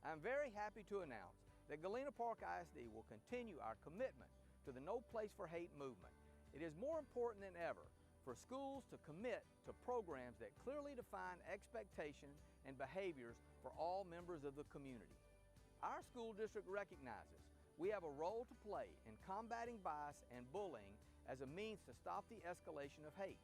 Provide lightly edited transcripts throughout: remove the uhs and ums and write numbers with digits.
I'm very happy to announce that Galena Park ISD will continue our commitment to the No Place for Hate movement. It is more important than ever for schools to commit to programs that clearly define expectations and behaviors for all members of the community. Our school district recognizes we have a role to play in combating bias and bullying as a means to stop the escalation of hate.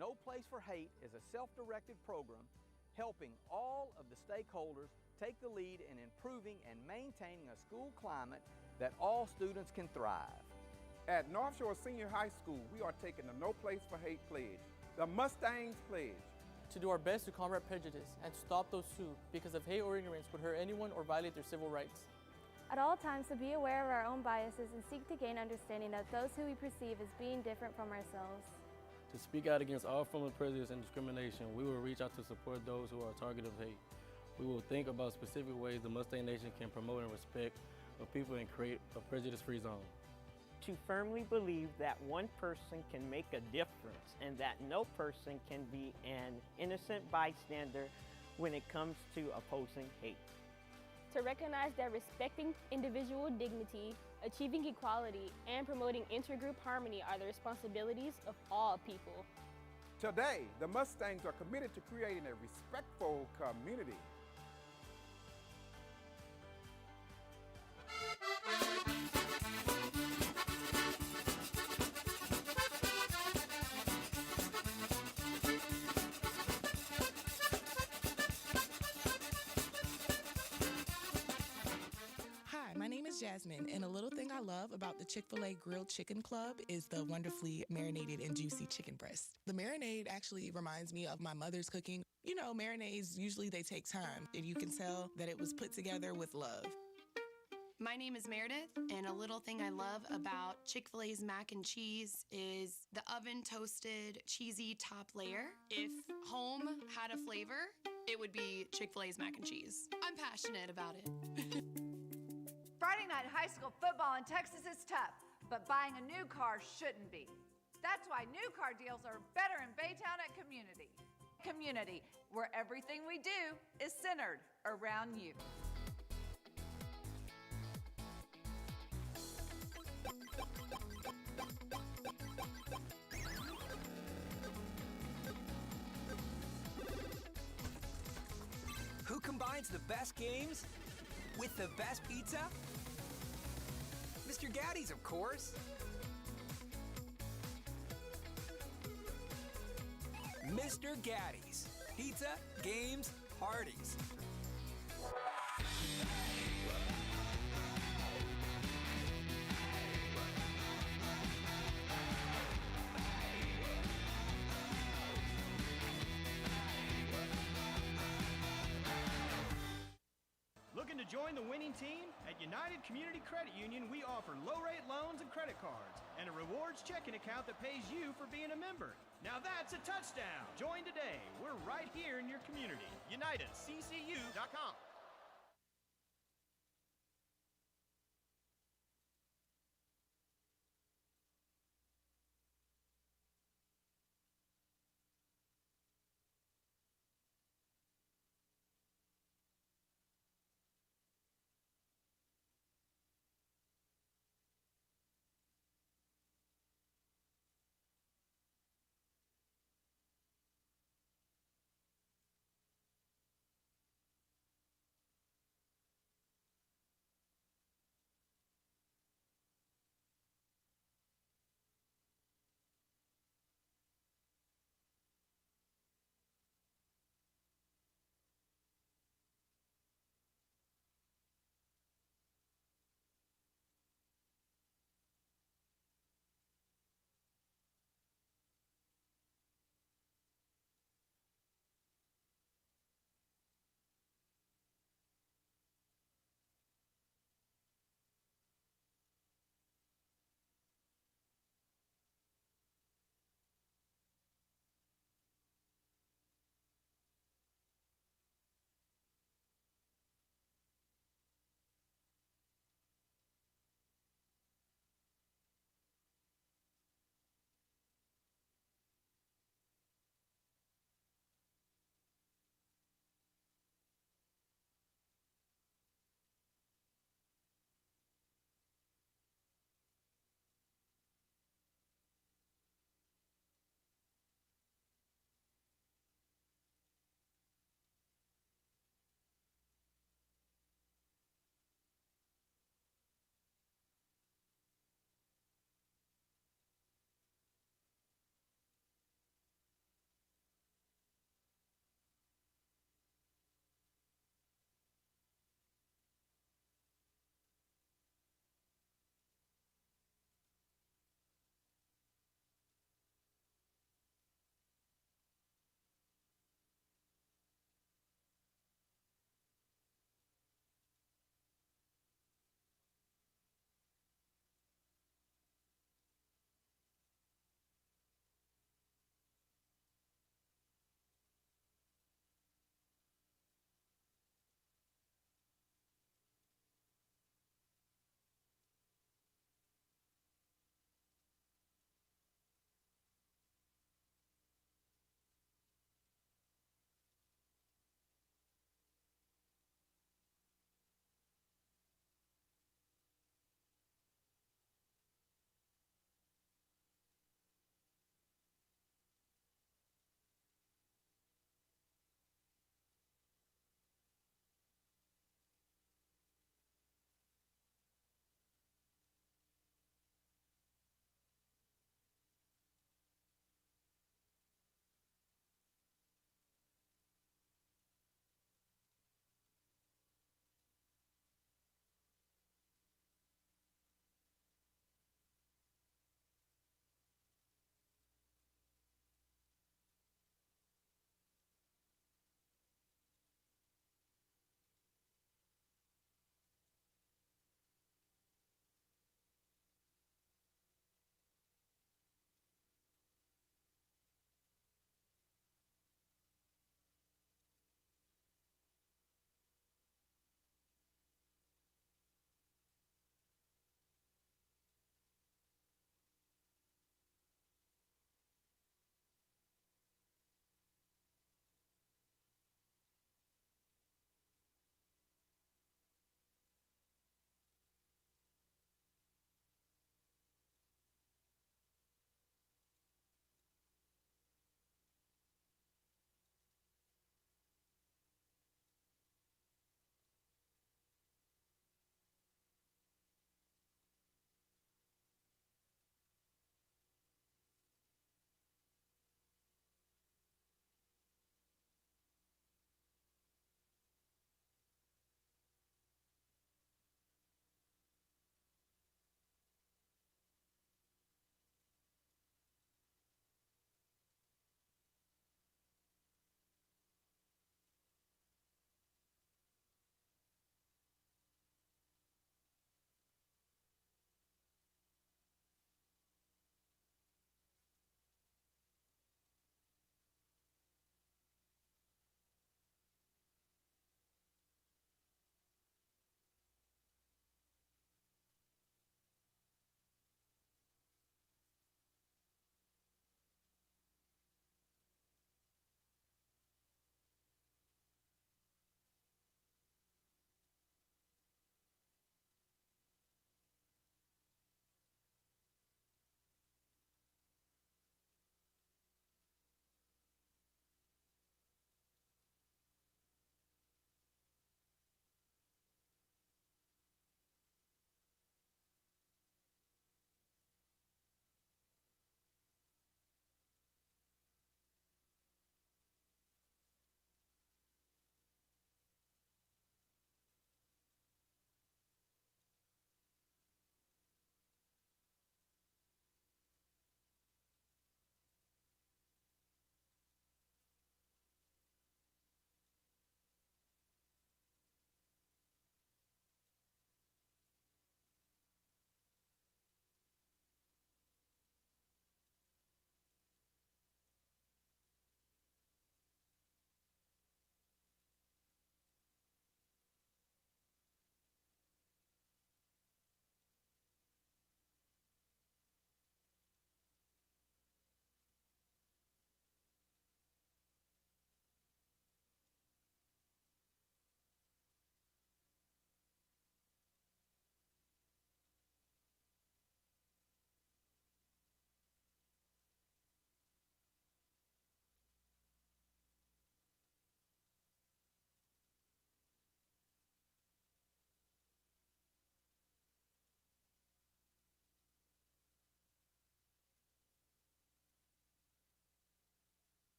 No Place for Hate is a self-directed program helping all of the stakeholders take the lead in improving and maintaining a school climate that all students can thrive. At North Shore Senior High School, we are taking the No Place for Hate pledge, the Mustangs pledge. To do our best to combat prejudice and to stop those who, because of hate or ignorance, would hurt anyone or violate their civil rights. At all times to be aware of our own biases and seek to gain understanding of those who we perceive as being different from ourselves. To speak out against all forms of prejudice and discrimination, we will reach out to support those who are a target of hate. We will think about specific ways the Mustang Nation can promote and respect of people and create a prejudice-free zone. To firmly believe that one person can make a difference and that no person can be an innocent bystander when it comes to opposing hate. To recognize that respecting individual dignity, achieving equality, and promoting intergroup harmony are the responsibilities of all people. Today, the Mustangs are committed to creating a respectful community. My name is Jasmine, and a little thing I love about the Chick-fil-A Grilled Chicken Club is the wonderfully marinated and juicy chicken breast. The marinade actually reminds me of my mother's cooking. You know, marinades, usually they take time, and you can tell that it was put together with love. My name is Meredith, and a little thing I love about Chick-fil-A's mac and cheese is the oven-toasted, cheesy top layer. If home had a flavor, it would be Chick-fil-A's mac and cheese. I'm passionate about it. Friday night high school football in Texas is tough, but buying a new car shouldn't be. That's why new car deals are better in Baytown at Community. Community, where everything we do is centered around you. Who combines the best games with the best pizza? Mr. Gaddy's, of course. Mr. Gaddy's. Pizza, games, parties. Looking to join the winning team? At United Community Credit Union, we offer low-rate loans and credit cards and a rewards checking account that pays you for being a member. Now that's a touchdown. Join today. We're right here in your community. UnitedCCU.com.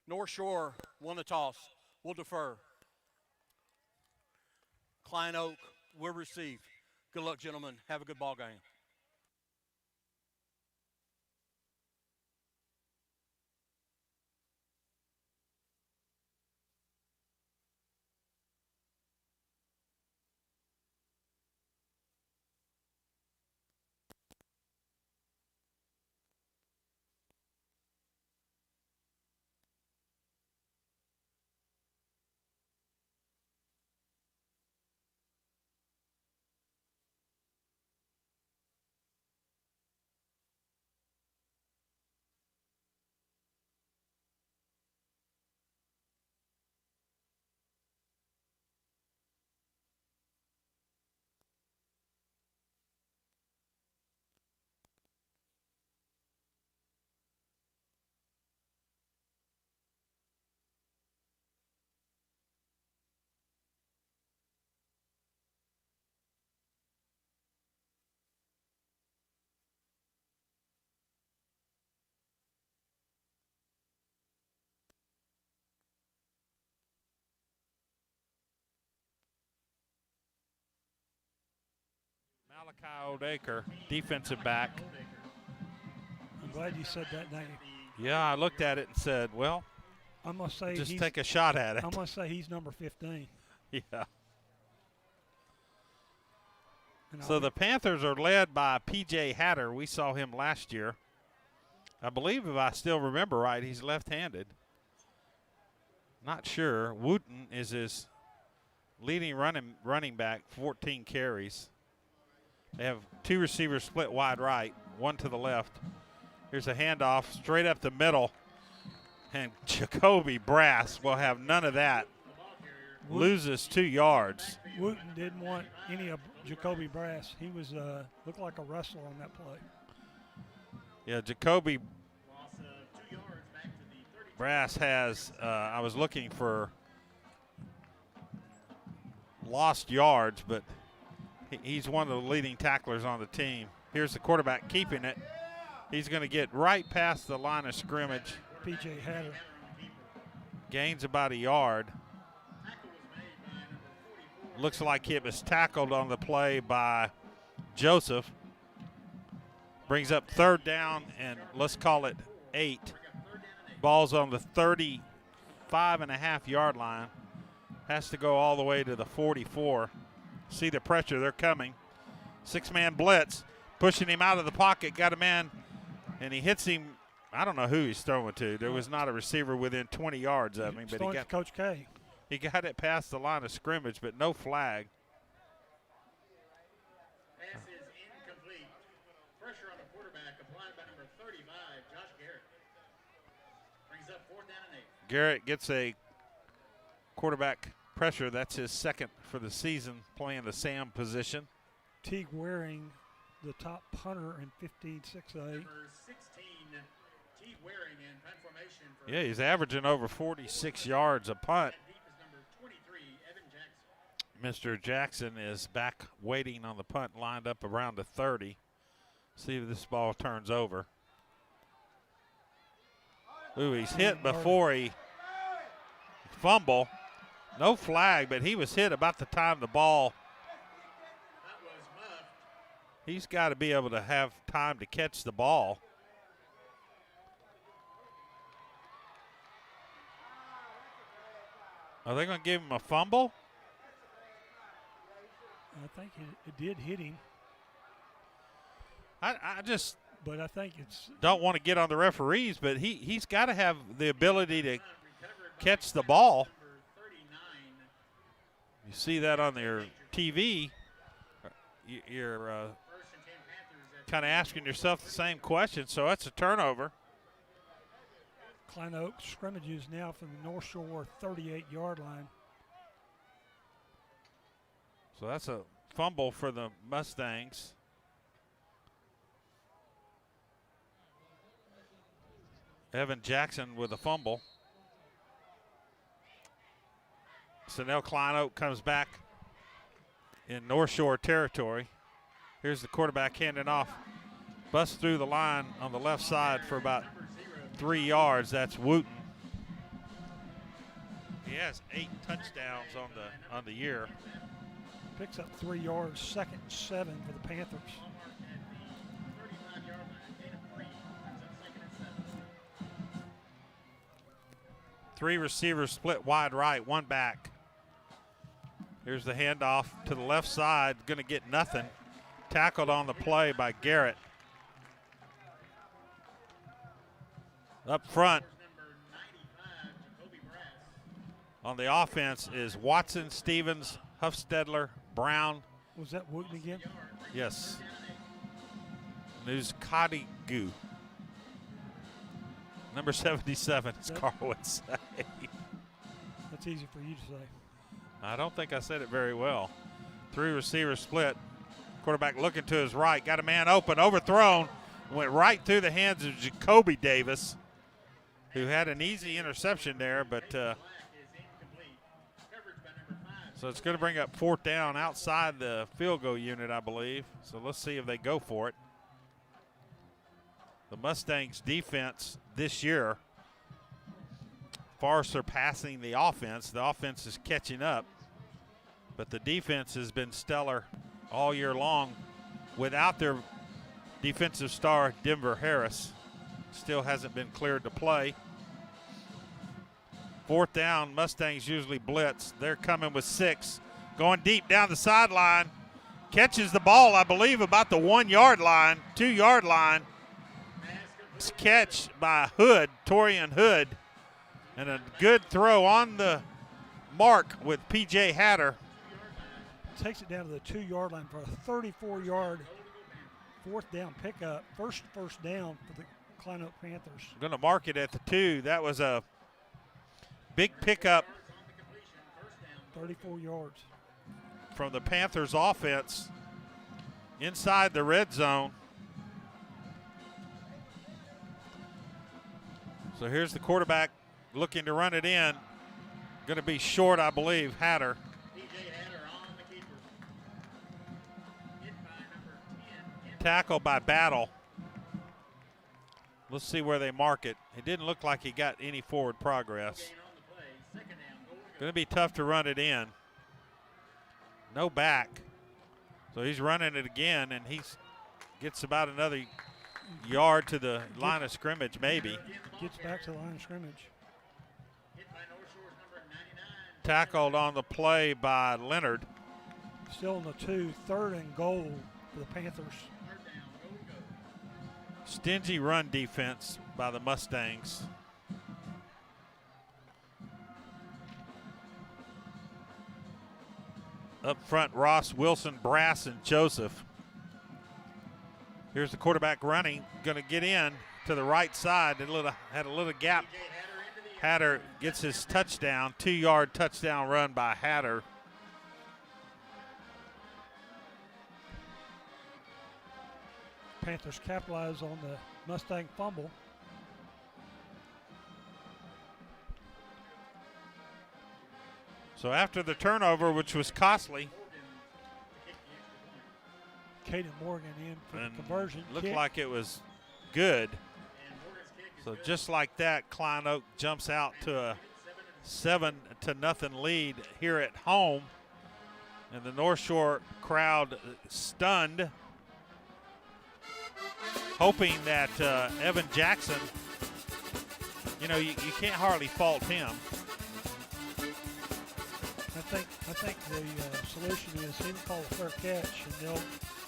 North Shore won the toss. We'll defer. Klein Oak will receive. Good luck, gentlemen. Have a good ball game. Malachi Oldacre, defensive back. I'm glad you said that name. Yeah, I looked at it and said, well, I'm gonna say just take a shot at it. I'm going to say he's number 15. Yeah. So the Panthers are led by P.J. Hatter. We saw him last year. I believe, if I still remember right, he's left-handed. Not sure. Wooten is his leading running back, 14 carries. They have two receivers split wide right, one to the left. Here's a handoff straight up the middle. And Jacoby Brass will have none of that. Loses 2 yards. Wooten didn't want any of Jacoby Brass. He was looked like a wrestler on that play. Yeah, Jacoby Brass has, I was looking for lost yards, but he's one of the leading tacklers on the team. Here's the quarterback keeping it. He's going to get right past the line of scrimmage. P.J. Hatter. Gains about a yard. Looks like it was tackled on the play by Joseph. Brings up 3rd down, and let's call it 8. Ball's on the 35.5-yard line. Has to go all the way to the 44. See the pressure, they're coming. 6-man blitz, pushing him out of the pocket, got a man, and he hits him. I don't know who he's throwing to. There was not a receiver within 20 yards of him, but he got Coach K. He got it past the line of scrimmage, but no flag. Pass is incomplete. Pressure on the quarterback applied by number 35, Josh Garrett. Brings up 4th down and 8. Garrett gets a quarterback pressure. That's his second for the season, playing the Sam position. Teague Waring, the top punter in 15-6A. Number 16, Teague Waring in punt formation. Yeah, he's averaging over 46 yards a punt. Mr. Jackson is back waiting on the punt, lined up around the 30. See if this ball turns over. Ooh, he's hit before he fumble. No flag, but he was hit about the time the ball. He's got to be able to have time to catch the ball. Are they going to give him a fumble? I think it did hit him. I just but I think it's don't want to get on the referees, but he's got to have the ability to catch the ball. You see that on their TV. You're kind of asking yourself the same question, so that's a turnover. Klein Oak scrimmages now from the North Shore 38-yard line. So that's a fumble for the Mustangs. Evan Jackson with a fumble. So now Klein Oak comes back in North Shore territory. Here's the quarterback handing off. Busts through the line on the left side for about 3 yards. That's Wooten. He has 8 touchdowns on the year. Picks up 3 yards, second and 7 for the Panthers. 3 receivers split wide right, 1 back. Here's the handoff to the left side, going to get nothing. Tackled on the play by Garrett. Up front on the offense is Watson, Stevens, Huffstedler, Brown. Was that Wooten again? Yes. Nuzkadigu. Number 77, as Carl would say. That's easy for you to say. I don't think I said it very well. 3 receivers split. Quarterback looking to his right. Got a man open, overthrown. Went right through the hands of Jacoby Davis, who had an easy interception there, but so it's going to bring up 4th down outside the field goal unit, I believe. So let's see if they go for it. The Mustangs defense this year far surpassing the offense. The offense is catching up, but the defense has been stellar all year long without their defensive star, Denver Harris. Still hasn't been cleared to play. 4th down, Mustangs usually blitz. They're coming with 6. Going deep down the sideline. Catches the ball, I believe, about the 1-yard line, 2-yard line. It's catch by Hood, Torian Hood. And a good throw on the mark with P.J. Hatter. Takes it down to the 2-yard line for a 34-yard 4th down pickup. First down for the Klein Oak Panthers. Going to mark it at the 2. That was a big pickup. 34 yards. From the Panthers offense inside the red zone. So here's the quarterback looking to run it in. Going to be short, I believe, Hatter. Tackle by Battle. Let's see where they mark it. It didn't look like he got any forward progress. Going to be tough to run it in. No back. So he's running it again, and he gets about another yard to the line of scrimmage, maybe. Gets back to the line of scrimmage. Tackled on the play by Leonard. Still on the 2, 3rd and goal for the Panthers. Stingy run defense by the Mustangs. Up front, Ross, Wilson, Brass, and Joseph. Here's the quarterback running, going to get in to the right side. Had a little gap. Hatter gets his touchdown, 2-yard touchdown run by Hatter. Panthers capitalize on the Mustang fumble. So after the turnover, which was costly, Caden Morgan in for the conversion. Looked like it was good. So just like that, Klein Oak jumps out to a 7-0 lead here at home. And the North Shore crowd stunned, hoping that Evan Jackson, you can't hardly fault him. I think the solution is him call a fair catch, and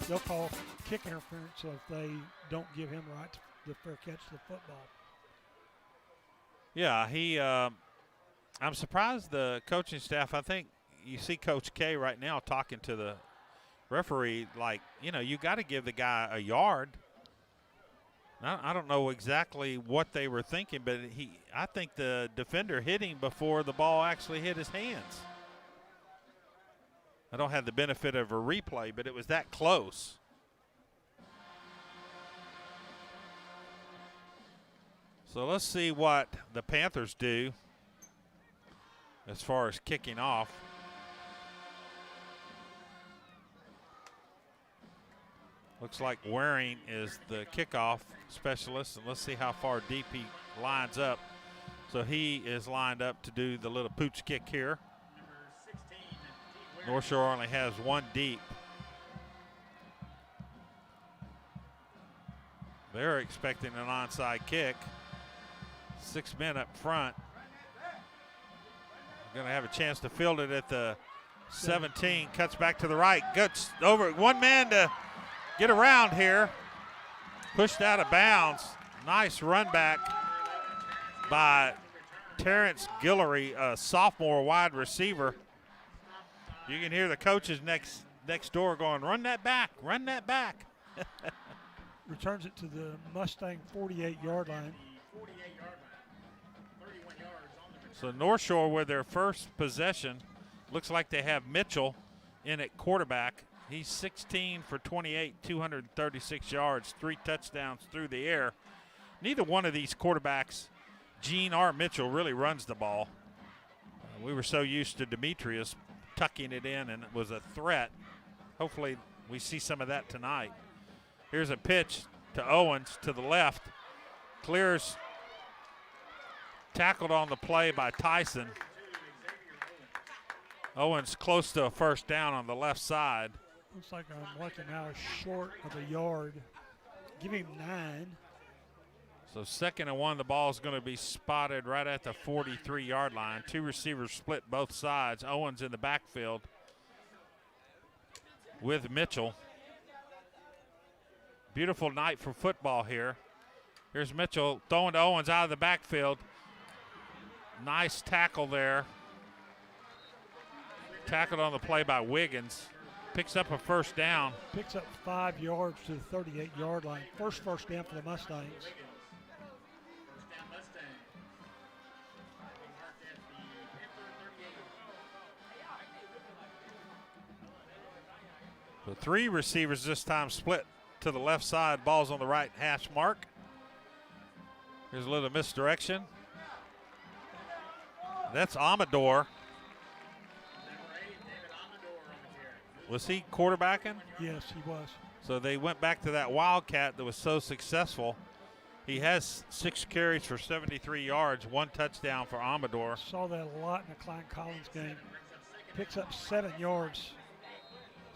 they'll call kick interference if they don't give him right the fair catch to the football. Yeah, I'm surprised the coaching staff, I think you see Coach K right now talking to the referee like, you got to give the guy a yard. I don't know exactly what they were thinking, but I think the defender hit him before the ball actually hit his hands. I don't have the benefit of a replay, but it was that close. So let's see what the Panthers do as far as kicking off. Looks like Waring is the kickoff specialist, and let's see how far deep he lines up. So he is lined up to do the little pooch kick here. North Shore only has one deep. They're expecting an onside kick. 6 men up front. Going to have a chance to field it at the 17. Cuts back to the right. Gets over. One man to get around here. Pushed out of bounds. Nice run back by Terrence Guillory, a sophomore wide receiver. You can hear the coaches next door going, run that back, run that back. Returns it to the Mustang 48-yard line. So North Shore with their first possession. Looks like they have Mitchell in at quarterback. He's 16 for 28, 236 yards, 3 touchdowns through the air. Neither one of these quarterbacks, Gene or Mitchell, really runs the ball. We were so used to Demetrius tucking it in, and it was a threat. Hopefully we see some of that tonight. Here's a pitch to Owens to the left. Clears, tackled on the play by Tyson. Owens close to a first down on the left side. Looks like I'm looking now short of a yard. Give him 9. So 2nd and 1, the ball is going to be spotted right at the 43-yard line. 2 receivers split both sides. Owens in the backfield with Mitchell. Beautiful night for football here. Here's Mitchell throwing to Owens out of the backfield. Nice tackle there. Tackled on the play by Wiggins. Picks up a first down. Picks up 5 yards to the 38-yard line. First down for the Mustangs. So 3 receivers this time split to the left side. Ball's on the right hash mark. Here's a little misdirection. That's Amador. Was he quarterbacking? Yes, he was. So they went back to that Wildcat that was so successful. He has 6 carries for 73 yards, 1 touchdown for Amador. Saw that a lot in the Klein Collins game. Picks up 7 yards.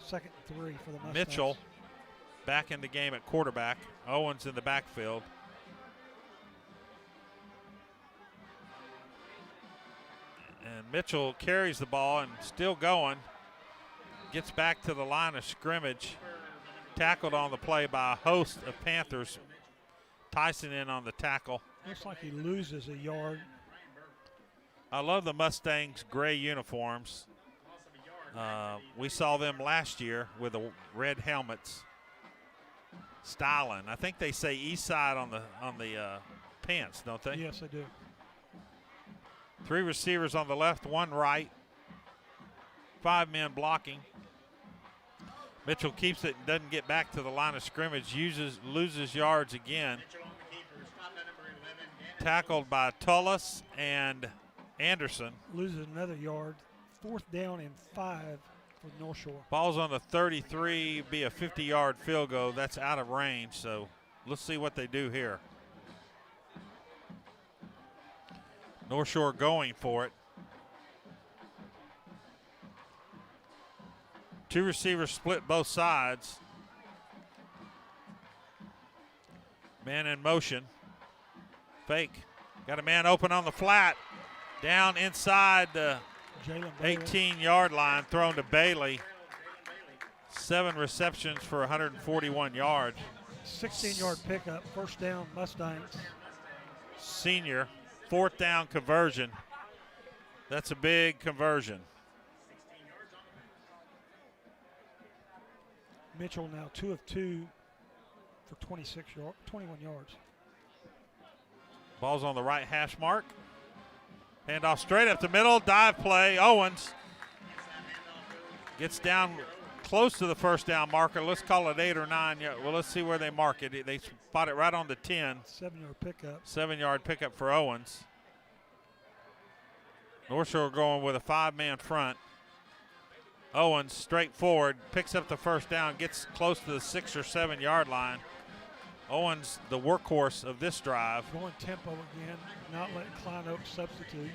2nd and 3 for the Mustangs. Mitchell back in the game at quarterback. Owens in the backfield. And Mitchell carries the ball and still going. Gets back to the line of scrimmage. Tackled on the play by a host of Panthers. Tyson in on the tackle. Looks like he loses a yard. I love the Mustangs' gray uniforms. We saw them last year with the red helmets. Styling. I think they say East Side on the pants, don't they? Yes, they do. 3 receivers on the left, 1 right. 5 men blocking. Mitchell keeps it and doesn't get back to the line of scrimmage. Loses yards again. Tackled by Tullis and Anderson. Loses another yard. 4th down and 5 for North Shore. Ball's on the 33, be a 50-yard field goal. That's out of range, so let's see what they do here. North Shore going for it. 2 receivers split both sides. Man in motion. Fake. Got a man open on the flat. Down inside the 18-yard line, thrown to Bailey. 7 receptions for 141 yards. 16-yard pickup, first down, Mustangs. Senior, 4th down conversion. That's a big conversion. Mitchell now 2 of 2 for 21 yards. Ball's on the right hash mark. Handoff straight up the middle, dive play. Owens gets down close to the first down marker. Let's call it 8 or 9. Well, let's see where they mark it. They spot it right on the 10. 7-yard pickup. 7-yard pickup for Owens. North Shore going with a 5-man front. Owens straight forward, picks up the first down, gets close to the 6 or 7 yard line. Owens, the workhorse of this drive. Going tempo again, not letting Klein Oak substitute.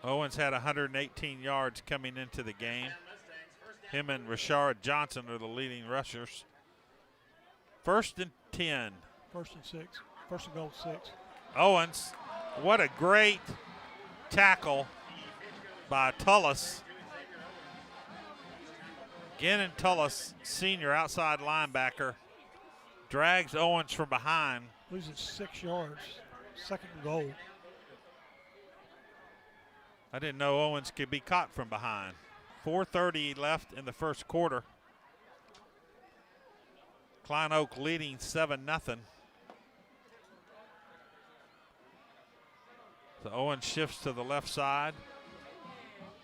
Owens had 118 yards coming into the game. Him and Rashard Johnson are the leading rushers. 1st and 10. 1st and 6. 1st and goal 6. Owens, what a great tackle by Tullis. Gannon Tullis, senior outside linebacker, drags Owens from behind. Loses 6 yards. 2nd and goal. I didn't know Owens could be caught from behind. 4:30 left in the first quarter. Klein Oak leading 7-0. So Owens shifts to the left side.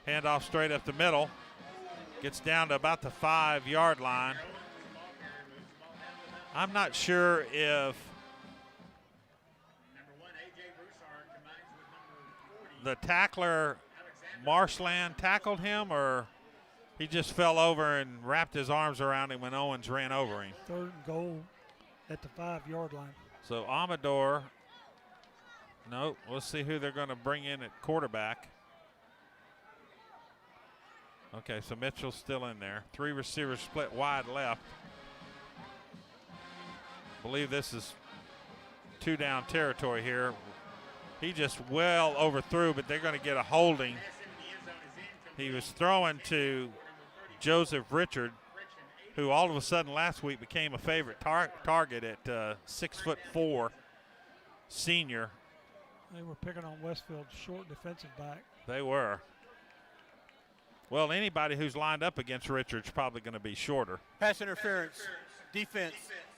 Handoff straight up the middle. Gets down to about the 5-yard line. I'm not sure if the tackler, Marshland, tackled him or he just fell over and wrapped his arms around him when Owens ran over him. 3rd and goal at the 5-yard line. So Amador, no, let's see who they're going to bring in at quarterback. Okay, so Mitchell's still in there. 3 receivers split wide left. Believe this is 2-down territory here. He just well overthrew, but they're going to get a holding. He was throwing to Joseph Richard, who all of a sudden last week became a favorite target at 6'4", senior. They were picking on Westfield's short defensive back. They were. Well, anybody who's lined up against Richard's probably going to be shorter. Pass interference, defense,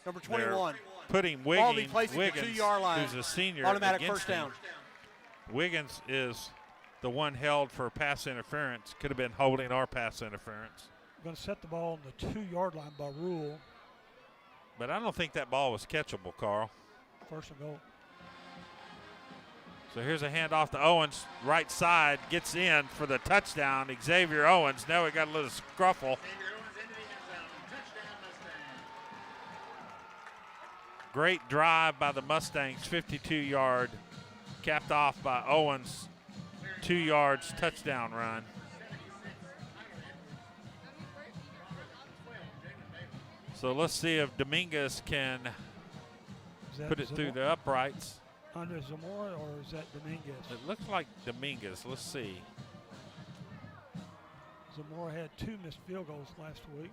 number 21. They're putting Ball be Wiggins, placed at the 2-yard line. who's a senior, Automatic against first down. him. Wiggins is the one held for pass interference. Could have been holding or pass interference. Going to set the ball on the 2-yard line by rule. But I don't think that ball was catchable, Carl. 1st and goal. So here's a handoff to Owens. Right side, gets in for the touchdown. Xavier Owens. Now we got a little scruffle. Great drive by the Mustangs, 52-yard, capped off by Owens, 2 yards, touchdown run. So let's see if Dominguez can put it through the uprights. Andre Zamora, or is that Dominguez? It looks like Dominguez. Let's see. Zamora had 2 missed field goals last week.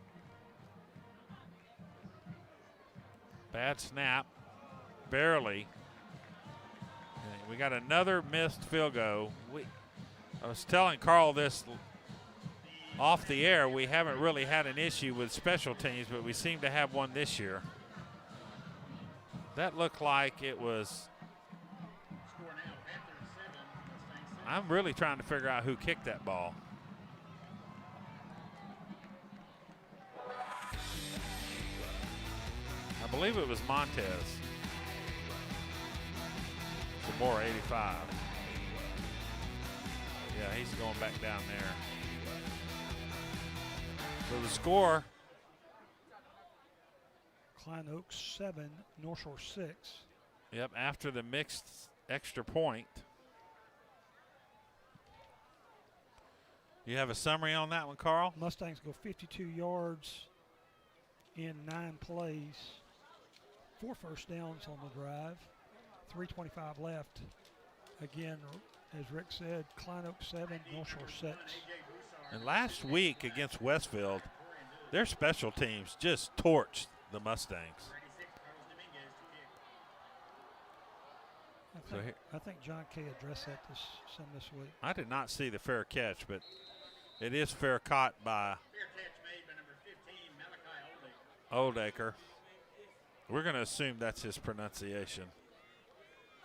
Bad snap, barely. And we got another missed field goal. I was telling Carl this off the air. We haven't really had an issue with special teams, but we seem to have one this year. That looked like it was. I'm really trying to figure out who kicked that ball. I believe it was Montez. Zamora, 85. Yeah, he's going back down there. So the score. Klein Oak 7, North Shore 6. Yep, after the mixed extra point. You have a summary on that one, Carl? Mustangs go 52 yards in 9 plays. 4 first downs on the drive. 3:25 left. Again, as Rick said, Klein Oak 7, North Shore 6. And last week against Westfield, their special teams just torched the Mustangs. I think John Kay addressed that some this week. I did not see the fair catch, but it is fair caught by Oldacre. We're going to assume that's his pronunciation.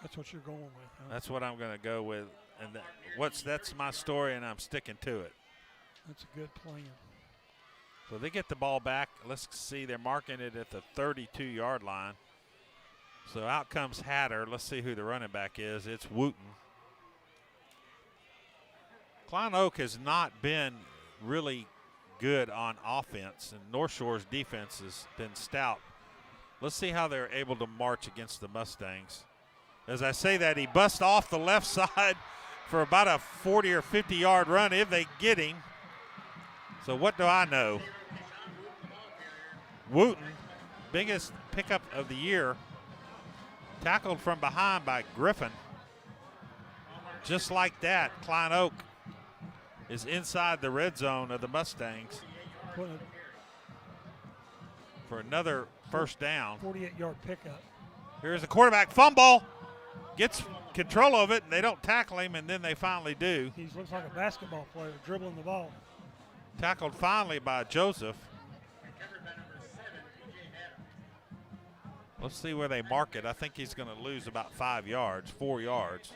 That's what you're going with, huh? That's what I'm going to go with. And that's my story, and I'm sticking to it. That's a good plan. So they get the ball back. Let's see, they're marking it at the 32-yard line. So out comes Hatter. Let's see who the running back is. It's Wooten. Klein Oak has not been really good on offense, and North Shore's defense has been stout. Let's see how they're able to march against the Mustangs. As I say that, he busts off the left side for about a 40 or 50-yard run if they get him. So what do I know? Wooten, biggest pickup of the year, tackled from behind by Griffin. Just like that, Klein Oak is inside the red zone of the Mustangs for another first down. 48-yard pickup. Here's the quarterback fumble. Gets control of it, and they don't tackle him, and then they finally do. He looks like a basketball player dribbling the ball. Tackled finally by Joseph. Let's see where they mark it. I think he's going to lose about 5 yards, 4 yards.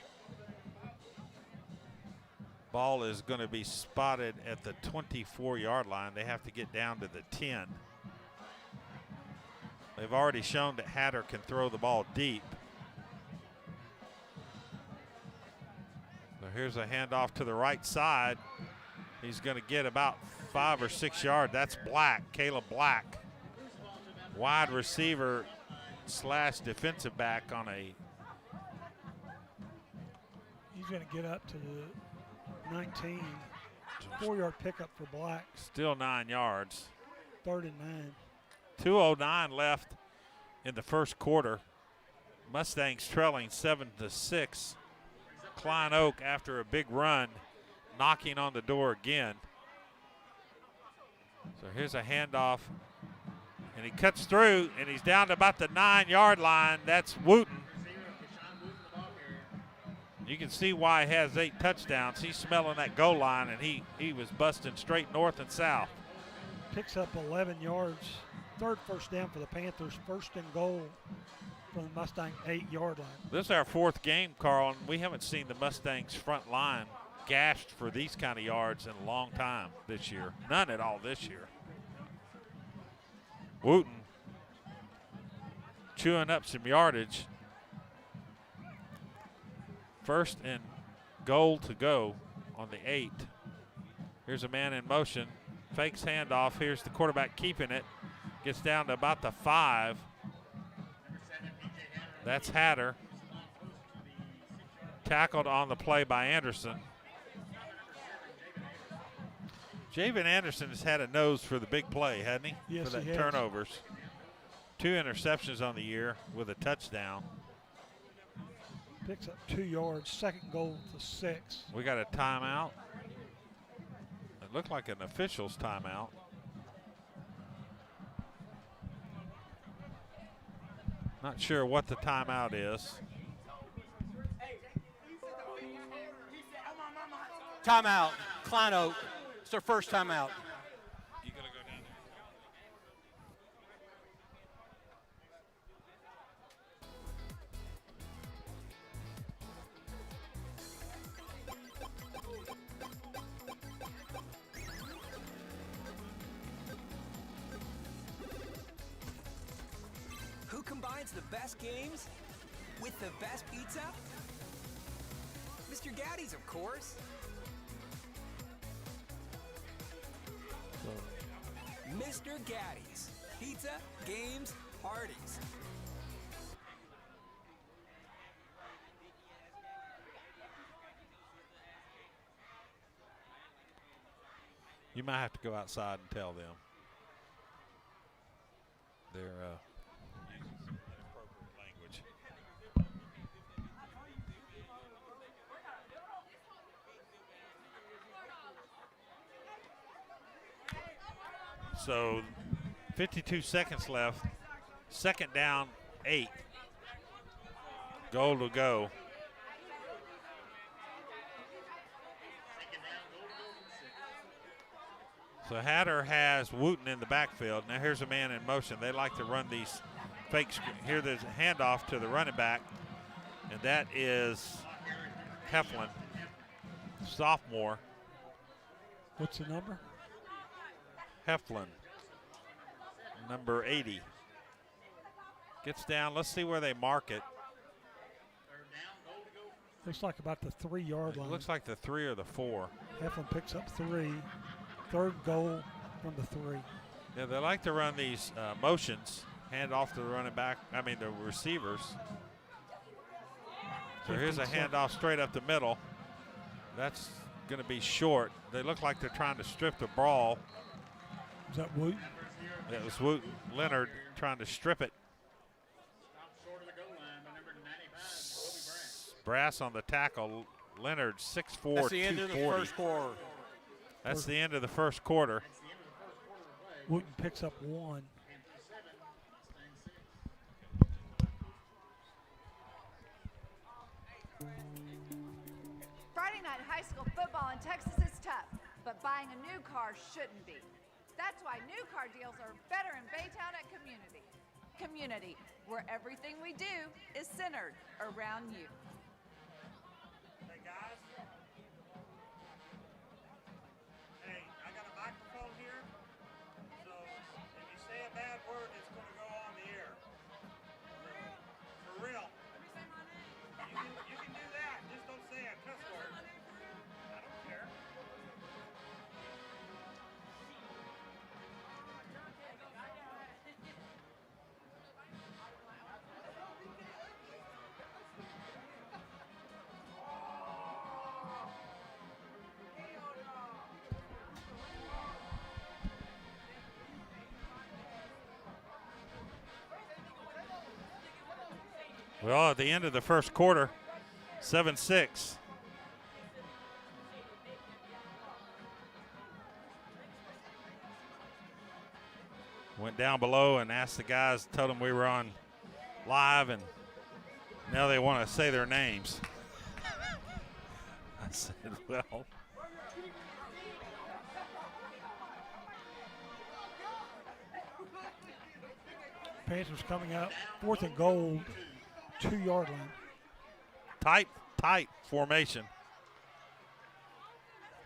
Ball is going to be spotted at the 24-yard line. They have to get down to the 10. They've already shown that Hatter can throw the ball deep. So here's a handoff to the right side. He's going to get about 5 or 6 yards. That's Black, Caleb Black. Wide receiver / defensive back on a. He's going to get up to the 19. 4-yard pickup for Black. Still 9 yards. 3rd and 9. 2:09 left in the first quarter. Mustangs trailing 7-6. Klein Oak, after a big run, knocking on the door again. So here's a handoff, and he cuts through, and he's down to about the 9-yard line. That's Wooten. You can see why he has 8 touchdowns. He's smelling that goal line, and he was busting straight north and south. Picks up 11 yards. 3rd first down for the Panthers. 1st and goal from the Mustang 8-yard line. This is our 4th game, Carl, and we haven't seen the Mustangs front line gashed for these kind of yards in a long time this year. None at all this year. Wooten chewing up some yardage. 1st and goal to go on the 8. Here's a man in motion. Fakes handoff. Here's the quarterback keeping it. Gets down to about the 5. That's Hatter. Tackled on the play by Anderson. Javen Anderson has had a nose for the big play, hasn't he? Yes, for the he has. turnovers. 2 interceptions on the year with a touchdown. Picks up 2 yards. 2nd goal to 6. We got a timeout. It looked like an official's timeout. Not sure what the timeout is. Timeout, Klein Oak. It's their first timeout. You gotta go down there. Who combines the best games with the best pizza? Mr. Gaddy's, of course. Mr. Gaddy's. Pizza, games, parties. You might have to go outside and tell them. They're using some inappropriate language. So 52 seconds left. 2nd down, 8. Goal to go. So Hatter has Wooten in the backfield. Now here's a man in motion. They like to run these fake screen. Here there's a handoff to the running back, and that is Heflin, sophomore. What's the number? Heflin, number 80. Gets down. Let's see where they mark it. Looks like about the 3-yard line. Looks like the 3 or the 4. Heflin picks up 3. 3rd goal from the 3. Yeah, they like to run these motions, hand off to the the receivers. So here's a handoff straight up the middle. That's going to be short. They look like they're trying to strip the ball. Is that Wooten? That was Wooten. Leonard trying to strip it. Brass on the tackle. Leonard 6'4", That's the end of the 240. first quarter. That's the end of the first quarter. Wooten picks up 1. Friday night high school football in Texas is tough, but buying a new car shouldn't be. That's why new car deals are better in Baytown at Community. Community, where everything we do is centered around you. Hey guys. Hey, I got a microphone here, so if you say a bad word, it's going to go on the air. For real. You can do that, just don't say a cuss word. I don't care. Well, at the end of the first quarter, 7-6. Went down below and asked the guys, told them we were on live, and now they want to say their names. I said, well. Panthers coming out, 4th and goal, 2-yard line. Tight formation.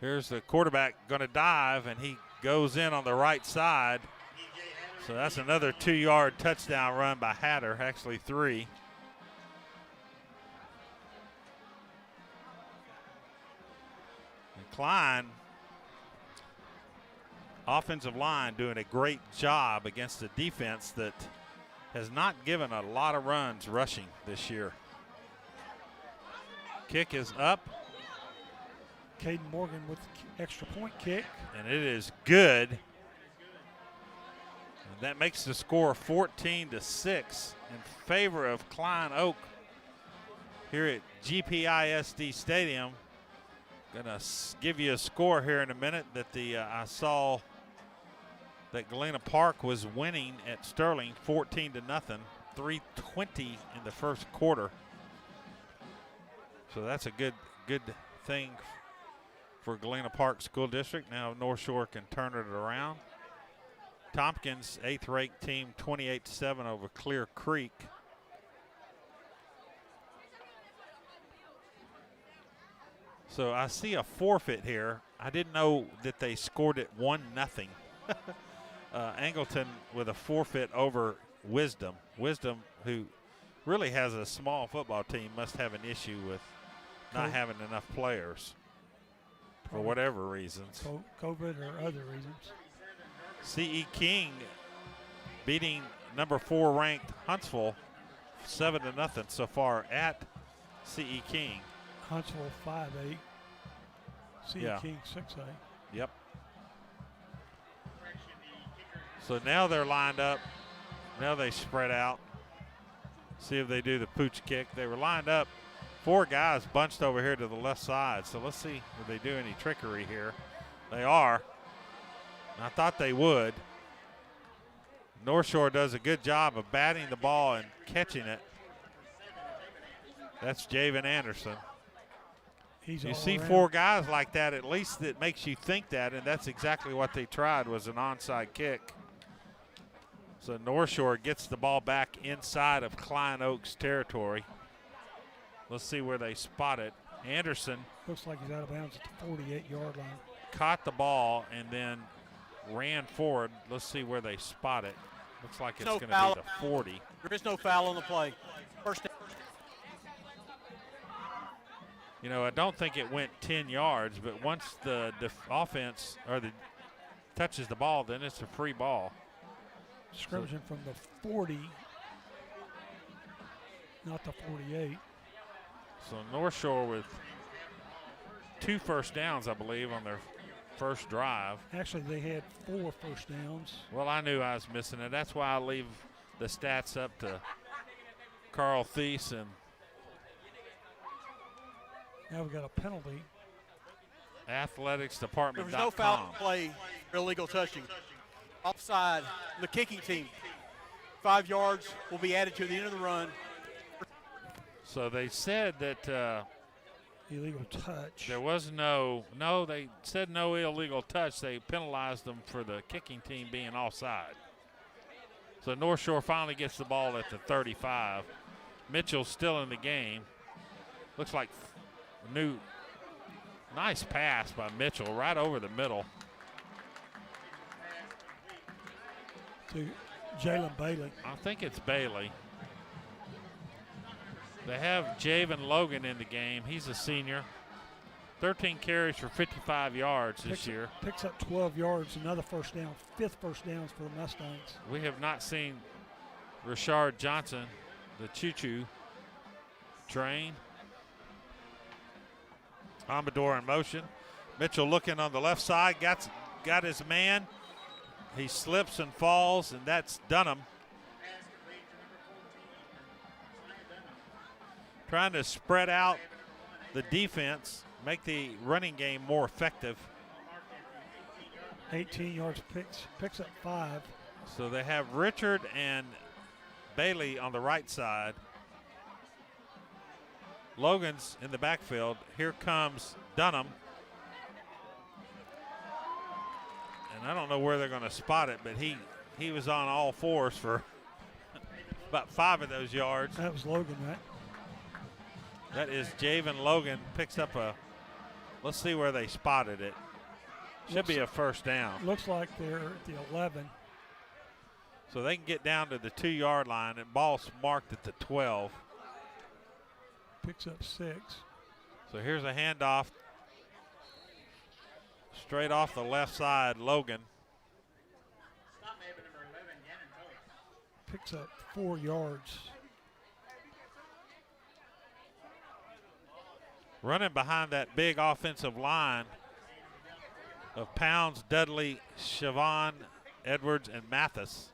Here's the quarterback going to dive, and he goes in on the right side. So that's another 2-yard touchdown run by Hatter, actually 3. And Klein, offensive line, doing a great job against a defense that has not given a lot of runs rushing this year. Kick is up. Caden Morgan with the extra point kick. And it is good. And that makes the score 14-6 in favor of Klein Oak here at GPISD Stadium. Gonna give you a score here in a minute that I saw that Galena Park was winning at Sterling 14-0, 3:20 in the first quarter. So that's a good thing for Galena Park School District. Now North Shore can turn it around. Tompkins, 8th-ranked team, 28-7 over Clear Creek. So I see a forfeit here. I didn't know that they scored it 1-0. Angleton with a forfeit over Wisdom. Wisdom, who really has a small football team, must have an issue with not having enough players for whatever reasons. COVID or other reasons. C.E. King beating number 4 ranked Huntsville 7-0 so far at C.E. King. Huntsville 5-8. C.E. King 6-8. Yep. So now they're lined up. Now they spread out. See if they do the pooch kick. They were lined up. 4 guys bunched over here to the left side. So let's see if they do any trickery here. They are. I thought they would. North Shore does a good job of batting the ball and catching it. That's Javen Anderson. You see 4 guys like that, at least it makes you think that, and that's exactly what they tried, was an onside kick. So North Shore gets the ball back inside of Klein Oaks territory. Let's see where they spot it. Anderson looks like he's out of bounds at the 48-yard line. Caught the ball and then ran forward. Let's see where they spot it. Looks like it's going to be the 40. There is no foul on the play. First down. You know, I don't think it went 10 yards, but once the offense or the touches the ball, then it's a free ball. Scrimmaging from the 40, not the 48. So North Shore with 2 first downs, I believe, on their first drive. Actually, they had 4 first downs. Well, I knew I was missing it. That's why I leave the stats up to Carl Thies. And now we got a penalty. Athletics There Department. was no foul play or illegal touching. Offside, the kicking team. 5 yards will be added to the end of the run. So they said that illegal touch. There was they said no illegal touch. They penalized them for the kicking team being offside. So North Shore finally gets the ball at the 35. Mitchell's still in the game. Looks like nice pass by Mitchell right over the middle. To Jalen Bailey. I think it's Bailey. They have Javen Logan in the game. He's a senior. 13 carries for 55 yards this year. Picks up 12 yards, another first down, 5th first downs for the Mustangs. We have not seen Rashard Johnson, the choo-choo train. Amador in motion. Mitchell looking on the left side, got his man. He slips and falls, and that's Dunham. Trying to spread out the defense, make the running game more effective. 18 yards, picks up 5. So they have Richard and Bailey on the right side. Logan's in the backfield. Here comes Dunham. And I don't know where they're going to spot it, but he was on all fours for about 5 of those yards. That was Logan, right? That is Javen Logan. Picks up let's see where they spotted it. Should be a first down. Looks like they're at the 11. So they can get down to the 2-yard line, and ball's marked at the 12. Picks up 6. So here's a handoff. Straight off the left side, Logan. Picks up 4 yards. Running behind that big offensive line of Pounds, Dudley, Siobhan, Edwards, and Mathis.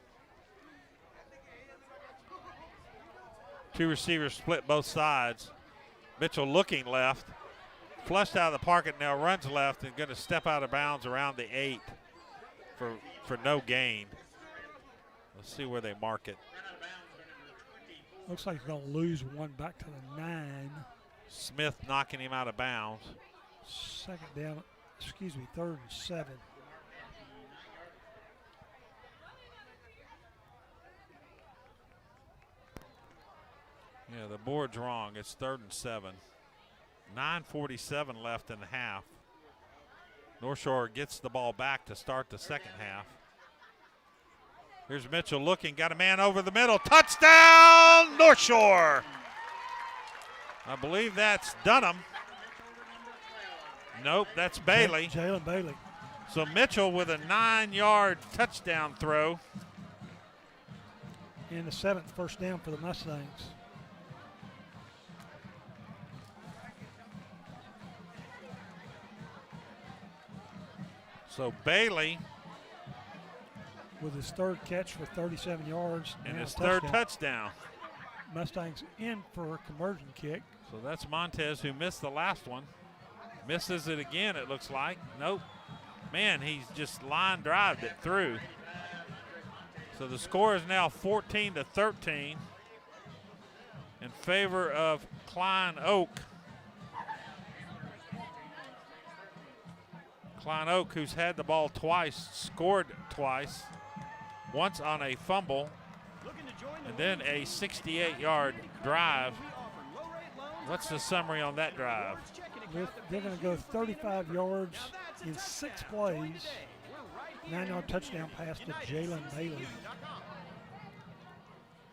2 receivers split both sides. Mitchell looking left, flushed out of the pocket, now runs left and going to step out of bounds around the 8 for no gain. Let's see where they mark it. Looks like he's going to lose one back to the 9. Smith knocking him out of bounds. 3rd and 7. Yeah, the board's wrong. It's 3rd and 7. 9:47 left in the half. North Shore gets the ball back to start the second half. Here's Mitchell looking, got a man over the middle. Touchdown, North Shore! I believe that's Dunham. Nope, that's Bailey. Jalen Bailey. So Mitchell with a 9-yard touchdown throw. And the 7th first down for the Mustangs. So Bailey with his 3rd catch for 37 yards. And his 3rd touchdown. Mustangs in for a conversion kick. So that's Montez, who missed the last one. Misses it again, it looks like. Nope. Man, he's just line drived it through. So the score is now 14-13 in favor of Klein Oak. Klein Oak, who's had the ball twice, scored twice. Once on a fumble, and then a 68-yard drive. What's the summary on that drive? They're going to go 35 yards in 6 plays. 9-yard touchdown pass to Jalen Bailey.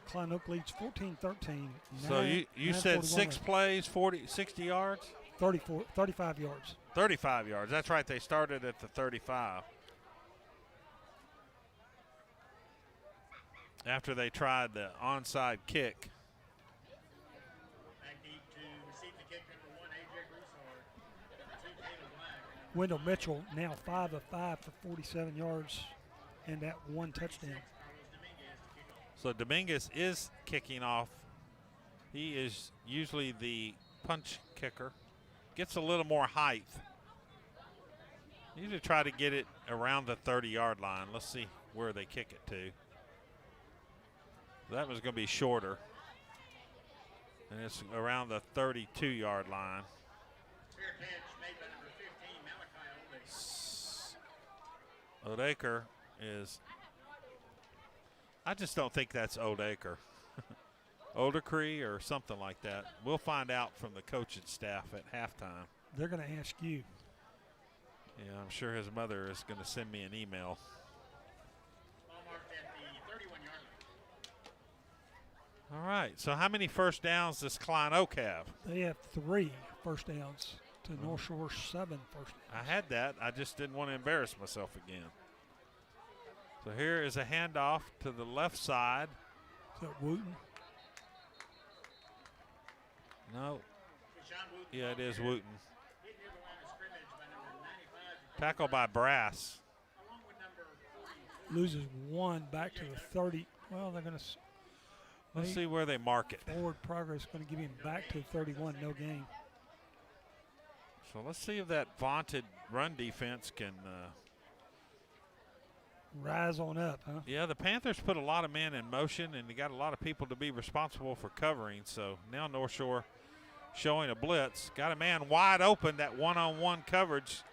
Klein Oak leads 14-13. So you said 6 plays, 60 yards? 35 yards. 35 yards. That's right. They started at the 35. after they tried the onside kick. Back deep to receive the kick, number 1, A.J. Broussard. Number 2, Caleb Black. Wendell Mitchell now 5 of 5 for 47 yards and that 1 touchdown. So Dominguez is kicking off. He is usually the punch kicker. Gets a little more height. Usually try to get it around the 30-yard line. Let's see where they kick it to. That was going to be shorter. And it's around the 32-yard line. Fair catch made by number 15, Malachi Oldacre. Oldacre is, I just don't think that's Oldacre. Oldacre or something like that. We'll find out from the coaching staff at halftime. They're going to ask you. Yeah, I'm sure his mother is going to send me an email. Ball marked at the 31-yard line. All right, so how many first downs does Klein Oak have? They have 3 first downs to North Shore 7 first downs. I had that. I just didn't want to embarrass myself again. So here is a handoff to the left side. Is that Wooten? No. Yeah, it is Wooten. Tackle by Brass. Loses 1 back to the 30. Well, they're going to. Let's see where they mark it. Forward progress going to give him back to 31, no gain. So let's see if that vaunted run defense can rise on up, huh? Yeah, the Panthers put a lot of men in motion, and they got a lot of people to be responsible for covering. So now North Shore showing a blitz. Got a man wide open. That one-on-one coverage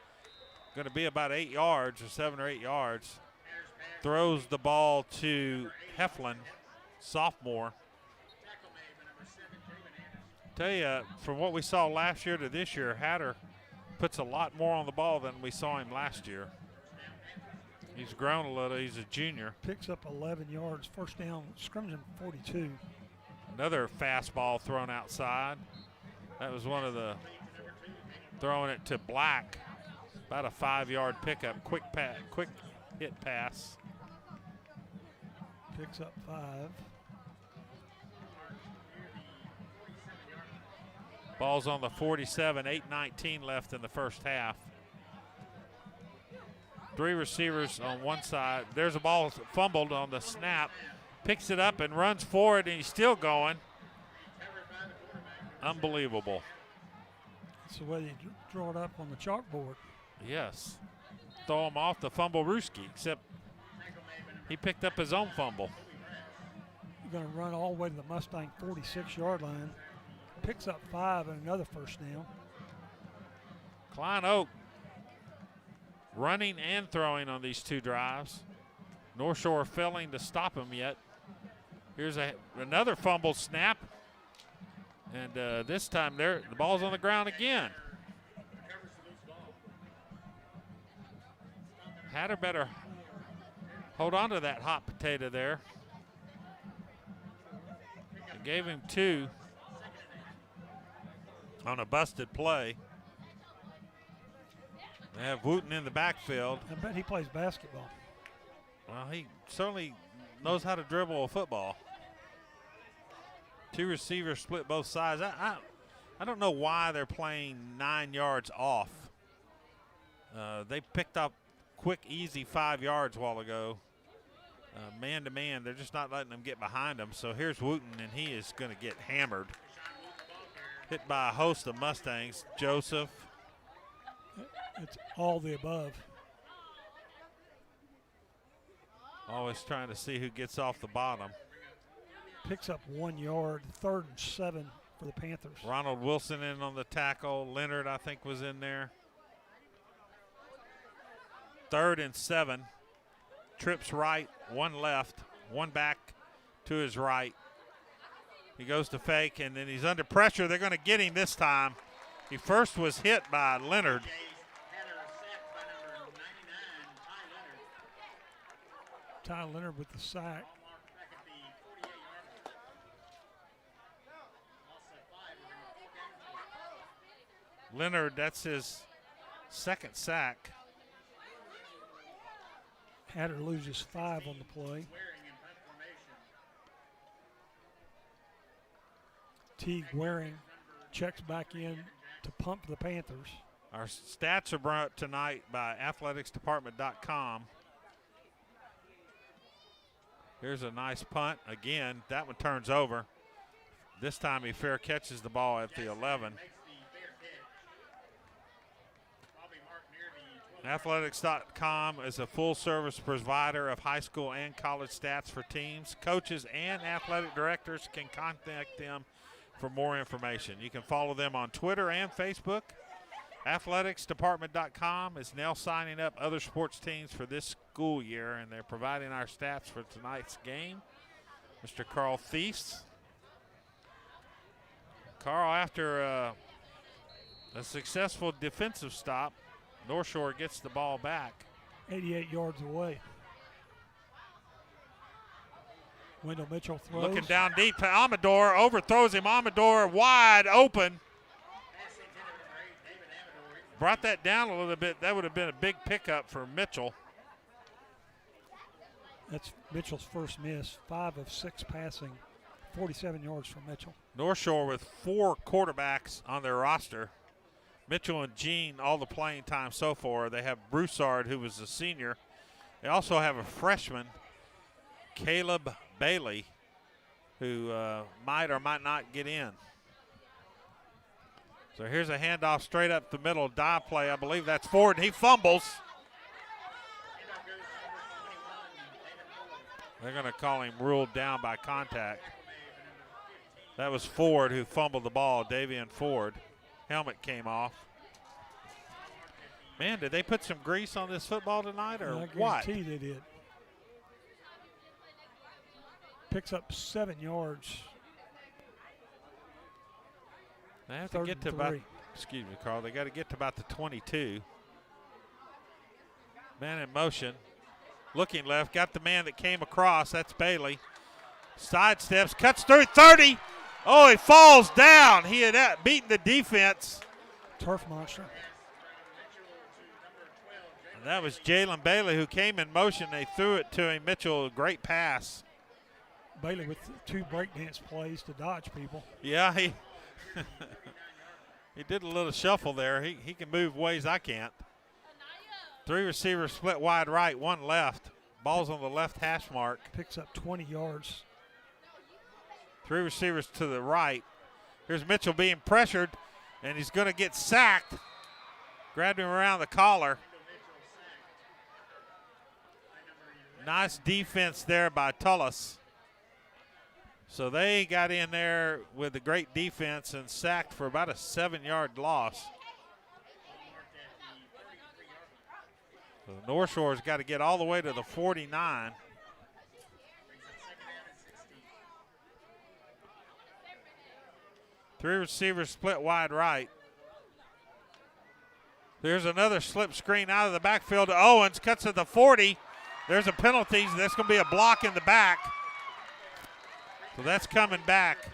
going to be about 8 yards or 7 or 8 yards. Throws the ball to Heflin, sophomore. Tell you, from what we saw last year to this year, Hatter puts a lot more on the ball than we saw him last year. He's grown a little. He's a junior. Picks up 11 yards. First down, scrimmaging 42. Another fastball thrown outside. That was one of the throwing it to Black. About a 5-yard pickup. Quick hit pass. Picks up 5. Ball's on the 47. 8:19 left in the first half. 3 receivers on one side. There's a ball fumbled on the snap. Picks it up and runs forward, and he's still going. Unbelievable. That's the way they draw it up on the chalkboard. Yes. Throw him off the fumble Ruski, except he picked up his own fumble. You're going to run all the way to the Mustang 46-yard line. Picks up 5 and another first down. Klein Oak running and throwing on these 2 drives. North Shore failing to stop him yet. Here's another fumble snap. And this time the ball's on the ground again. Hatter better hold on to that hot potato there. They gave him 2 on a busted play. They have Wooten in the backfield. I bet he plays basketball. Well, he certainly knows how to dribble a football. 2 receivers split both sides. I don't know why they're playing 9 yards off. They picked up quick, easy 5 yards a while ago. Man to man, they're just not letting them get behind them. So here's Wooten, and he is going to get hammered. Hit by a host of Mustangs. Joseph. It's all the above. Always trying to see who gets off the bottom. Picks up 1 yard, 3rd and 7 for the Panthers. Ronald Wilson in on the tackle. Leonard, I think, was in there. 3rd and 7. Trips right, 1 left, 1 back to his right. He goes to fake, and then he's under pressure. They're going to get him this time. He first was hit by Leonard. Ty Leonard with the sack. Leonard, that's his 2nd sack. Hatter loses 5 on the play. Teague Waring checks back in to pump the Panthers. Our stats are brought tonight by athleticsdepartment.com. Here's a nice punt. Again, that one turns over. This time he fair catches the ball at the 11. Athletics.com is a full-service provider of high school and college stats for teams. Coaches and athletic directors can contact them for more information. You can follow them on Twitter and Facebook. Athleticsdepartment.com is now signing up other sports teams for this school year, and they're providing our stats for tonight's game. Mr. Carl Thies. Carl, after a successful defensive stop, North Shore gets the ball back. 88 yards away. Wendell Mitchell throws. Looking down deep to Amador, overthrows him. Amador wide open. Brought that down a little bit. That would have been a big pickup for Mitchell. That's Mitchell's first miss. 5 of 6 passing. 47 yards from Mitchell. North Shore with 4 quarterbacks on their roster. Mitchell and Jean, all the playing time so far. They have Broussard, who was a senior. They also have a freshman, Caleb Bailey, who might or might not get in. So here's a handoff straight up the middle, dive play. I believe that's Ford, and he fumbles. They're going to call him ruled down by contact. That was Ford who fumbled the ball, Davian Ford. Helmet came off. Man, did they put some grease on this football tonight or what? I guarantee they did. Picks up 7 yards. They have to get to about, excuse me, Carl, they got to get to about the 22. Man in motion. Looking left, got the man that came across. That's Bailey. Sidesteps, cuts through 30. Oh, he falls down. He had beaten the defense. Turf monster. And that was Jalen Bailey who came in motion. They threw it to him. Mitchell, a great pass. Bailey with 2 breakdance plays to dodge people. Yeah, he he did a little shuffle there. He can move ways I can't. 3 receivers split wide right, 1 left. Ball's on the left hash mark. Picks up 20 yards. 3 receivers to the right. Here's Mitchell being pressured, and he's going to get sacked. Grabbed him around the collar. Nice defense there by Tullis. So they got in there with a great defense and sacked for about a 7-yard loss. So the North Shore's got to get all the way to the 49. Three receivers split wide right. There's another slip screen out of the backfield to Owens. Cuts to the 40. There's a penalty. That's going to be a block in the back. So that's coming back.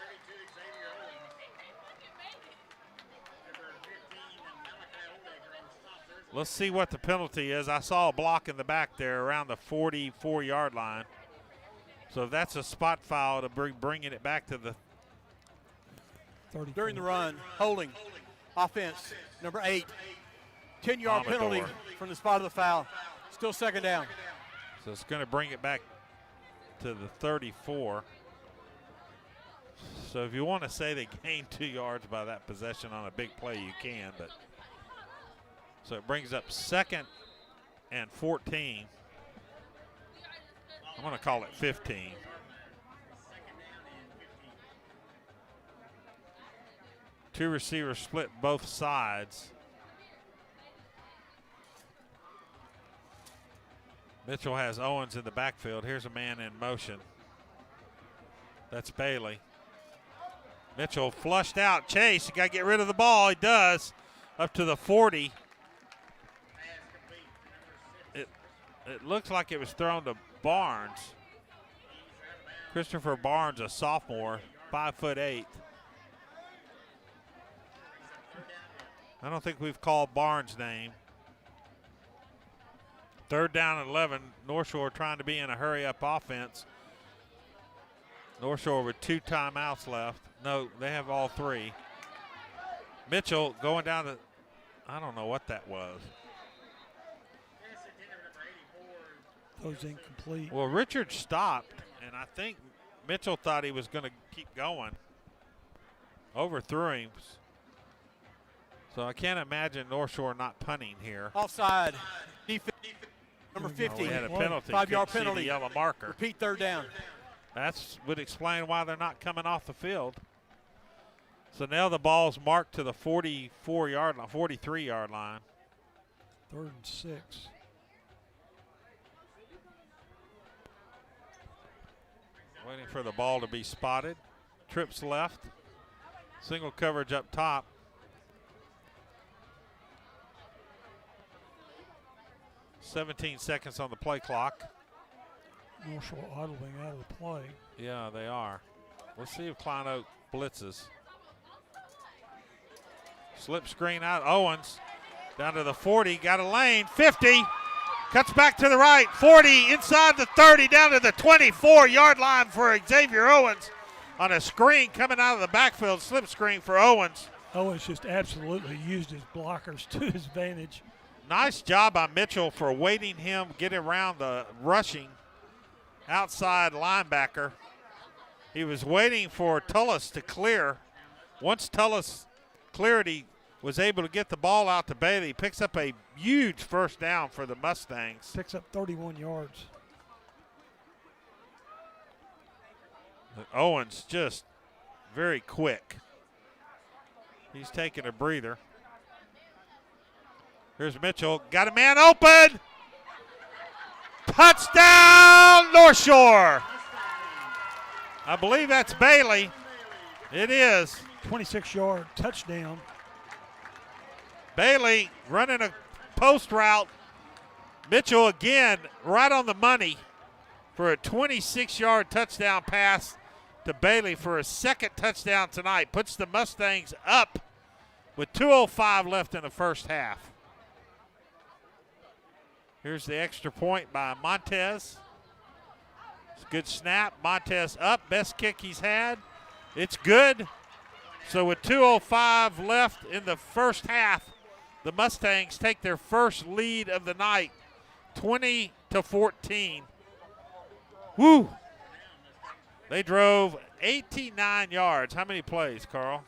Let's see what the penalty is. I saw a block in the back there around the 44-yard line. So that's a spot foul to bringing it back to the 34. During the run, holding, offense, number 8. 10-yard penalty from the spot of the foul. Still second down. So it's going to bring it back to the 34. So if you want to say they gained 2 yards by that possession on a big play, you can. But so it brings up 2nd and 14. I'm going to call it 15. Two receivers split both sides. Mitchell has Owens in the backfield. Here's a man in motion. That's Bailey. Mitchell flushed out. Chase, you got to get rid of the ball. He does. Up to the 40. It looks like it was thrown to Barnes. Christopher Barnes, a sophomore, 5'8". I don't think we've called Barnes' name. 3rd down and 11. North Shore trying to be in a hurry-up offense. North Shore with 2 timeouts left. No, they have all three. Mitchell going down to, I don't know what that was. Those incomplete. Well, Richard stopped, and I think Mitchell thought he was going to keep going. Overthrew him. So I can't imagine North Shore not punting here. Offside. Defense. Number 50. We had a penalty. 5-yard Couldn't see penalty. the yellow marker. Repeat third down. That would explain why they're not coming off the field. So now the ball's marked to the 43-yard line. 3rd and 6. Waiting for the ball to be spotted. Trips left. Single coverage up top. "17 seconds on the play clock. North Shore idling out of the play. Yeah, they are. We'll see if Klein Oak blitzes. Slip screen out. Owens down to the 40. Got a lane. 50. Cuts back to the right. 40 inside the 30. Down to the 24-yard line for Xavier Owens on a screen coming out of the backfield. Slip screen for Owens. Owens just absolutely used his blockers to his advantage. Nice job by Mitchell for waiting him, getting around the rushing outside linebacker. He was waiting for Tullis to clear. Once Tullis cleared, he was able to get the ball out to Bailey. Picks up a huge first down for the Mustangs. Picks up 31 yards. Owens just very quick. He's taking a breather. Here's Mitchell. Got a man open. Touchdown, North Shore. I believe that's Bailey. It is. 26-yard touchdown. Bailey running a post route. Mitchell again right on the money for a 26-yard touchdown pass to Bailey for a second touchdown tonight. Puts the Mustangs up with 2:05 left in the first half. Here's the extra point by Montez. It's a good snap. Montez up. Best kick he's had. It's good. So with 2:05 left in the first half, the Mustangs take their first lead of the night, 20-14. Woo! They drove 89 yards. How many plays, Carl?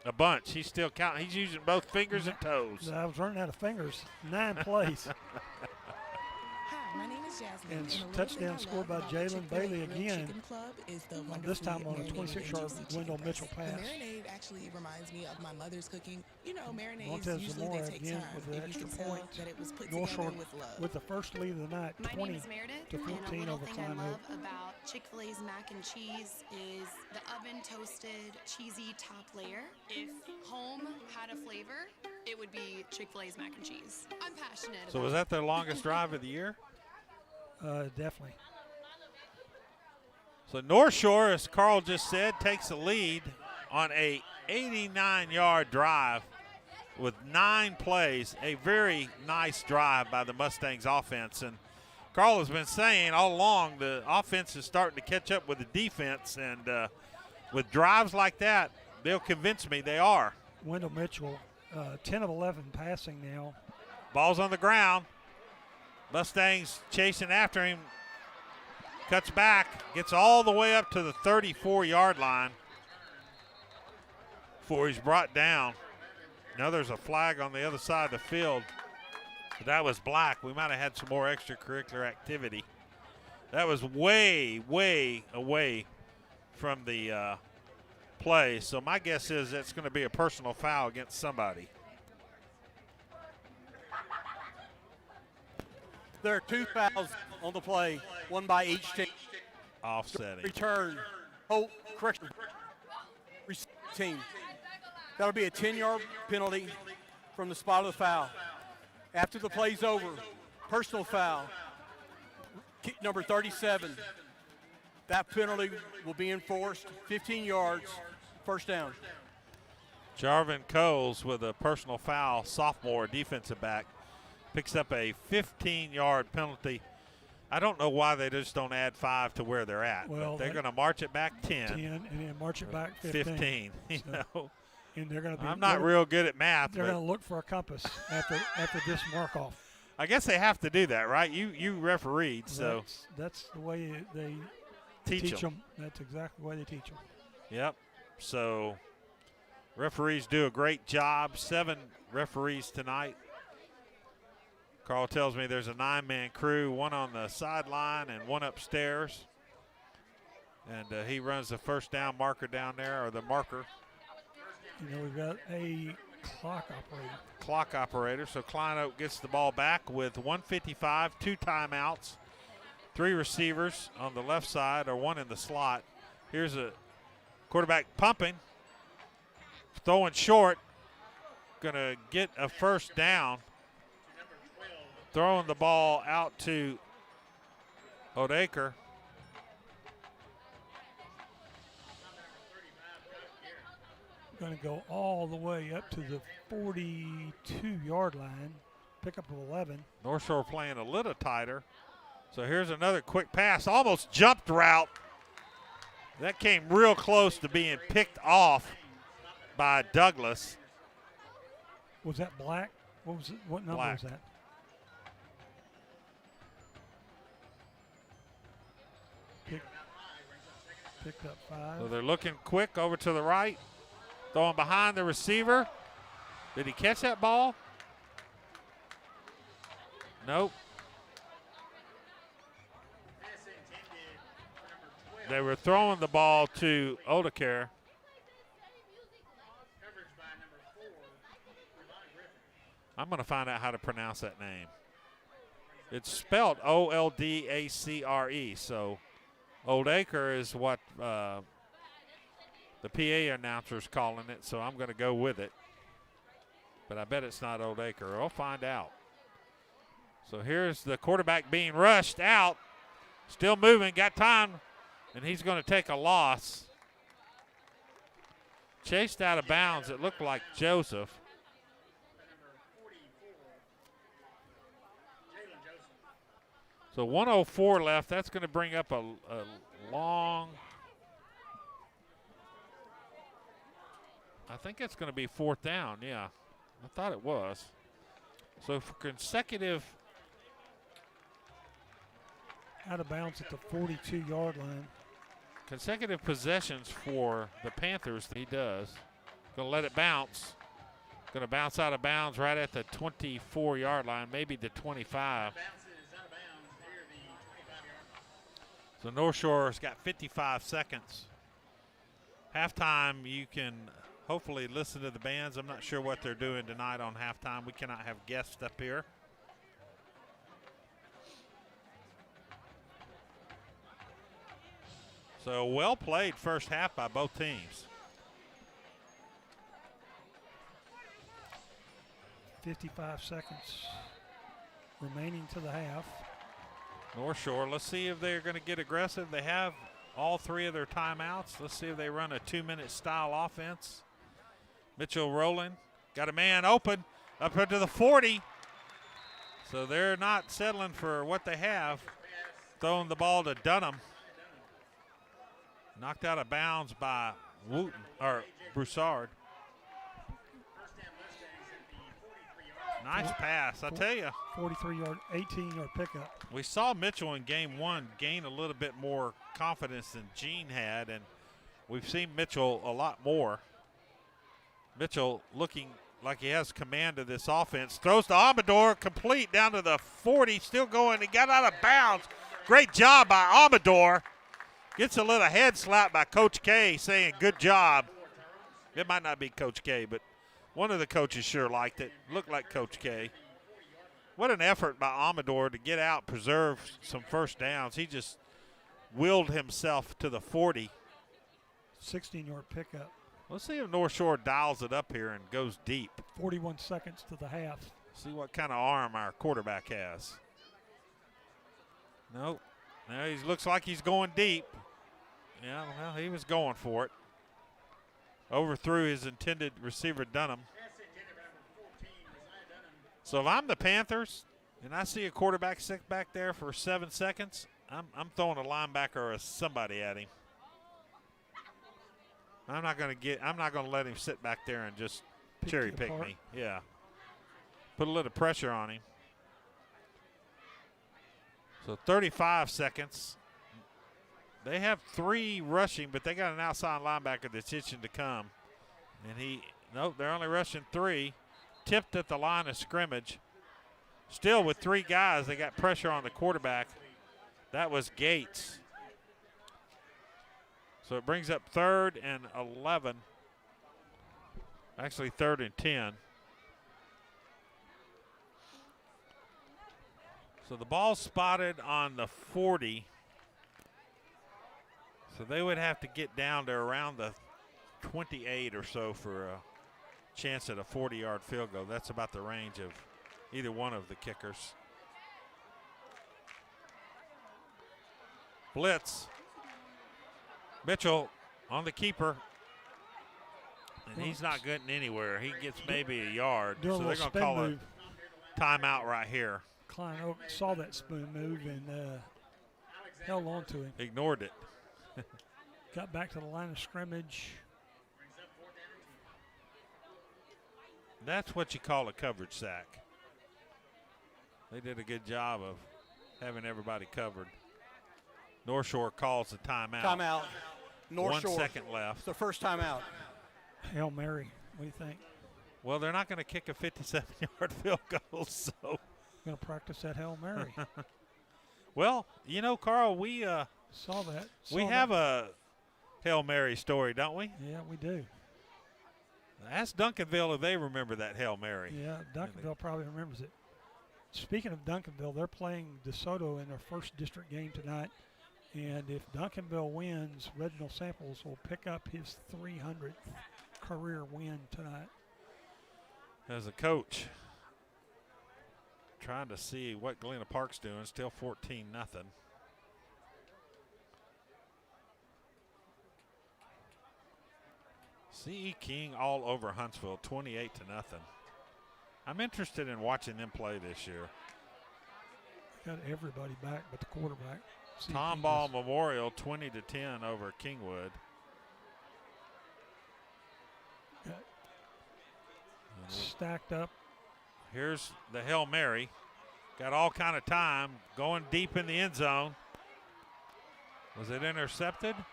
A bunch. He's still counting. He's using both fingers and toes. I was running out of fingers. 9 plays. Hi, my name is Jasmine. And touchdown scored by Jalen Bailey again. This time on a 26-yard Wendell Mitchell pass. The marinade actually reminds me of my mother's cooking. You know, marinades Montez usually Zamora they take again time. with the If you extra can tell point. that it was put North together Shore with love. with the first lead of the night, My name 20 is Meredith, to and 14 a little over thing Klein I Oak. love about Chick-fil-A's mac and cheese is the oven-toasted, cheesy top layer. If home had a flavor, it would be Chick-fil-A's mac and cheese. I'm passionate So about was that their longest drive of the year? Definitely. So North Shore, as Carl just said, takes the lead on a 89-yard drive with 9 plays. A very nice drive by the Mustangs offense. And Carl has been saying all along the offense is starting to catch up with the defense. And with drives like that, they'll convince me they are. Wendell Mitchell, 10 of 11 passing now. Ball's on the ground. Mustangs chasing after him. Cuts back, gets all the way up to the 34-yard line before he's brought down. Now there's a flag on the other side of the field. But that was black. We might have had some more extracurricular activity. That was way, way away from the play. So my guess is that's going to be a personal foul against somebody. There are 2 fouls on the play, one by each team. Offsetting. Return. Correction. Team. That'll be a 10-yard penalty from the spot of the foul. After the play's over, personal foul, kick number 37. That penalty will be enforced, 15 yards, first down. Jarvin Coles with a personal foul, sophomore defensive back, picks up a 15-yard penalty. I don't know why they just don't add 5 to where they're at. Well, but they're going to march it back 10. 10 and then march it back 15. You know. And they're going to be. I'm not real good at math. They're going to look for a compass after this mark off. I guess they have to do that, right? You refereed, so that's the way they teach them. That's exactly the way they teach them. Yep. So referees do a great job. 7 referees tonight. Carl tells me there's a 9-man crew, 1 on the sideline and 1 upstairs. And he runs the first down marker down there, or the marker. You know, we've got a clock operator. So Klein Oak gets the ball back with 1:55, 2 timeouts, 3 receivers on the left side, or 1 in the slot. Here's a quarterback pumping, throwing short, going to get a first down. Throwing the ball out to Odaker. Going to go all the way up to the 42-yard line. Pick up of 11. North Shore playing a little tighter. So here's another quick pass. Almost jumped route. That came real close to being picked off by Douglas. Was that Black? What was it? What number was that? Picked up 5. So they're looking quick over to the right. Throwing behind the receiver. Did he catch that ball? Nope. They were throwing the ball to Odaker. I'm going to find out how to pronounce that name. It's spelled Oldacre, so Odaker is what the PA announcer's calling it, so I'm going to go with it. But I bet it's not Odaker. I'll find out. So here's the quarterback being rushed out. Still moving, got time, and he's going to take a loss. Chased out of bounds, it looked like Joseph. So 1:04 left. That's going to bring up a long, I think it's going to be 4th down. Yeah, I thought it was. So for consecutive. Out of bounds at the 42-yard line. Consecutive possessions for the Panthers, he does. Going to let it bounce. Going to bounce out of bounds right at the 24-yard line, maybe the 25. So North Shore's got 55 seconds. Halftime, you can hopefully listen to the bands. I'm not sure what they're doing tonight on halftime. We cannot have guests up here. So well played first half by both teams. 55 seconds remaining to the half. North Shore, let's see if they're going to get aggressive. They have all 3 of their timeouts. Let's see if they run a 2-minute style offense. Mitchell rolling. Got a man open up into the 40. So they're not settling for what they have. Throwing the ball to Dunham. Knocked out of bounds by Wooten, or Broussard. Nice pass, I tell you. 43-yard, 18-yard pickup. We saw Mitchell in game 1 gain a little bit more confidence than Gene had, and we've seen Mitchell a lot more. Mitchell looking like he has command of this offense. Throws to Amador, complete down to the 40, still going. He got out of bounds. Great job by Amador. Gets a little head slap by Coach K saying good job. It might not be Coach K, but one of the coaches sure liked it. Looked like Coach K. What an effort by Amador to get out, preserve some first downs. He just willed himself to the 40. 16-yard pickup. Let's see if North Shore dials it up here and goes deep. 41 seconds to the half. See what kind of arm our quarterback has. Nope. Now he looks like he's going deep. Yeah, well, he was going for it. Overthrew his intended receiver, Dunham. So if I'm the Panthers, and I see a quarterback sit back there for 7 seconds, I'm throwing a linebacker or somebody at him. I'm not going to let him sit back there and just cherry pick me. Yeah. Put a little pressure on him. So 35 seconds. They have 3 rushing, but they got an outside linebacker that's itching to come. And nope, they're only rushing 3. Tipped at the line of scrimmage. Still with 3 guys, they got pressure on the quarterback. That was Gates. So it brings up 3rd and 11. Actually 3rd and 10. So the ball's spotted on the 40. So they would have to get down to around the 28 or so for a chance at a 40-yard field goal. That's about the range of either one of the kickers. Blitz. Mitchell on the keeper. And he's not getting anywhere. He gets maybe a yard. So they're going to call a timeout right here. Klein Oak saw that spoon move and held on to him. Ignored it. Got back to the line of scrimmage. That's what you call a coverage sack. They did a good job of having everybody covered. North Shore calls the timeout. Timeout. North 1 Shore. second left. It's the first timeout. Hail Mary. What do you think? Well, they're not going to kick a 57-yard field goal, so. Going to practice that Hail Mary. Well, Carl, we saw that. We have a Hail Mary story, don't we? Yeah, we do. Ask Duncanville if they remember that Hail Mary. Yeah, Duncanville probably remembers it. Speaking of Duncanville, they're playing DeSoto in their first district game tonight. And if Duncanville wins, Reginald Samples will pick up his 300th career win tonight. As a coach, trying to see what Galena Park's doing. Still 14-0. C.E. King all over Huntsville, 28-0. I'm interested in watching them play this year. Got everybody back but the quarterback. Tom Ball Memorial, 20-10 over Kingwood. Stacked up. Here's the Hail Mary. Got all kind of time. Going deep in the end zone. Was it intercepted? Pass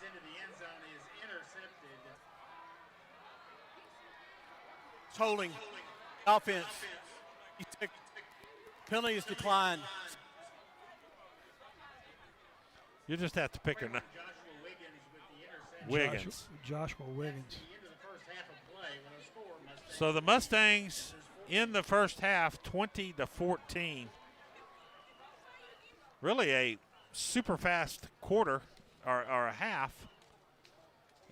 into the end zone is intercepted. It's holding. Offense. Penalty is declined. You just have to pick her. Wiggins. Joshua Wiggins. So the Mustangs in the first half, 20-14. Really a super fast quarter or a half.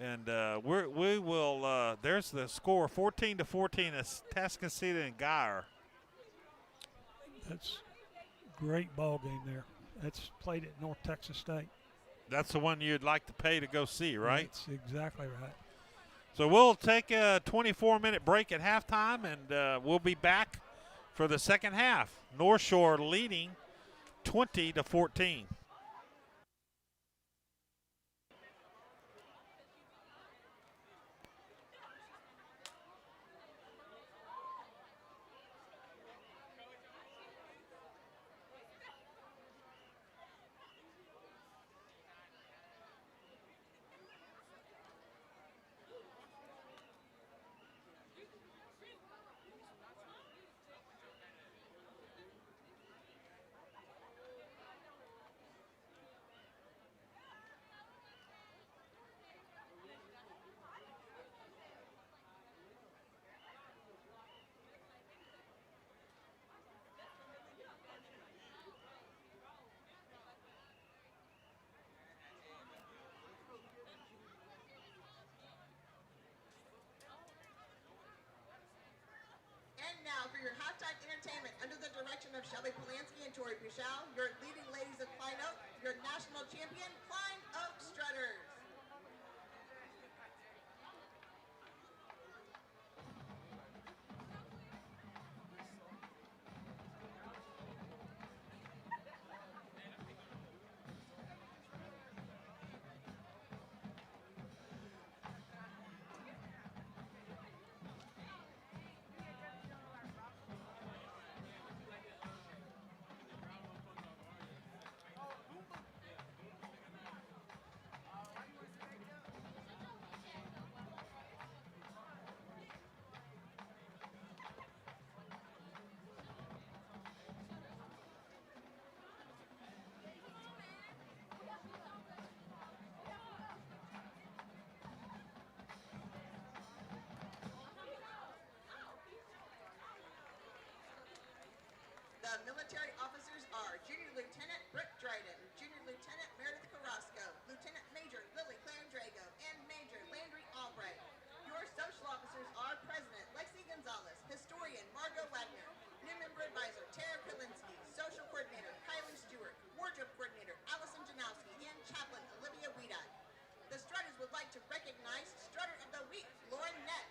And we will. There's the score, 14-14. It's Tascasita and Geyer. That's a great ball game there. That's played at North Texas State. That's the one you'd like to pay to go see, right? That's exactly right. So we'll take a 24-minute break at halftime, and we'll be back for the second half. North Shore leading 20-14. Now for your halftime entertainment under the direction of Shelby Polanski and Tori Pichal, your leading ladies of Klein Oak, your national champion, Klein Oak Strutters. Military officers are Junior Lieutenant Brooke Dryden, Junior Lieutenant Meredith Carrasco, Lieutenant Major Lily Clandrago, and Major Landry Albright. Your social officers are President Lexi Gonzalez, Historian Margot Wagner, New Member Advisor Tara Krilinski, Social Coordinator Kylie Stewart, Wardrobe Coordinator Allison Janowski, and Chaplain Olivia Wiedod. The Strutters would like to recognize Strutter of the Week, Lauren Nett,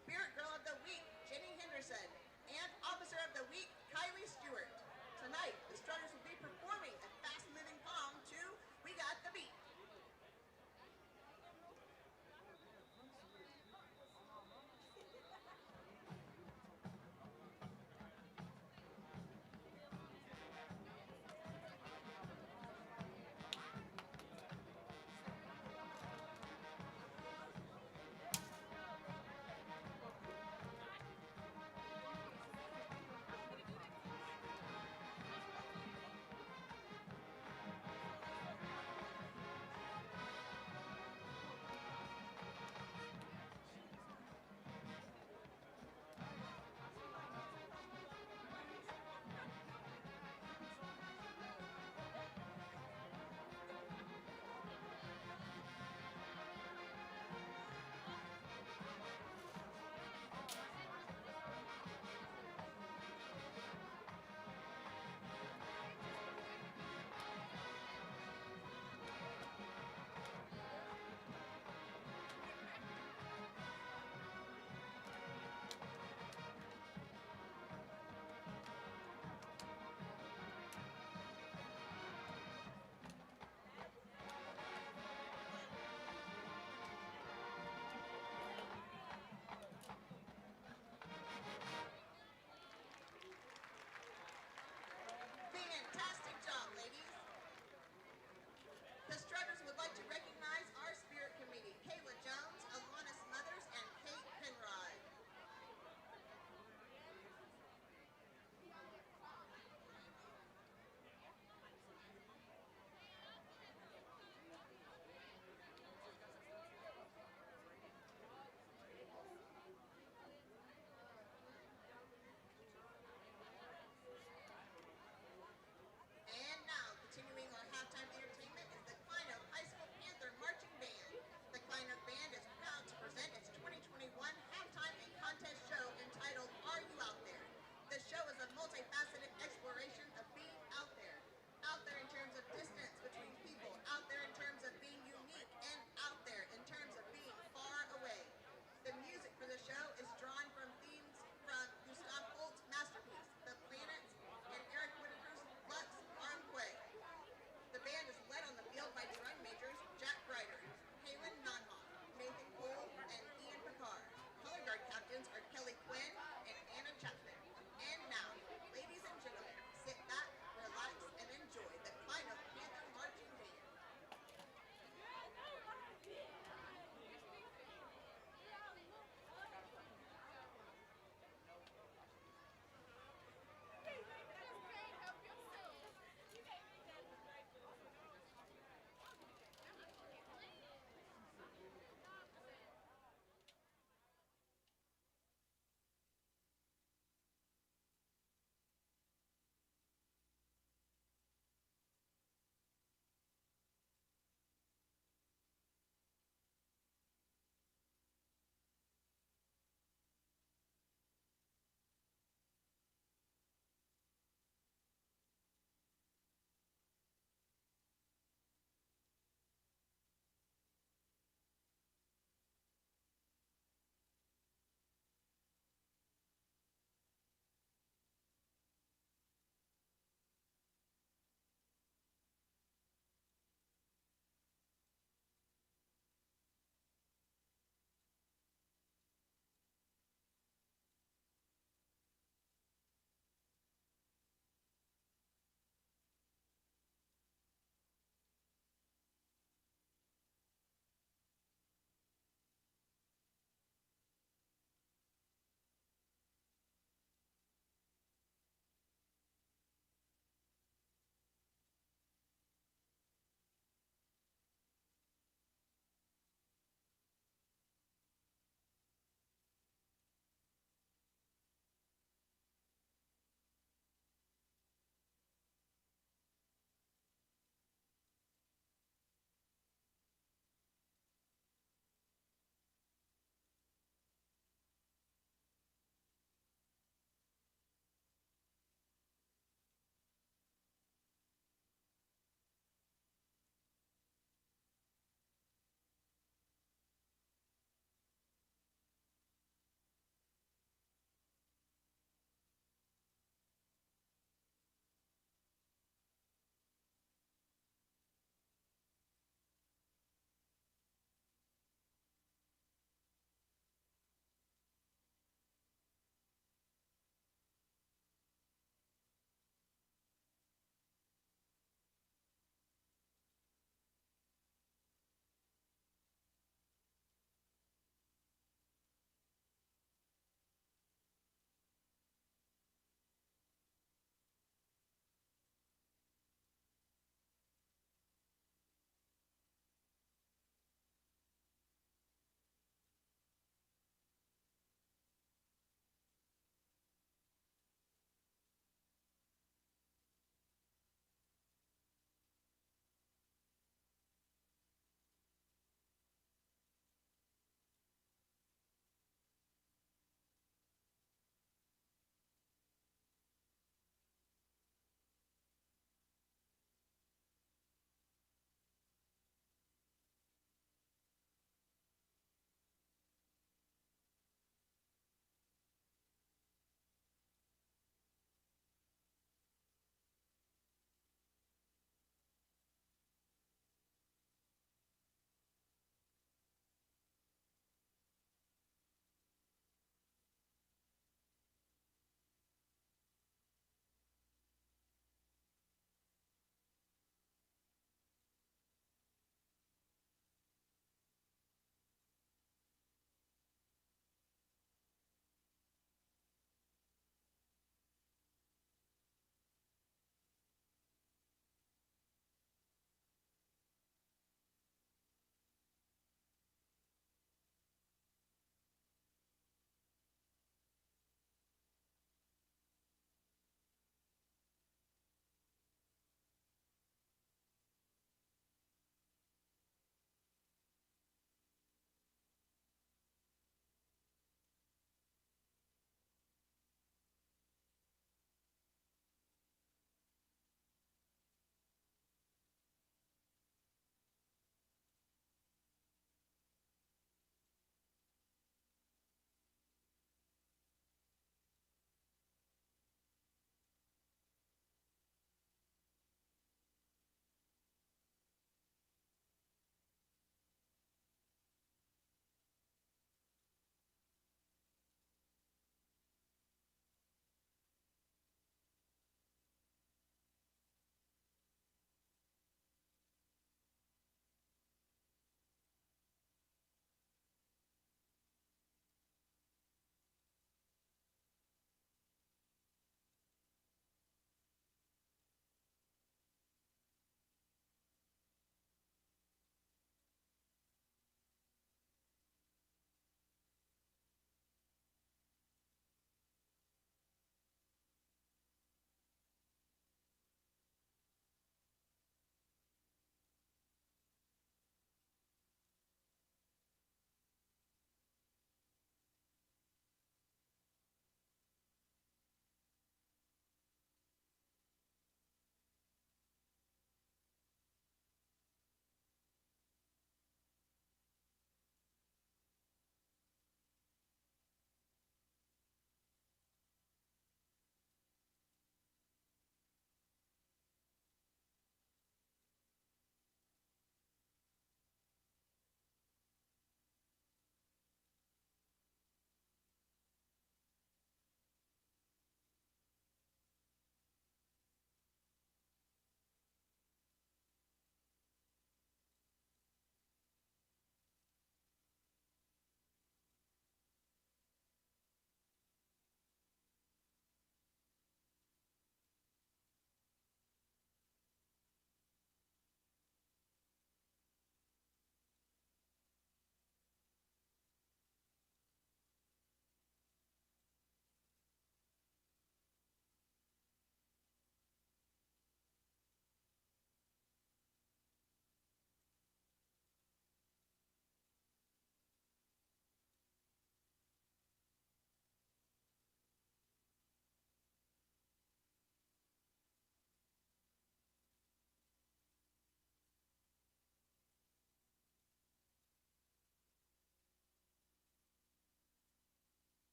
Spirit Girl of the Week, Jenny Henderson, and Officer of the Week, Kylie Stewart. Tonight, the Strutters will be performing a fast-moving poem to We Got the Beat.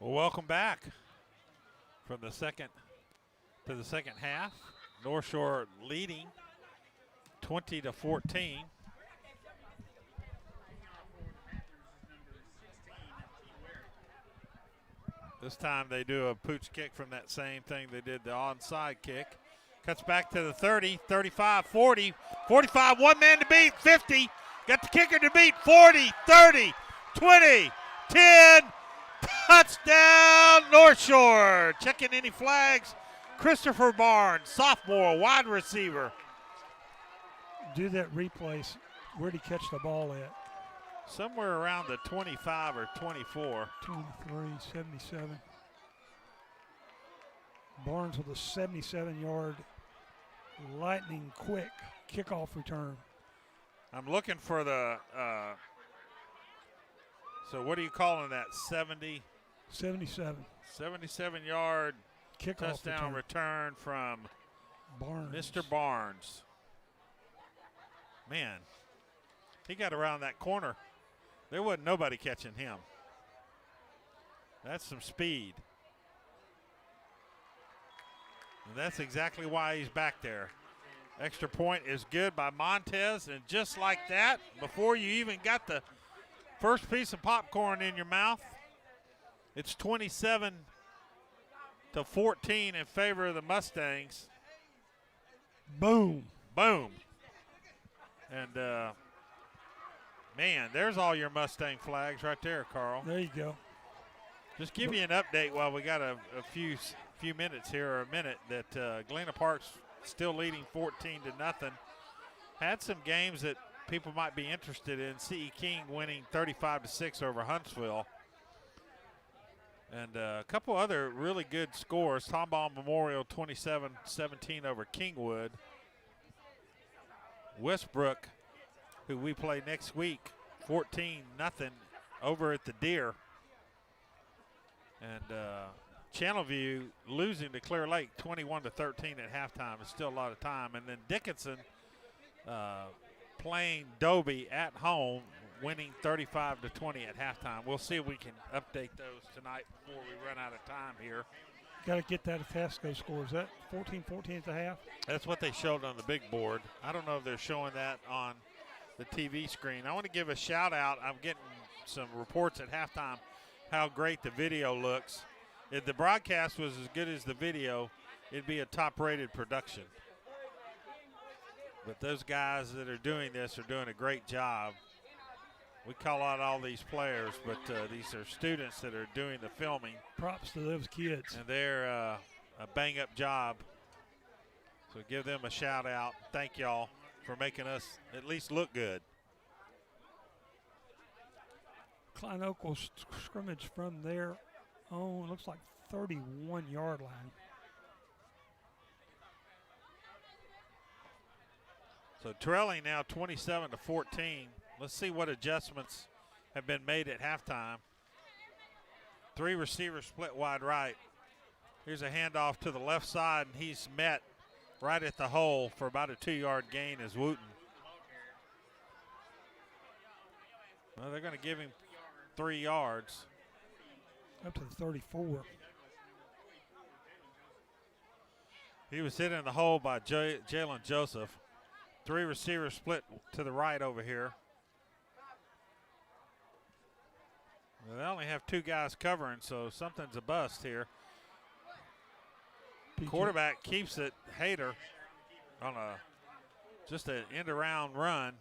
Well, welcome back from the second to the second half. North Shore leading 20-14. This time they do a pooch kick from that same thing they did the onside kick. Cuts back to the 30, 35, 40, 45, one man to beat, 50. Got the kicker to beat, 40, 30, 20, 10. Touchdown, North Shore. Checking any flags. Christopher Barnes, sophomore, wide receiver. Do that replay. Where'd he catch the ball at? Somewhere around the 25 or 24. 23, 77. Barnes with a 77-yard lightning quick kickoff return. I'm looking for the, so what are you calling that, 70? 77. 77-yard kickoff touchdown return from Barnes. Mr. Barnes. Man, he got around that corner. There wasn't nobody catching him. That's some speed. And that's exactly why he's back there. Extra point is good by Montez, and just like that, before you even got the first piece of popcorn in your mouth, it's 27-14 in favor of the Mustangs. Boom. Boom. And, man, there's all your Mustang flags right there, Carl. There you go. Just give you an update while we got a few minutes here, or a minute, that Galena Park's still leading 14-0. Had some games that people might be interested in. C.E. King winning 35-6 over Huntsville. And a couple other really good scores. Tomball Memorial 27-17 over Kingwood. Westbrook, who we play next week, 14-0 over at the Deer. And Channelview losing to Clear Lake 21-13 at halftime. It's still a lot of time. And then Dickinson playing Dobie at home, winning 35-20 at halftime. We'll see if we can update those tonight before we run out of time here. Got to get that Atasco score. Is that 14-14 at the half? That's what they showed on the big board. I don't know if they're showing that on the TV screen. I want to give a shout out. I'm getting some reports at halftime how great the video looks. If the broadcast was as good as the video, it'd be a top-rated production. But those guys that are doing this are doing a great job. We call out all these players, but these are students that are doing the filming. Props to those kids. And they're a bang-up job. So give them a shout-out. Thank y'all for making us at least look good. Klein Oak will scrimmage from their own, looks like 31-yard line. So trailing now 27-14. Let's see what adjustments have been made at halftime. 3 receivers split wide right. Here's a handoff to the left side, and he's met right at the hole for about a 2-yard gain as Wooten. Well, they're going to give him 3 yards. Up to the 34. He was hit in the hole by Jalen Joseph. 3 receivers split to the right over here. Well, they only have 2 guys covering, so something's a bust here. Quarterback keeps it. Hayter on just an end-around run.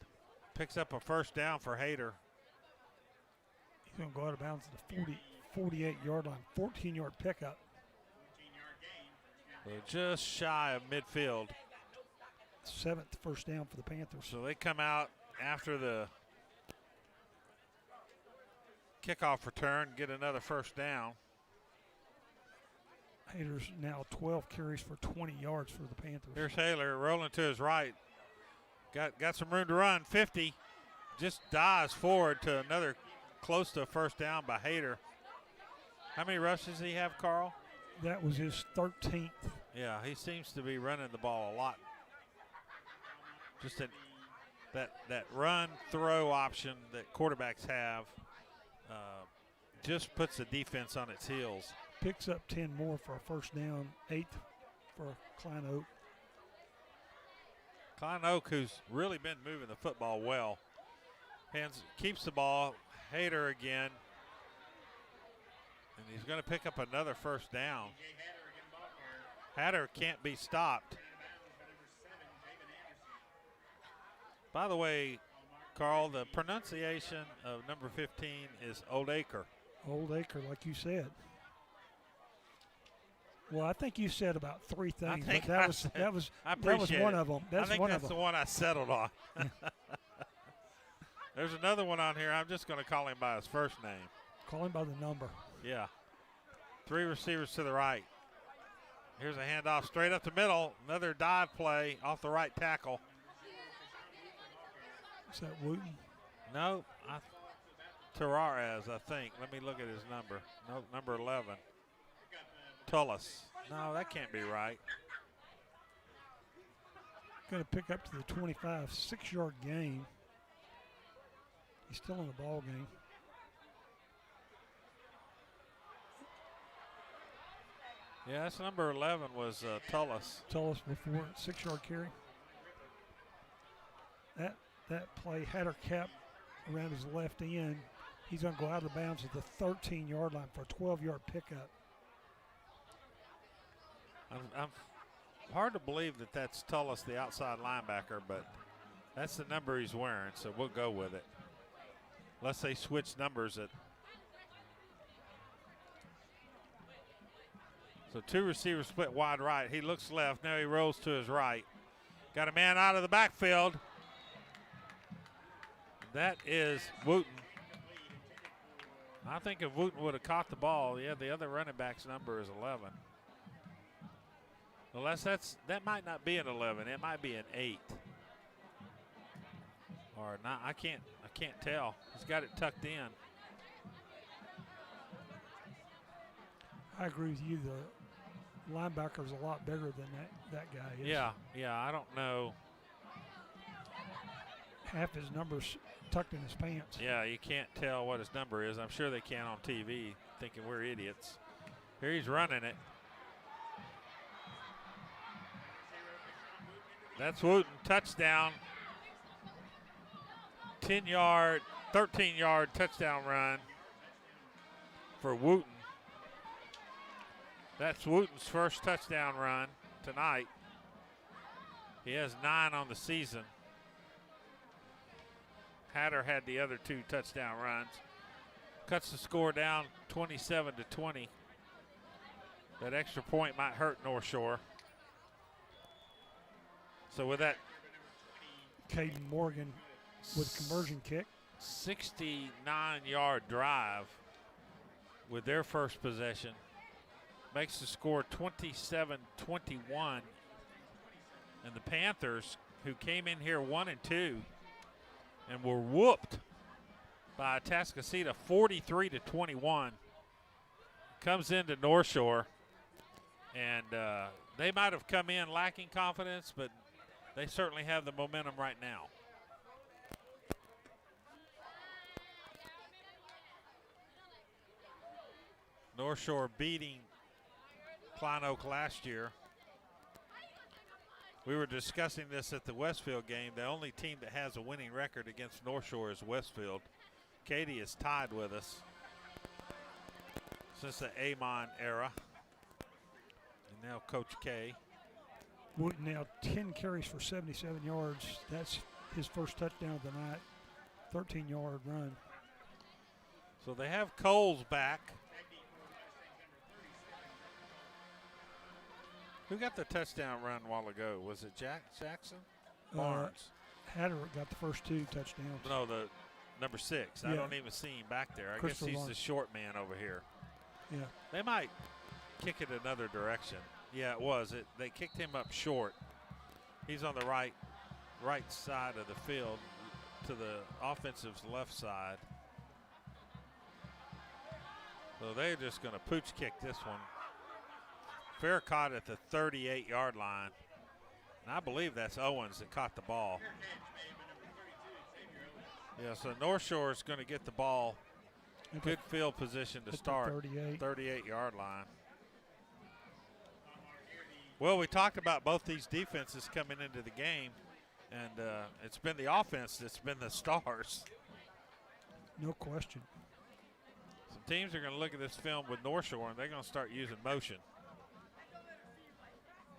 Picks up a first down for Hayter. He's going to go out of bounds at the 48-yard line, 14-yard pickup. So just shy of midfield. 7th first down for the Panthers. So they come out after the kickoff return, get another first down. Hayter's now 12 carries for 20 yards for the Panthers. Here's Haler rolling to his right. Got some room to run. 50. Just dives forward to another close to a first down by Hayter. How many rushes does he have, Carl? That was his 13th. Yeah, he seems to be running the ball a lot. Just that run throw option that quarterbacks have just puts the defense on its heels. Picks up 10 more for a first down, 8th for Klein Oak. Klein Oak, who's really been moving the football well, keeps the ball. Hader again. And he's going to pick up another first down. Hatter can't be stopped. By the way, Carl, the pronunciation of number 15 is Old Acre. Old Acre, like you said. Well, I think you said about 3 things, but that was one of them. I think that's the one I settled on. There's another one on here. I'm just going to call him by his first name. Call him by the number. Yeah. 3 receivers to the right. Here's a handoff straight up the middle. Another dive play off the right tackle. Is that Wooten? No, Terrares, I think. Let me look at his number. No, number 11. Tullis. No, that can't be right. Going to pick up to the 25, 6-yard gain. He's still in the ball game. Yeah, that's number 11 was Tullis. Tullis before 6-yard carry. That play had her cap around his left end. He's going to go out of bounds at the 13-yard line for a 12-yard pickup. I'm hard to believe that that's Tullis, the outside linebacker, but that's the number he's wearing, so we'll go with it. Unless they switch numbers at. So 2 receivers split wide right. He looks left. Now he rolls to his right. Got a man out of the backfield. That is Wooten. I think if Wooten would have caught the ball, yeah, the other running back's number is 11. Unless that might not be an 11. It might be an 8. Or not. I can't tell. He's got it tucked in. I agree with you. The linebacker's a lot bigger than that guy is. Yeah, I don't know. Half his number's tucked in his pants. Yeah, you can't tell what his number is. I'm sure they can on TV, thinking we're idiots. Here he's running it. That's Wooten, touchdown. 10-yard, 13-yard touchdown run for Wooten. That's Wooten's first touchdown run tonight. He has 9 on the season. Hatter had the other 2 touchdown runs. Cuts the score down 27-20. That extra point might hurt North Shore. So with that, Caden Morgan with conversion kick. 69-yard drive with their first possession. Makes the score 27-21. And the Panthers, who came in here 1-2 and were whooped by Atascocita 43-21, comes into North Shore. And they might have come in lacking confidence, but they certainly have the momentum right now. North Shore beating Klein Oak last year. We were discussing this at the Westfield game. The only team that has a winning record against North Shore is Westfield. Katy is tied with us since the Amon era. And now Coach K. Wooten now 10 carries for 77 yards. That's his first touchdown of the night. 13-yard run. So they have Coles back. Who got the touchdown run a while ago? Was it Jackson? Barnes. Hatter got the first 2 touchdowns. No, the number 6. Yeah. I don't even see him back there. I guess he's the short man over here. Yeah. They might kick it another direction. Yeah, it was. They kicked him up short. He's on the right side of the field to the offensive's left side. So they're just going to pooch kick this one. Fair caught at the 38-yard line. And I believe that's Owens that caught the ball. Yeah, so North Shore is going to get the ball Good field position to start. 38. 38-yard line. Well, we talked about both these defenses coming into the game, and it's been the offense that's been the stars. No question. Some teams are going to look at this film with North Shore, and they're going to start using motion,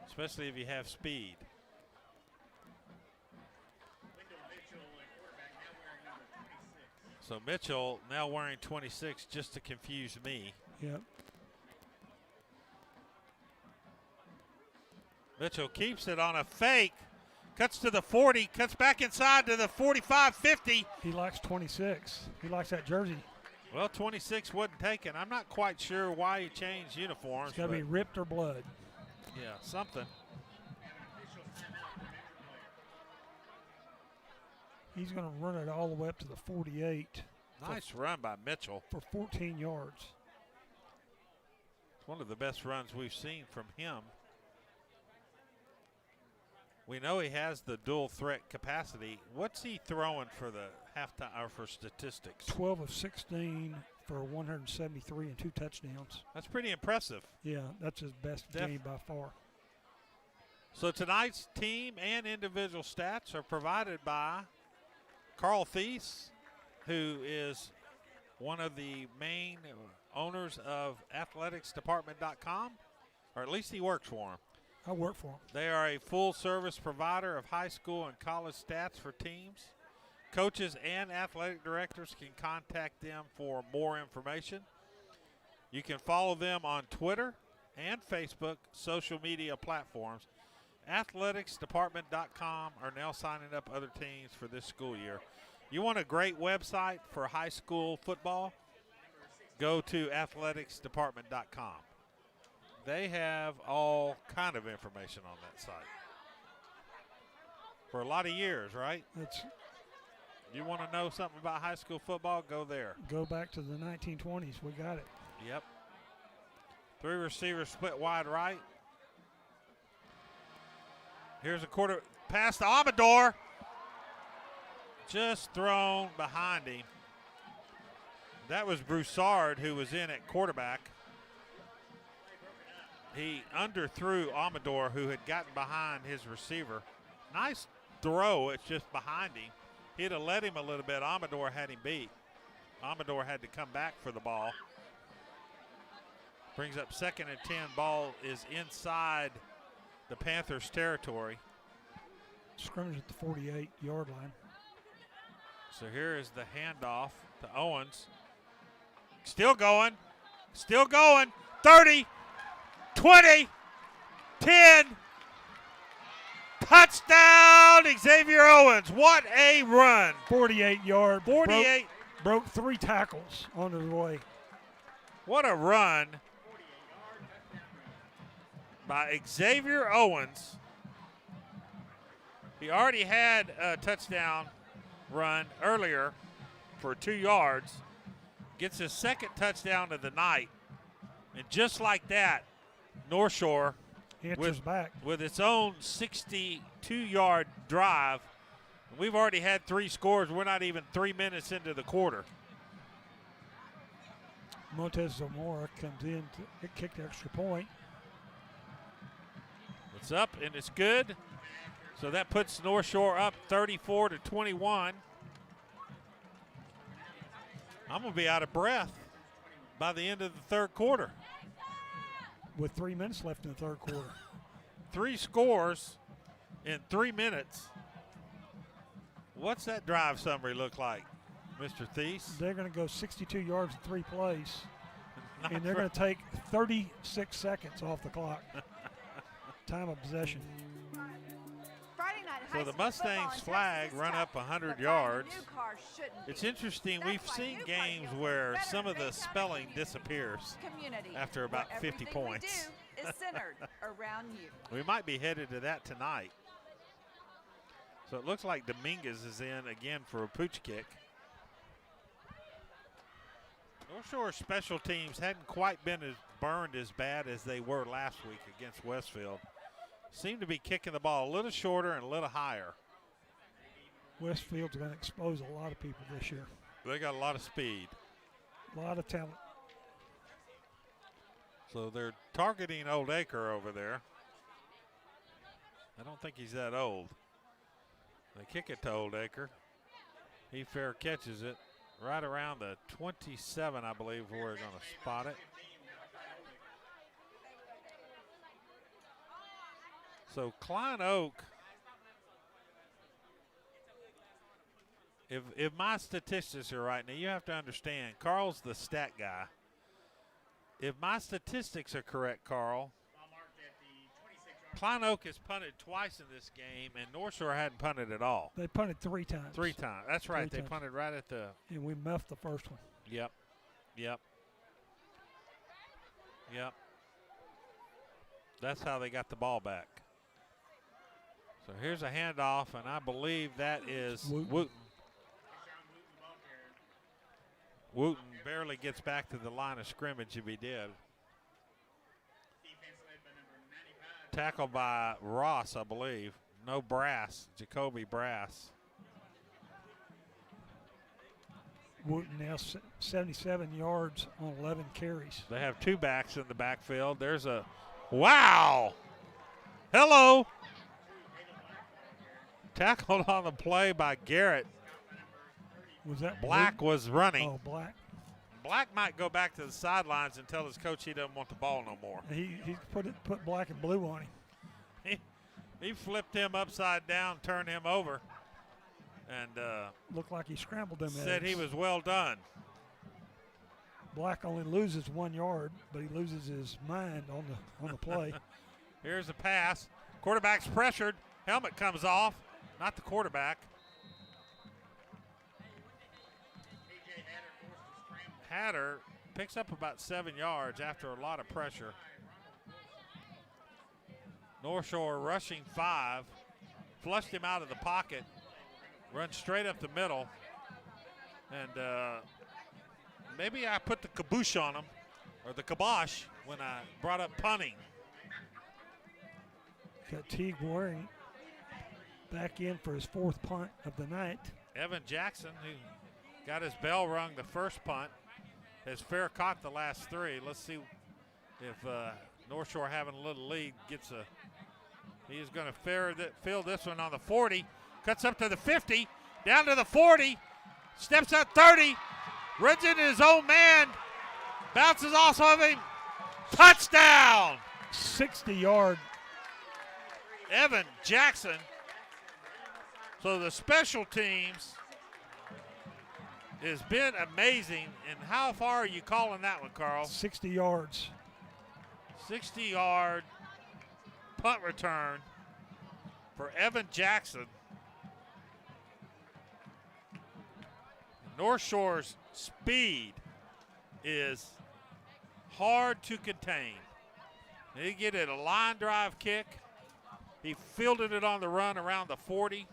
especially if you have speed. So Mitchell now wearing 26 just to confuse me. Yep. Mitchell keeps it on a fake, cuts to the 40, cuts back inside to the 45, 50. He likes 26. He likes that jersey. Well, 26 wasn't taken. I'm not quite sure why he changed uniforms. It's got to be ripped or blood. Yeah, something. He's going to run it all the way up to the 48. Nice run by Mitchell. For 14 yards. It's one of the best runs we've seen from him. We know he has the dual threat capacity. What's he throwing for the halftime or for statistics? 12 of 16 for 173 and 2 touchdowns. That's pretty impressive. Yeah, that's his best game by far. So tonight's team and individual stats are provided by Carl Thies, who is one of the main owners of athleticsdepartment.com, or at least he works for him. I work for them. They are a full-service provider of high school and college stats for teams. Coaches and athletic directors can contact them for more information. You can follow them on Twitter and Facebook social media platforms. Athleticsdepartment.com are now signing up other teams for this school year. You want a great website for high school football? Go to athleticsdepartment.com. They have all kind of information on that site for a lot of years, right? You want to know something about high school football? Go there. Go back to the 1920s. We got it. Yep. 3 receivers split wide right. Here's a quarter pass to Amador. Just thrown behind him. That was Broussard who was in at quarterback. He underthrew Amador, who had gotten behind his receiver. Nice throw. It's just behind him. He'd have let him a little bit. Amador had him beat. Amador had to come back for the ball. Brings up 2nd and 10. Ball is inside the Panthers' territory. Scrimmage at the 48-yard line. So here is the handoff to Owens. Still going. Still going. 30. 20, 10, touchdown, Xavier Owens. What a run. 48-yard. 48. Broke 3 tackles on his way. What a run by Xavier Owens. He already had a touchdown run earlier for 2 yards. Gets his 2nd touchdown of the night. And just like that, North Shore with its own 62-yard drive. We've already had 3 scores. We're not even 3 minutes into the quarter. Montez Zamora comes in to kick the extra point. It's up and it's good. So that puts North Shore up 34-21. I'm going to be out of breath by the end of the 3rd quarter. With 3 minutes left in the 3rd quarter. 3 scores in 3 minutes. What's that drive summary look like, Mr. Thies? They're going to go 62 yards in 3 plays. And they're going to take 36 seconds off the clock. Time of possession. So the Mustangs flag run up 100 yards. It's interesting. We've seen games where some of the spelling disappears after about 50 points. We might be headed to that tonight. So it looks like Dominguez is in again for a pooch kick. North Shore special teams hadn't quite been as burned as bad as they were last week against Westfield. Seem to be kicking the ball a little shorter and a little higher. Westfield's going to expose a lot of people this year. They got a lot of speed. A lot of talent. So they're targeting Old Acre over there. I don't think he's that old. They kick it to Old Acre. He fair catches it right around the 27, I believe, where we're going to spot it. So Klein Oak, if my statistics are right, now you have to understand, Carl's the stat guy. If my statistics are correct, Carl, Klein Oak has punted twice in this game, and North Shore hadn't punted at all. They punted 3 times. 3 times. That's right. They punted right at the. And we muffed the first one. Yep. That's how they got the ball back. So here's a handoff, and I believe that is Wooten. Wooten barely gets back to the line of scrimmage if he did. Tackled by Ross, I believe. No Brass, Jacoby Brass. Wooten now 77 yards on 11 carries. They have 2 backs in the backfield. There's a, wow. Hello. Tackled on the play by Garrett. Was that Black blue? was running. Oh, Black. Black might go back to the sidelines and tell his coach he doesn't want the ball no more. He put black and blue on him. He flipped him upside down, turned him over, and looked like he scrambled him. Said he was well done. Black only loses 1 yard, but he loses his mind on the play. Here's a pass. Quarterback's pressured. Helmet comes off. Not the quarterback. Hatter picks up about 7 yards after a lot of pressure. North Shore rushing 5. Flushed him out of the pocket. Runs straight up the middle. And maybe I put the caboose on him, or the kibosh, when I brought up punting. Got Teague Waring back in for his 4th punt of the night. Evan Jackson, who got his bell rung the first punt, has fair caught the last 3. Let's see if North Shore, having a little lead, gets a. He is going to field this one on the 40. Cuts up to the 50, down to the 40, steps up 30, runs into his own man, bounces off of him, touchdown! 60-yard. Evan Jackson. So the special teams has been amazing. And how far are you calling that one, Carl? 60 yards. 60-yard punt return for Evan Jackson. North Shore's speed is hard to contain. They get it a line drive kick. He fielded it on the run around the 40.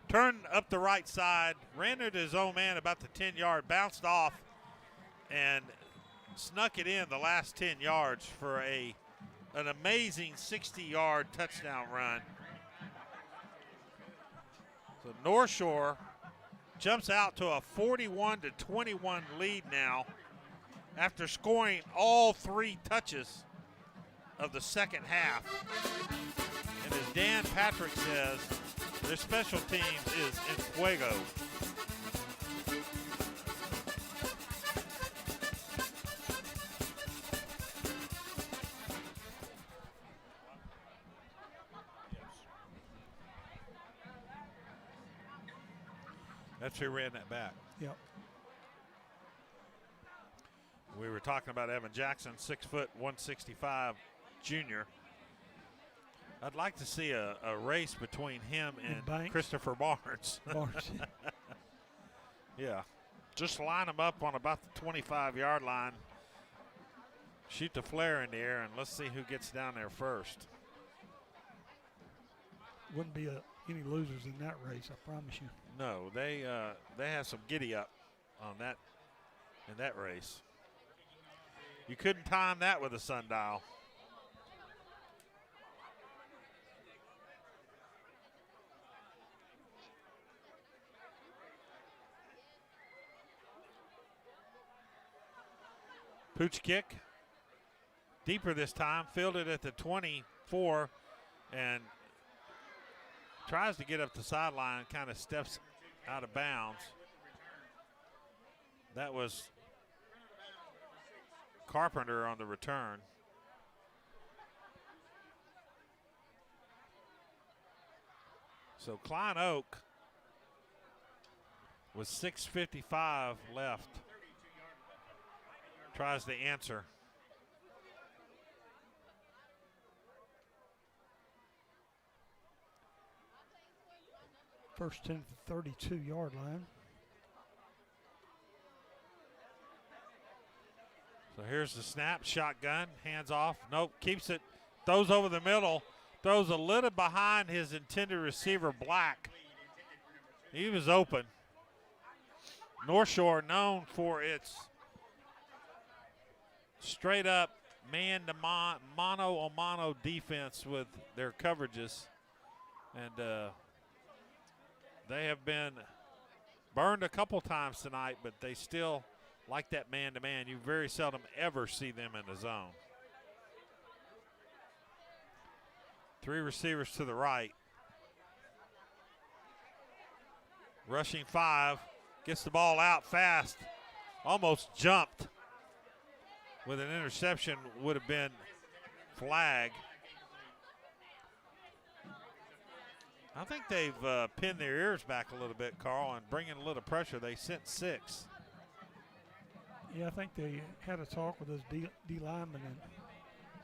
Turned up the right side, ran into his own man about the 10-yard, bounced off, and snuck it in the last 10 yards for an amazing 60-yard touchdown run. So North Shore jumps out to a 41-21 lead now after scoring all 3 touches of the second half. And as Dan Patrick says, their special teams is in fuego. That's who ran that back. Yep. We were talking about Evan Jackson, 6 foot, 165 junior. I'd like to see a race between him and Christopher Barnes. Yeah. Just line them up on about the 25-yard line. Shoot the flare in the air, and let's see who gets down there first. Wouldn't be any losers in that race, I promise you. No, they have some giddy up on that in that race. You couldn't time that with a sundial. Pooch kick. Deeper this time. Fielded at the 24 and tries to get up the sideline. Kind of steps out of bounds. That was Carpenter on the return. So Klein Oak with 6:55 left tries to answer. First 10 at the 32-yard line. So here's the snap, shotgun, hands off. Nope, keeps it, throws over the middle, throws a little behind his intended receiver, Black. He was open. North Shore known for its straight up mano-a-mano defense with their coverages. And they have been burned a couple times tonight, but they still like that man-to-man. You very seldom ever see them in the zone. 3 receivers to the right. Rushing 5, gets the ball out fast, almost jumped. With an interception would have been flag. I think they've pinned their ears back a little bit, Carl, and bringing a little pressure. They sent 6. Yeah, I think they had a talk with those D linemen and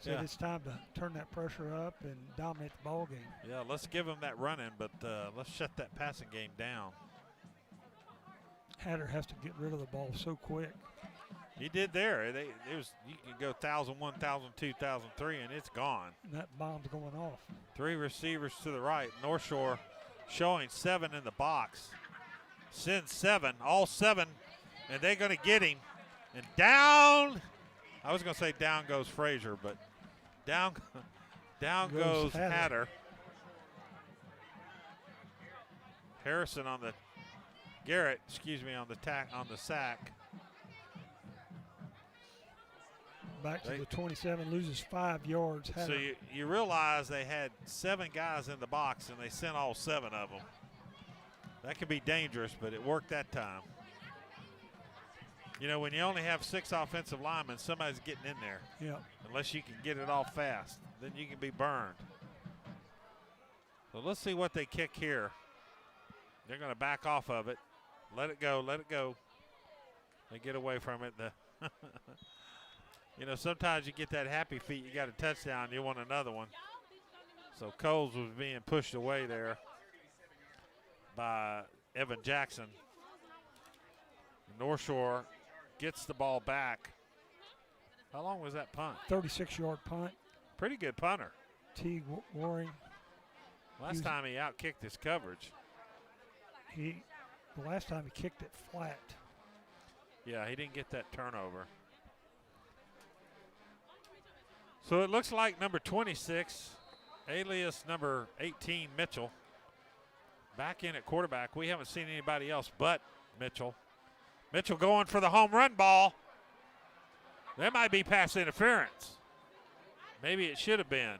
said it's time to turn that pressure up and dominate the ball game. Yeah, let's give them that running, but let's shut that passing game down. Hatter has to get rid of the ball so quick. He did there. You can go 1,001, 1,002, 1,003, and it's gone. And that bomb's going off. 3 receivers to the right. North Shore showing 7 in the box. Sends 7, all 7, and they're going to get him. And down, I was going to say down goes Frazier, but down goes Hatter. Harrison on the Garrett, on the sack. Back to the 27, loses 5 yards. So you realize they had 7 guys in the box, and they sent all 7 of them. That could be dangerous, but it worked that time. You know, when you only have 6 offensive linemen, somebody's getting in there. Yeah. Unless you can get it off fast, then you can be burned. So let's see what they kick here. They're going to back off of it. Let it go, let it go. They get away from it. You know, sometimes you get that happy feet, you got a touchdown, you want another one. So Coles was being pushed away there by Evan Jackson. North Shore gets the ball back. How long was that punt? 36-yard punt. Pretty good punter. Teague Waring. Last time he outkicked his coverage. The last time he kicked it flat. Yeah, he didn't get that turnover. So it looks like number 26, alias number 18, Mitchell, back in at quarterback. We haven't seen anybody else but Mitchell. Mitchell going for the home run ball. That might be pass interference. Maybe it should have been.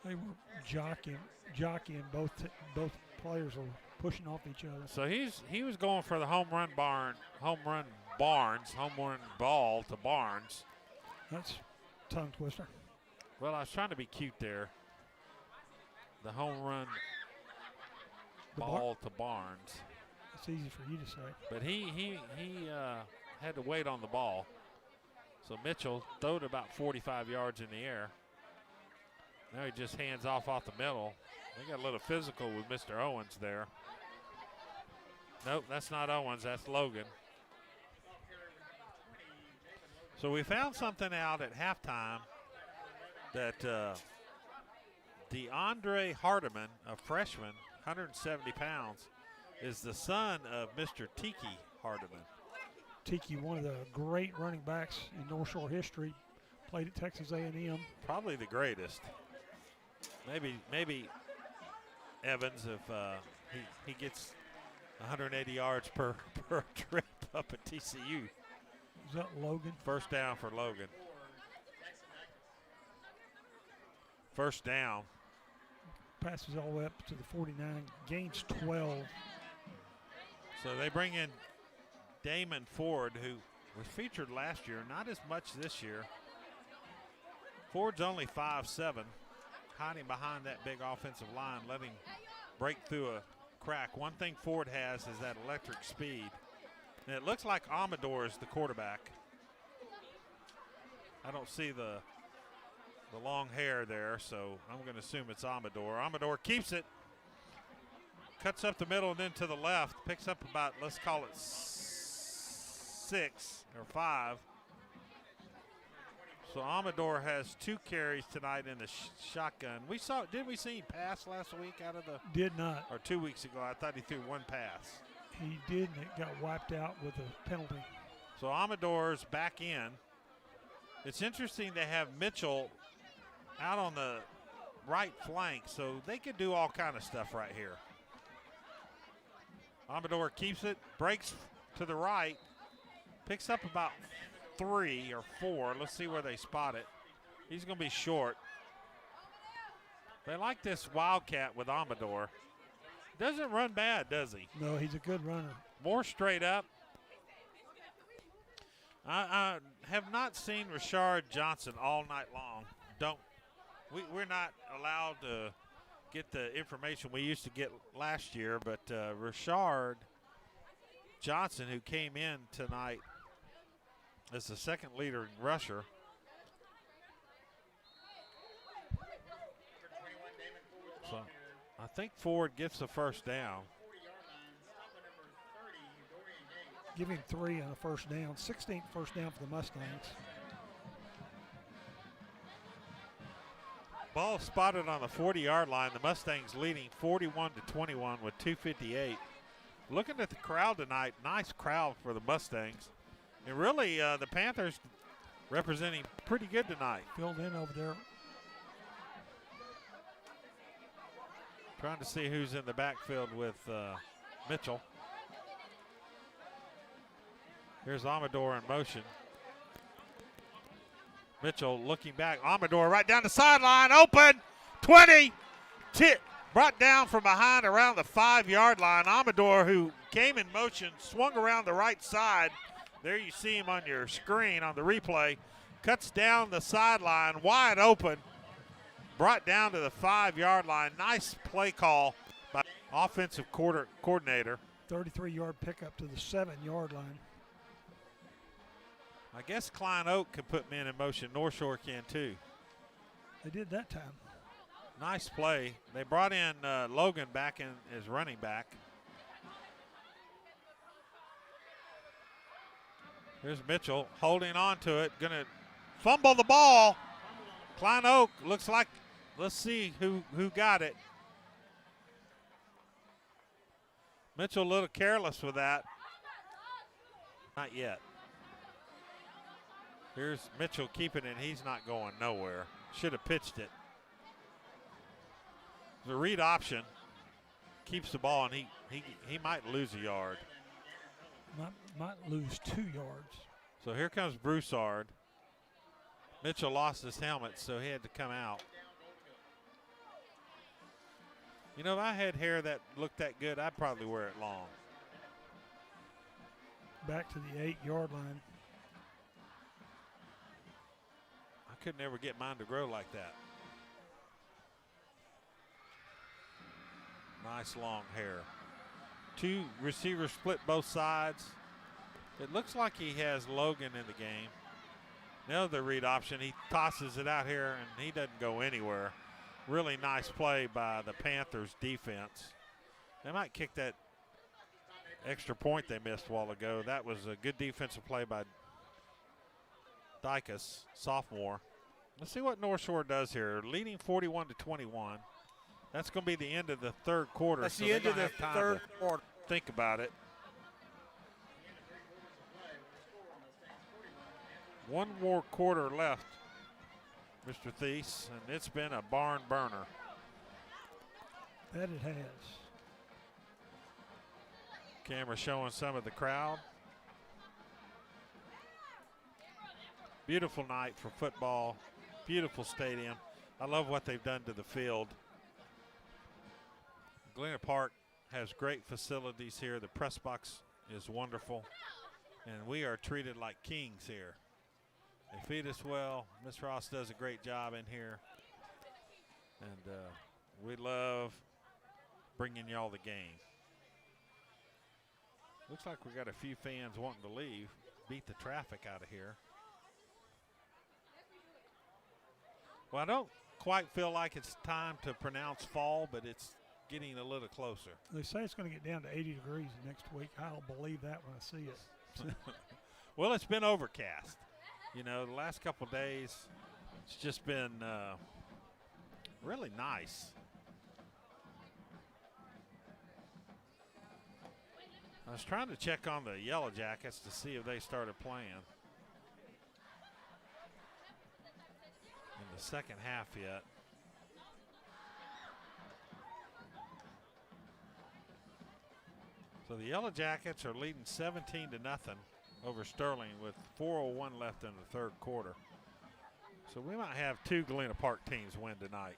They were jockeying. Both players were pushing off each other. So he was going for the home run ball to Barnes. That's tongue twister. Well, I was trying to be cute there. The home run ball to Barnes. It's easy for you to say. But he had to wait on the ball. So Mitchell throwed about 45 yards in the air. Now he just hands off the middle. They got a little physical with Mr. Owens there. Nope, that's not Owens, that's Logan. So we found something out at halftime that DeAndre Hardiman, a freshman, 170 pounds, is the son of Mr. Tiki Hardiman. Tiki, one of the great running backs in North Shore history, played at Texas A&M. Probably the greatest. Maybe Evans if he gets 180 yards per trip up at TCU. Is that Logan? First down for Logan. First down. Passes all the way up to the 49, gains 12. So they bring in Damon Ford, who was featured last year, not as much this year. Ford's only 5'7", hiding behind that big offensive line, letting break through a crack. One thing Ford has is that electric speed. And it looks like Amador is the quarterback. I don't see the long hair there, so I'm going to assume it's Amador. Amador keeps it, cuts up the middle and then to the left, picks up about, let's call it 6 or 5. So Amador has 2 carries tonight in the shotgun. Did we see him pass last week out of the? Did not. Or 2 weeks ago, I thought he threw 1 pass. He did, and it got wiped out with a penalty. So Amador's back in. It's interesting they have Mitchell out on the right flank, so they could do all kind of stuff right here. Amador keeps it, breaks to the right, picks up about 3 or 4. Let's see where they spot it. He's going to be short. They like this wildcat with Amador. Doesn't run bad, does he? No, he's a good runner. More straight up. I have not seen Rashard Johnson all night long. We're not allowed to get the information we used to get last year, but Rashard Johnson, who came in tonight as the second leader rusher, so I think Ford gets the first down. Give him 3 on a first down. 16th first down for the Mustangs. Ball spotted on the 40-yard line. The Mustangs leading 41-21 with 2:58. Looking at the crowd tonight, nice crowd for the Mustangs. And really, the Panthers representing pretty good tonight. Filled in over there. Trying to see who's in the backfield with Mitchell. Here's Amador in motion. Mitchell looking back. Amador right down the sideline. Open. 20. Brought down from behind around the 5-yard line. Amador, who came in motion, swung around the right side. There you see him on your screen on the replay. Cuts down the sideline, wide open. Brought down to the 5-yard line. Nice play call by offensive coordinator. 33-yard pickup to the 7-yard line. I guess Klein Oak can put men in motion. North Shore can too. They did that time. Nice play. They brought in Logan back in as running back. Here's Mitchell holding on to it. Going to fumble the ball. Klein Oak looks like, let's see who got it. Mitchell a little careless with that. Not yet. Here's Mitchell keeping it. He's not going nowhere. Should have pitched it. The read option keeps the ball, and he might lose a yard. Might lose 2 yards. So here comes Broussard. Mitchell lost his helmet, so he had to come out. You know, if I had hair that looked that good, I'd probably wear it long. Back to the 8-yard line. I could never get mine to grow like that. Nice long hair. 2 receivers split both sides. It looks like he has Logan in the game. Another read option. He tosses it out here, and he doesn't go anywhere. Really nice play by the Panthers defense. They might kick that extra point they missed a while ago. That was a good defensive play by Dykus, sophomore. Let's see what North Shore does here. Leading 41-21. That's going to be the end of the third quarter. That's so the end of the third quarter. Think about it. One more quarter left, Mr. Thies, and it's been a barn burner. That it has. Camera showing some of the crowd. Beautiful night for football. Beautiful stadium. I love what they've done to the field. Galena Park has great facilities here. The press box is wonderful. And we are treated like kings here. They feed us well. Miss Ross does a great job in here. And we love bringing y'all the game. Looks like we got a few fans wanting to leave, beat the traffic out of here. Well, I don't quite feel like it's time to pronounce fall, but it's getting a little closer. They say it's going to get down to 80 degrees next week. I'll believe that when I see it. Well, it's been overcast. You know, the last couple of days, it's just been really nice. I was trying to check on the Yellow Jackets to see if they started playing in the second half yet. So the Yellow Jackets are leading 17-0 over Sterling with 4:01 left in the third quarter. So we might have two Galena Park teams win tonight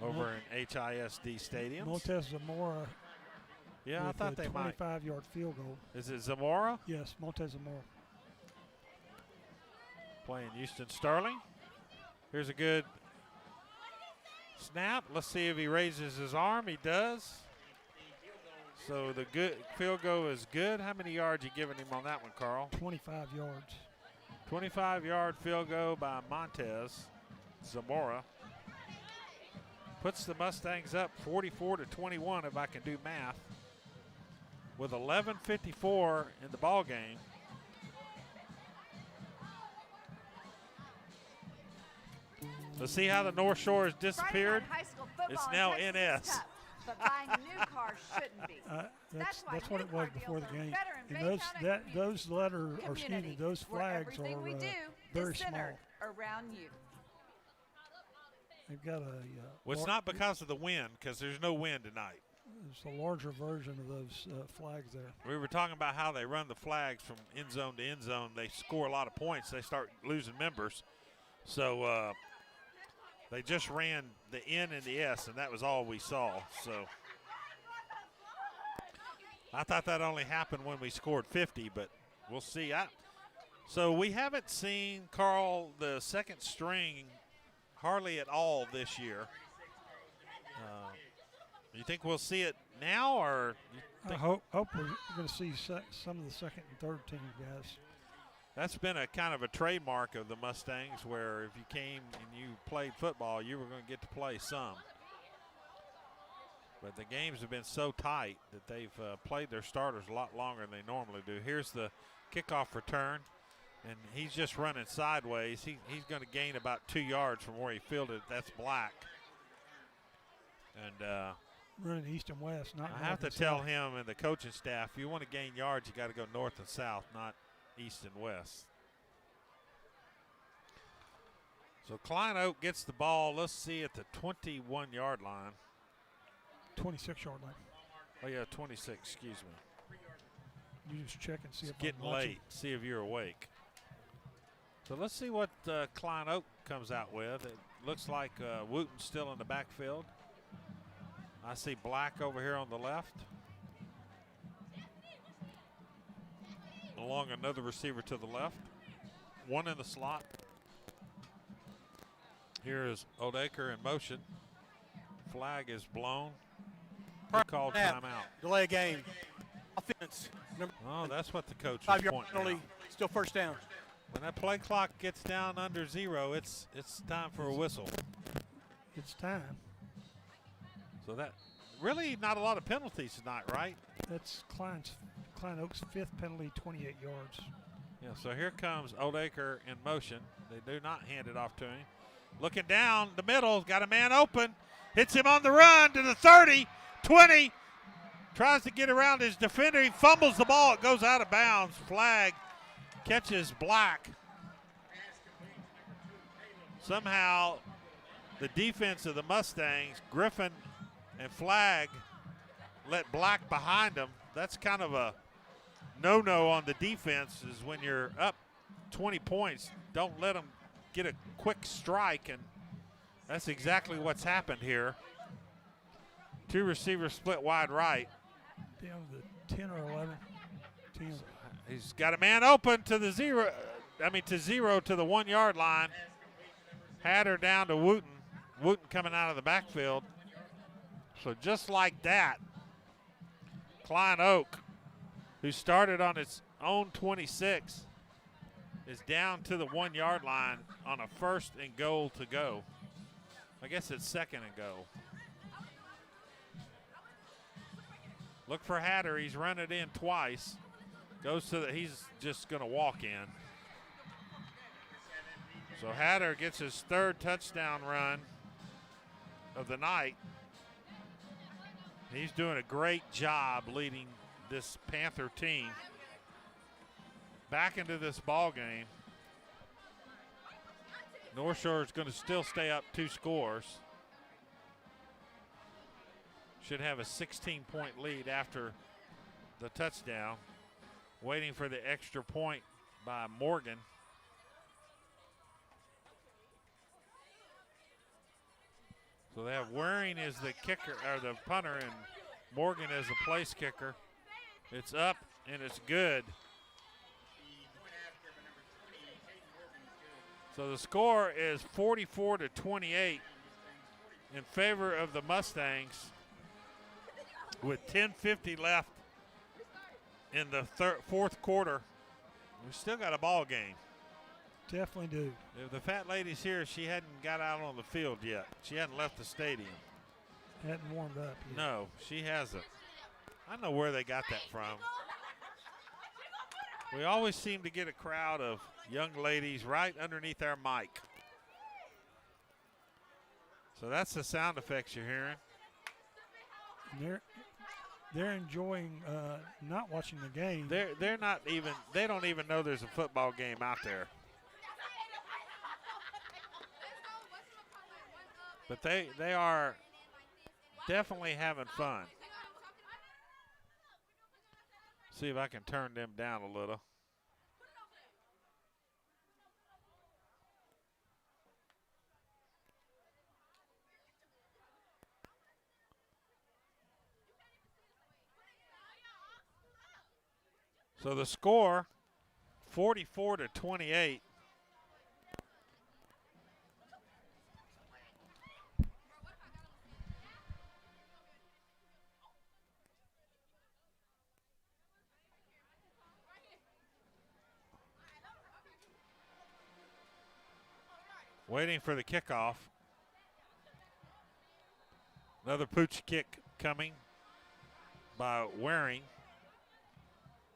over in HISD Stadium. Montez Zamora. Yeah, I thought they might. 25-yard field goal. Is it Zamora? Yes, Montez Zamora. Playing Houston Sterling. Here's a good snap. Let's see if he raises his arm. He does. So the good field goal is good. How many yards you giving him on that one, Carl? 25 yards. 25-yard field goal by Montez Zamora. Puts the Mustangs up 44-21, if I can do math, with 11:54 in the ball game. Let's see how the North Shore has disappeared. It's now NS. Tough, but buying a new car shouldn't be. That's what it was before the game. And those letters, or excuse me, those flags are very small. Around you. They've got a. Well, it's not because of the wind, because there's no wind tonight. There's a larger version of those flags there. We were talking about how they run the flags from end zone to end zone. They score a lot of points. They start losing members. So they just ran the N and the S, and that was all we saw. So I thought that only happened when we scored 50, but we'll see. So we haven't seen, Carl, the second string hardly at all this year. You think we'll see it now, or? I hope we're going to see some of the second and third team guys. That's been a kind of a trademark of the Mustangs, where if you came and you played football, you were going to get to play some. But the games have been so tight that they've played their starters a lot longer than they normally do. Here's the kickoff return, and he's just running sideways. He's going to gain about 2 yards from where he fielded. That's Black. And running east and west, not I have to tell him and the coaching staff, if you want to gain yards, you got to go north and south, not east and west. So Klein Oak gets the ball, let's see, at the 21-yard line. 26-yard line. Oh, yeah, 26, excuse me. You just check and see if it's getting late, see if you're awake. So let's see what Klein Oak comes out with. It looks like Wooten's still in the backfield. I see Black over here on the left, along another receiver to the left. One in the slot. Here is Odaker in motion. Flag is blown. Called timeout. Delay game. Offense. Oh, that's what the coach was pointing penalty. out. Still first down. When that play clock gets down under 0, it's time for a whistle. It's time. So that really not a lot of penalties tonight, right? That's Klein Oak's 5th penalty, 28 yards. Yeah, so here comes Odaker in motion. They do not hand it off to him. Looking down the middle, got a man open. Hits him on the run to the 30, 20. Tries to get around his defender. He fumbles the ball. It goes out of bounds. Flag catches Black. Somehow the defense of the Mustangs, Griffin and Flag, let Black behind him. That's kind of a no-no on the defense is when you're up 20 points, don't let them get a quick strike, and that's exactly what's happened here. Two receivers split wide right. Down to 10 or 11. 10. He's got a man open to the zero to the 1 yard line. Hatter down to Wooten. Wooten coming out of the backfield. So just like that, Klein Oak, who started on its own 26, is down to the 1 yard line on a 1st and goal to go. I guess it's 2nd and goal. Look for Hatter. He's run it in twice. Goes to he's just going to walk in. So Hatter gets his 3rd touchdown run of the night. He's doing a great job leading this Panther team back into this ball game. North Shore is going to still stay up 2 scores. Should have a 16-point lead after the touchdown. Waiting for the extra point by Morgan. So they have Waring as the kicker, or the punter, and Morgan as the place kicker. It's up and it's good. So the score is 44-28 in favor of the Mustangs with 10:50 left in the 4th quarter. We still got a ball game. Definitely do. If the fat lady's here, she hadn't got out on the field yet. She hadn't left the stadium. Hadn't warmed up yet. No, she hasn't. I don't know where they got that from. We always seem to get a crowd of young ladies right underneath our mic. So that's the sound effects you're hearing. They're enjoying not watching the game. They're not even, they don't even know there's a football game out there. But they are definitely having fun. See if I can turn them down a little. So the score, 44-28. Waiting for the kickoff. Another pooch kick coming by Waring.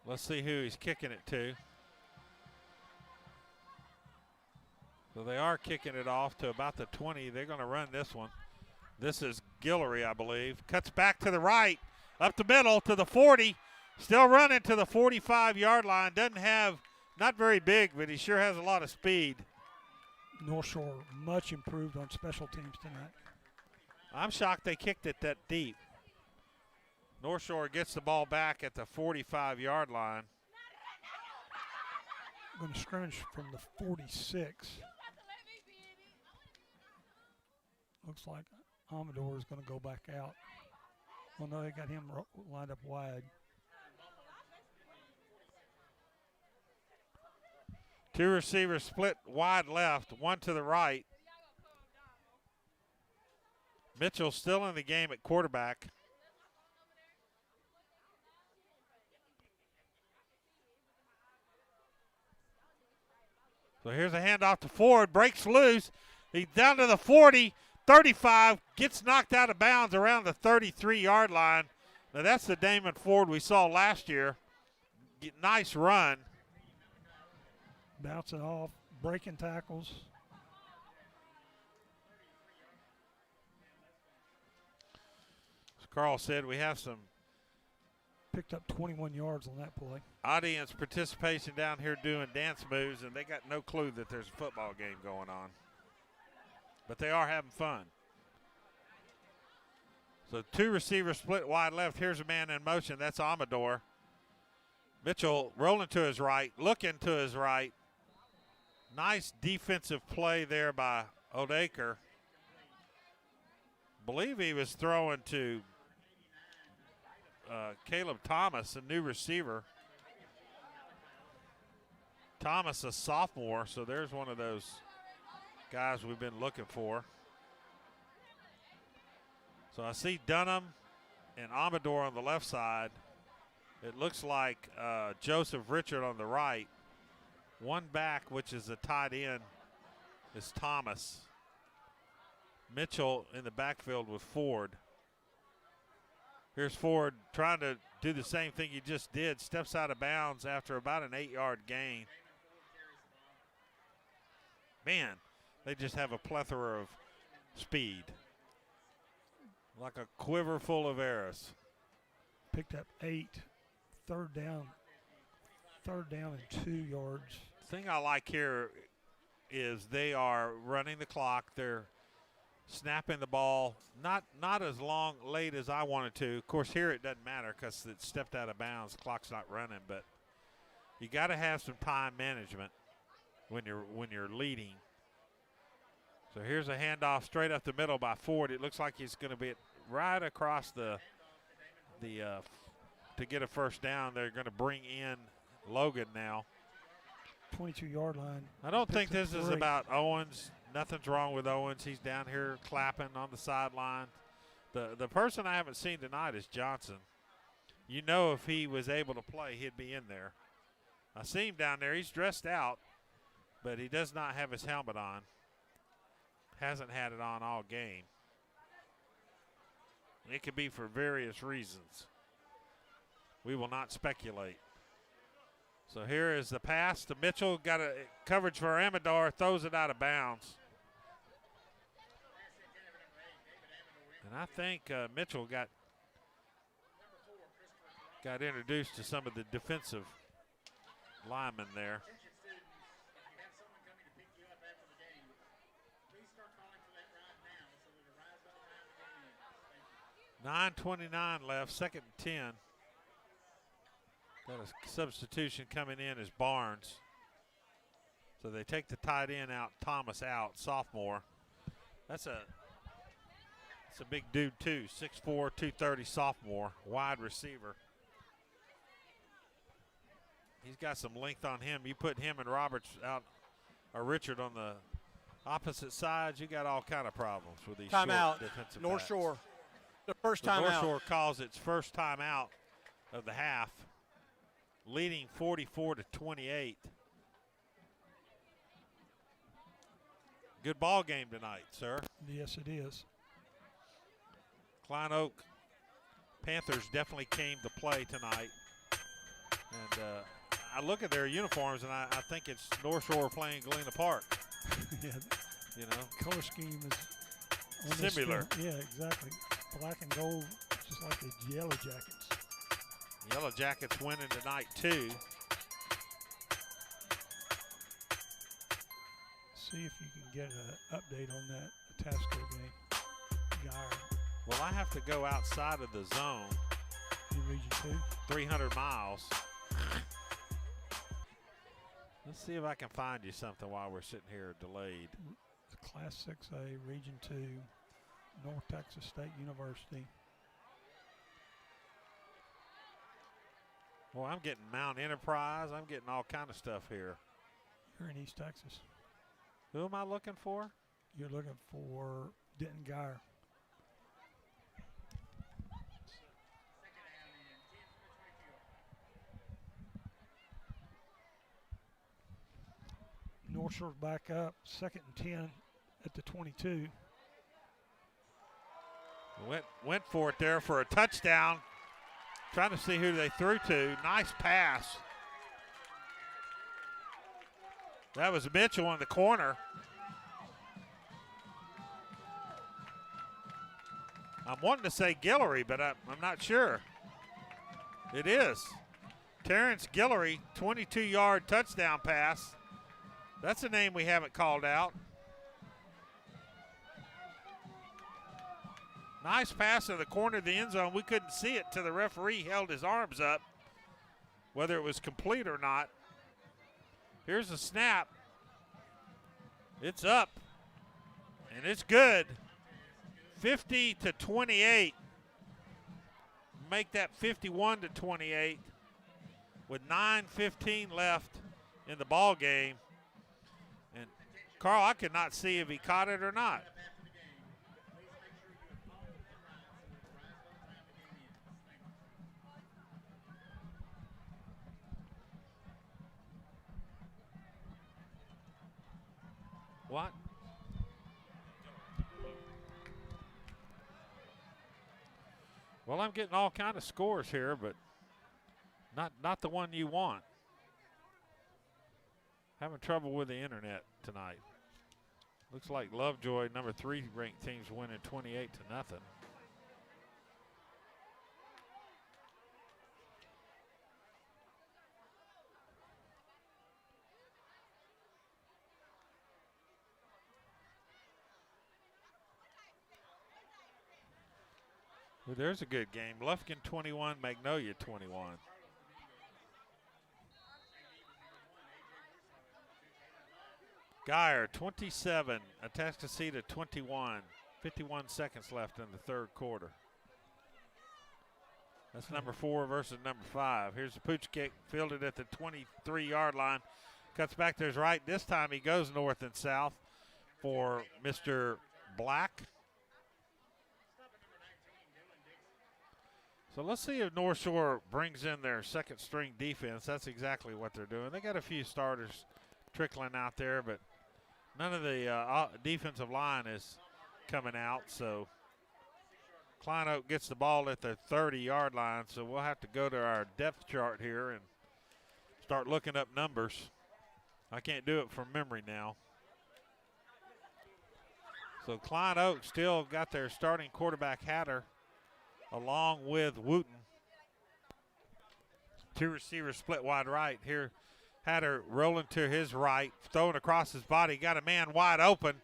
Let's see who he's kicking it to. So they are kicking it off to about the 20. They're going to run this one. This is Guillory, I believe. Cuts back to the right, up the middle to the 40. Still running to the 45-yard line. Doesn't have, not very big, but he sure has a lot of speed. North Shore much improved on special teams tonight. I'm shocked they kicked it that deep. North Shore gets the ball back at the 45-yard line. Going to scrimmage from the 46. Looks like Amador is going to go back out. Well, no, they got him lined up wide. Two receivers split wide left, one to the right. Mitchell still in the game at quarterback. So here's a handoff to Ford, breaks loose. He's down to the 40, 35, gets knocked out of bounds around the 33-yard line. Now that's the Damon Ford we saw last year. Nice run. Bouncing off, breaking tackles. As Carl said, we have some picked up 21 yards on that play. Audience participation down here doing dance moves, and they got no clue that there's a football game going on. But they are having fun. So two receivers split wide left. Here's a man in motion. That's Amador. Mitchell rolling to his right, looking to his right. Nice defensive play there by Odaker. Believe he was throwing to Caleb Thomas, a new receiver. Thomas, a sophomore, so there's one of those guys we've been looking for. So I see Dunham and Amador on the left side. It looks like Joseph Richard on the right. One back, which is a tight end, is Thomas. Mitchell in the backfield with Ford. Here's Ford trying to do the same thing he just did. Steps out of bounds after about an 8-yard gain. Man, they just have a plethora of speed. Like a quiver full of arrows. Picked up 8, third down and 2 yards. The thing I like here is they are running the clock. They're snapping the ball, not as late as I wanted to. Of course, here it doesn't matter because it stepped out of bounds. The clock's not running, but you got to have some time management when you're leading. So here's a handoff straight up the middle by Ford. It looks like he's going to be right across the to get a first down. They're going to bring in Logan now. 22-yard line. I don't think this is about Owens. Nothing's wrong with Owens. He's down here clapping on the sideline. The person I haven't seen tonight is Johnson. You know, if he was able to play, he'd be in there. I see him down there. He's dressed out, but he does not have his helmet on. Hasn't had it on all game. It could be for various reasons. We will not speculate. So here is the pass to Mitchell. Got a coverage for Amador. Throws it out of bounds. And I think Mitchell got introduced to some of the defensive linemen there. 9:29 left, 2nd and 10. Got a substitution coming in as Barnes. So they take the tight end out, Thomas out, sophomore. That's a big dude too, 6'4", 230 sophomore, wide receiver. He's got some length on him. You put him and Roberts out, or Richard on the opposite sides, you got all kind of problems with these short defensive North backs. Shore. The first So time North out. Shore calls its first time out of the half, leading 44-28. Good ball game tonight, sir. Yes, it is. Klein Oak Panthers definitely came to play tonight. And I look at their uniforms, and I think it's North Shore playing Galena Park. Yeah. You know? Color scheme is on similar. This yeah, exactly. Black and gold, just like the Yellow Jackets. Yellow Jackets winning tonight, too. See if you can get an update on that Tasco game. Gyre. Well, I have to go outside of the zone. In Region 2? 300 miles. Let's see if I can find you something while we're sitting here delayed. Class 6A, Region 2, North Texas State University. Well, I'm getting Mount Enterprise. I'm getting all kind of stuff here. You're in East Texas. Who am I looking for? You're looking for Denton Gyre. North Shore's back up, 2nd and 10 at the 22. Went for it there for a touchdown. Trying to see who they threw to. Nice pass. That was Mitchell in the corner. I'm wanting to say Guillory, but I'm not sure. It is. Terrence Guillory, 22-yard touchdown pass. That's a name we haven't called out. Nice pass to the corner of the end zone. We couldn't see it till the referee held his arms up. whether it was complete or not. Here's the snap. It's up, and it's good. 50-28. Make that 51-28 with 9:15 left in the ball game. And Carl, I could not see if he caught it or not. What? Well, I'm getting all kind of scores here, but not the one you want. Having trouble with the internet tonight. Looks like Lovejoy, number 3 ranked team's winning 28-0. Well, there's a good game. Lufkin 21, Magnolia 21. Geyer 27, Atascocita 21. 51 seconds left in the third quarter. That's number 4 versus number 5. Here's the pooch kick, fielded at the 23-yard line. Cuts back to his right. This time he goes north and south for Mr. Black. So let's see if North Shore brings in their second string defense. That's exactly what they're doing. They got a few starters trickling out there, but none of the defensive line is coming out. So Klein Oak gets the ball at the 30-yard line. So we'll have to go to our depth chart here and start looking up numbers. I can't do it from memory now. So Klein Oak still got their starting quarterback Hatter, along with Wooten. 2 receivers split wide right. Here, Hatter rolling to his right, throwing across his body. Got a man wide open,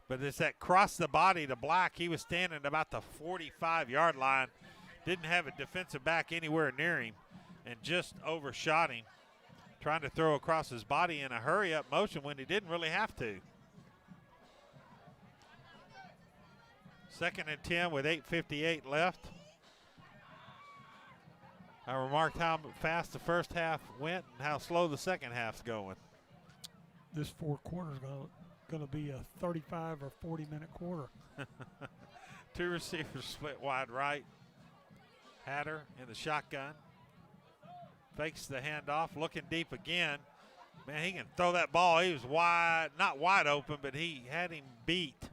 but it's that cross the body to Black. He was standing about the 45-yard line. Didn't have a defensive back anywhere near him and just overshot him, trying to throw across his body in a hurry-up motion when he didn't really have to. 2nd and 10 with 8:58 left. I remarked how fast the first half went and how slow the second half's going. This fourth quarter is going to be a 35 or 40-minute quarter. 2 receivers split wide right. Hatter in the shotgun. Fakes the handoff, looking deep again. Man, he can throw that ball. He was wide, not wide open, but he had him beat.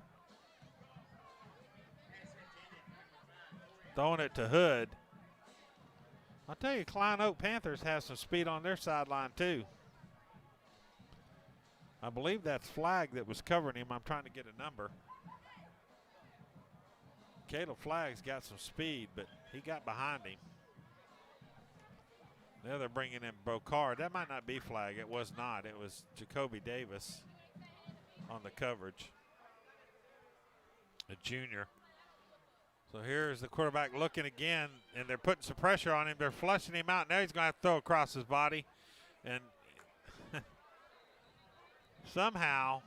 Throwing it to Hood. I'll tell you, Klein Oak Panthers has some speed on their sideline too. I believe that's Flagg that was covering him. I'm trying to get a number. Caleb Flagg's got some speed, but he got behind him. Now they're bringing in Brocard. That might not be Flagg. It was not. It was Jacoby Davis on the coverage, a junior. So here's the quarterback looking again, and they're putting some pressure on him. They're flushing him out. Now he's going to have to throw across his body. And somehow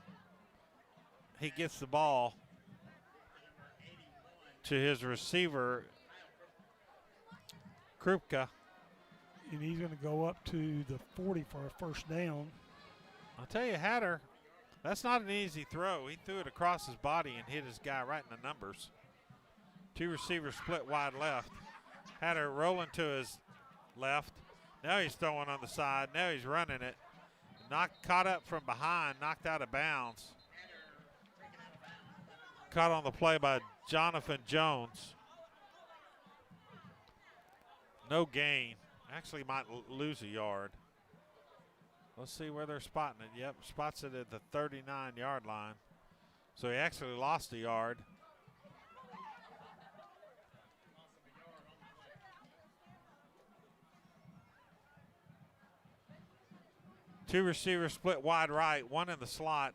he gets the ball to his receiver, Krupka. And he's going to go up to the 40 for a first down. I'll tell you, Hatter, that's not an easy throw. He threw it across his body and hit his guy right in the numbers. 2 receivers split wide left. Hatter rolling to his left. Now he's throwing on the side. Now he's running it. Caught up from behind, knocked out of bounds. Caught on the play by Jonathan Jones. No gain. Actually might lose a yard. Let's see where they're spotting it. Yep, spots it at the 39-yard line. So he actually lost a yard. Two receivers split wide right, one in the slot.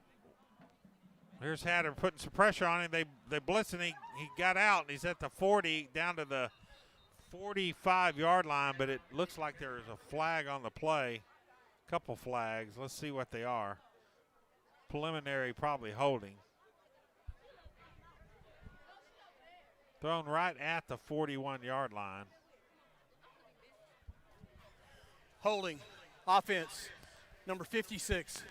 Here's Hatter putting some pressure on him. They blitz and he got out, and he's at the 40 down to the 45-yard line, but it looks like there is a flag on the play. Couple flags. Let's see what they are. Preliminary, probably holding. Thrown right at the 41-yard line. Holding. Offense. Number 56.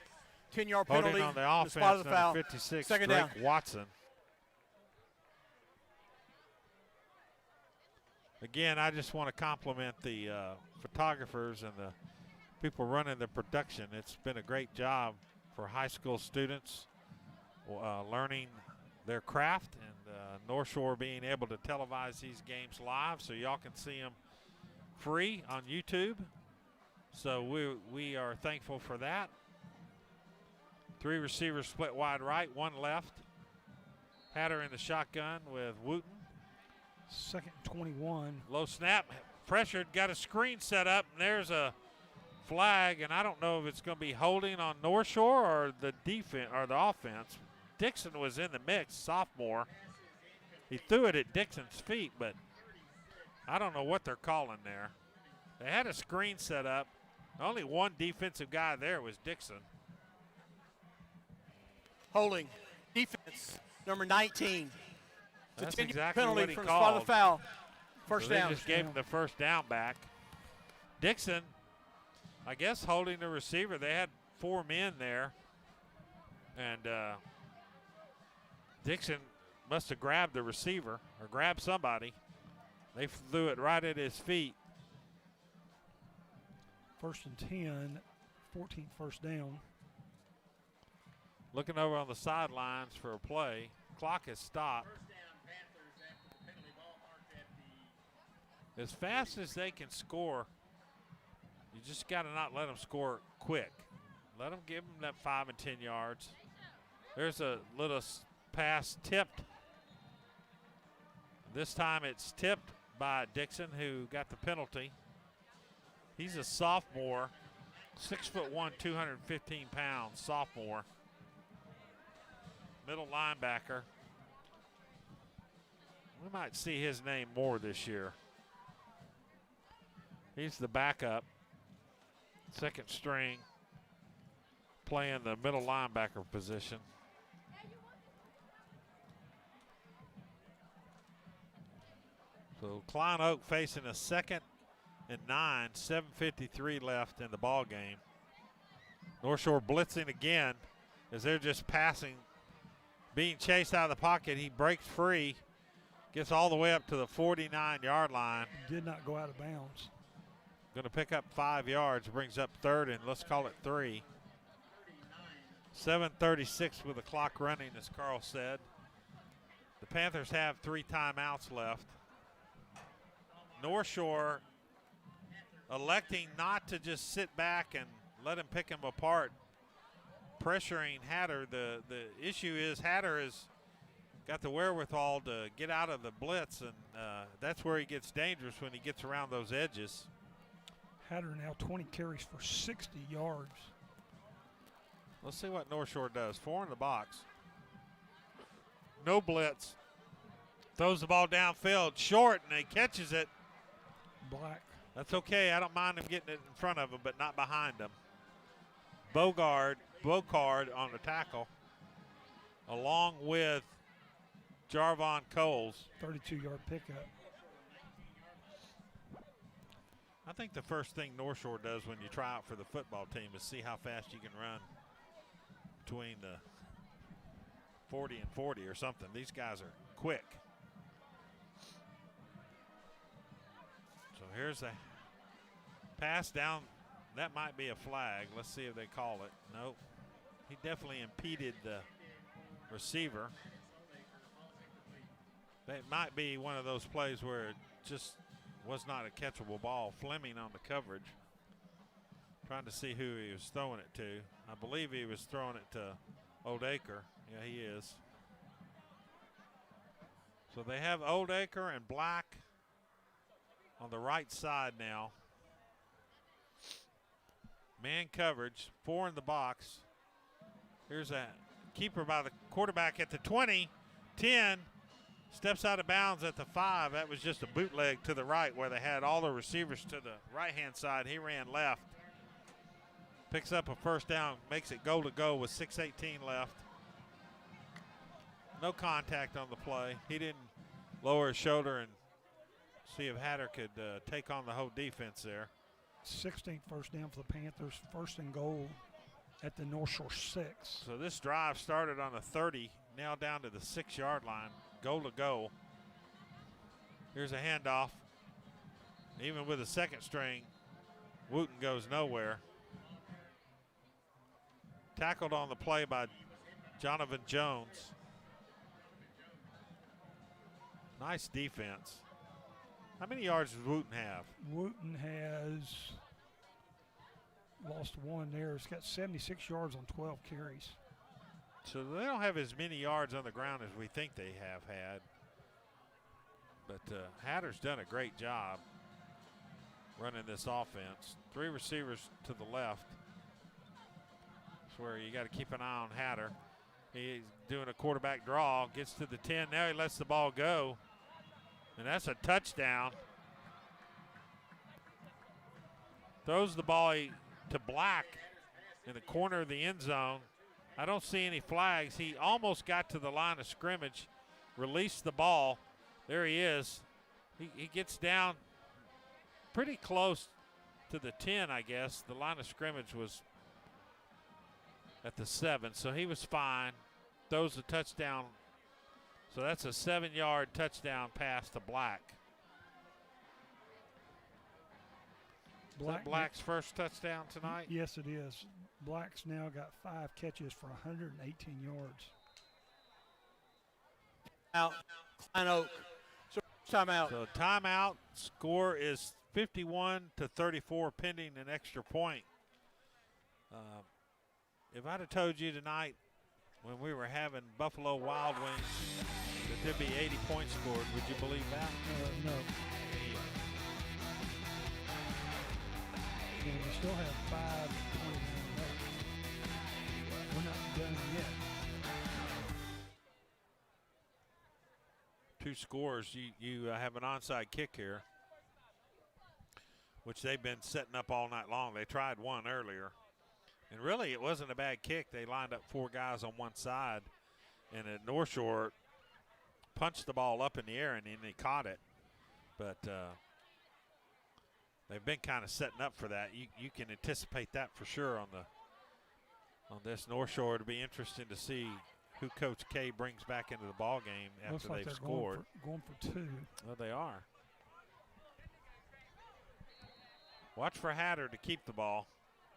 10-yard penalty. Holding on the offense, spot of the number foul. 56, Second Drake down. Watson. Again, I just want to compliment the photographers and the people running the production. It's been a great job for high school students learning their craft, and North Shore being able to televise these games live so y'all can see them free on YouTube. So we are thankful for that. 3 receivers split wide right, 1 left. Hatter in the shotgun with Wooten. Second and 21. Low snap, pressured, got a screen set up, and there's a flag, and I don't know if it's going to be holding on North Shore or the defense or the offense. Dixon was in the mix, sophomore. He threw it at Dixon's feet, but I don't know what they're calling there. They had a screen set up. Only one defensive guy there was Dixon. Holding. Defense. Number 19. That's It's a 10-yard exactly penalty what he from the spot of the foul. First so down. They just gave him the first down back. Dixon, I guess, holding the receiver. They had 4 men there. And Dixon must have grabbed the receiver or grabbed somebody. They threw it right at his feet. First and 10, 14 first down. Looking over on the sidelines for a play. Clock has stopped. As fast as they can score, you just got to not let them score quick. Let them give them that 5 and 10 yards. There's a little pass tipped. This time it's tipped by Dixon, who got the penalty. He's a sophomore, 6'1", 215 pounds, sophomore. Middle linebacker. We might see his name more this year. He's the backup, second string, playing the middle linebacker position. So Klein Oak facing a 2nd and 9, 7:53 left in the ball game. North Shore blitzing again as they're just passing, being chased out of the pocket. He breaks free, gets all the way up to the 49-yard line. Did not go out of bounds. Going to pick up 5 yards, brings up 3rd and let's call it 3. 7:36 with the clock running, as Carl said. The Panthers have 3 timeouts left. North Shore electing not to just sit back and let him pick him apart, pressuring Hatter. The issue is Hatter has got the wherewithal to get out of the blitz, and that's where he gets dangerous when he gets around those edges. Hatter now 20 carries for 60 yards. Let's see what North Shore does. 4 in the box. No blitz. Throws the ball downfield, short, and he catches it. Black. That's okay. I don't mind him getting it in front of him, but not behind him. Bocard on the tackle, along with Jarvon Coles. 32-yard pickup. I think the first thing North Shore does when you try out for the football team is see how fast you can run between the 40 and 40 or something. These guys are quick. So here's a pass down. That might be a flag. Let's see if they call it. Nope. He definitely impeded the receiver. That might be one of those plays where it just was not a catchable ball. Fleming on the coverage. Trying to see who he was throwing it to. I believe he was throwing it to Oldacre. Yeah, he is. So they have Oldacre and Black on the right side now. Man coverage, 4 in the box. Here's a keeper by the quarterback at the 20, 10, Steps out of bounds at the 5. That was just a bootleg to the right where they had all the receivers to the right-hand side. He ran left. Picks up a first down, makes it goal to go with 6:18 left. No contact on the play. He didn't lower his shoulder and see if Hatter could take on the whole defense there. 16th first down for the Panthers, first and goal at the North Shore 6. So this drive started on the 30, now down to the 6-yard line, goal to go. Here's a handoff. Even with a second string, Wooten goes nowhere. Tackled on the play by Jonathan Jones. Nice defense. How many yards does Wooten have? Wooten has lost one there. It's got 76 yards on 12 carries. So they don't have as many yards on the ground as we think they have had. But Hatter's done a great job running this offense. 3 receivers to the left. That's where you got to keep an eye on Hatter. He's doing a quarterback draw, gets to the 10. Now he lets the ball go. And that's a touchdown. Throws the ball to Black in the corner of the end zone. I don't see any flags. He almost got to the line of scrimmage, released the ball. There he is. He gets down pretty close to the 10, I guess. The line of scrimmage was at the 7, so he was fine. Throws the touchdown. So that's a 7-yard touchdown pass to Black. Black's first touchdown tonight? Yes, it is. Black's now got 5 catches for 118 yards. Out, Klein Oak. So timeout. So timeout. Score is 51-34, pending an extra point. If I'd have told you tonight when we were having Buffalo Wild Wings that there'd be 80 points scored, would you believe that? No. And we still have 5:29 left. We're not done yet. 2 scores. You have an onside kick here, which they've been setting up all night long. They tried one earlier. And really, it wasn't a bad kick. They lined up 4 guys on one side, and at North Shore punched the ball up in the air, and then they caught it. But they've been kind of setting up for that. You can anticipate that for sure on this North Shore. It'll be interesting to see who Coach K brings back into the ball game after like they've scored. Going for 2. Well, they are. Watch for Hatter to keep the ball.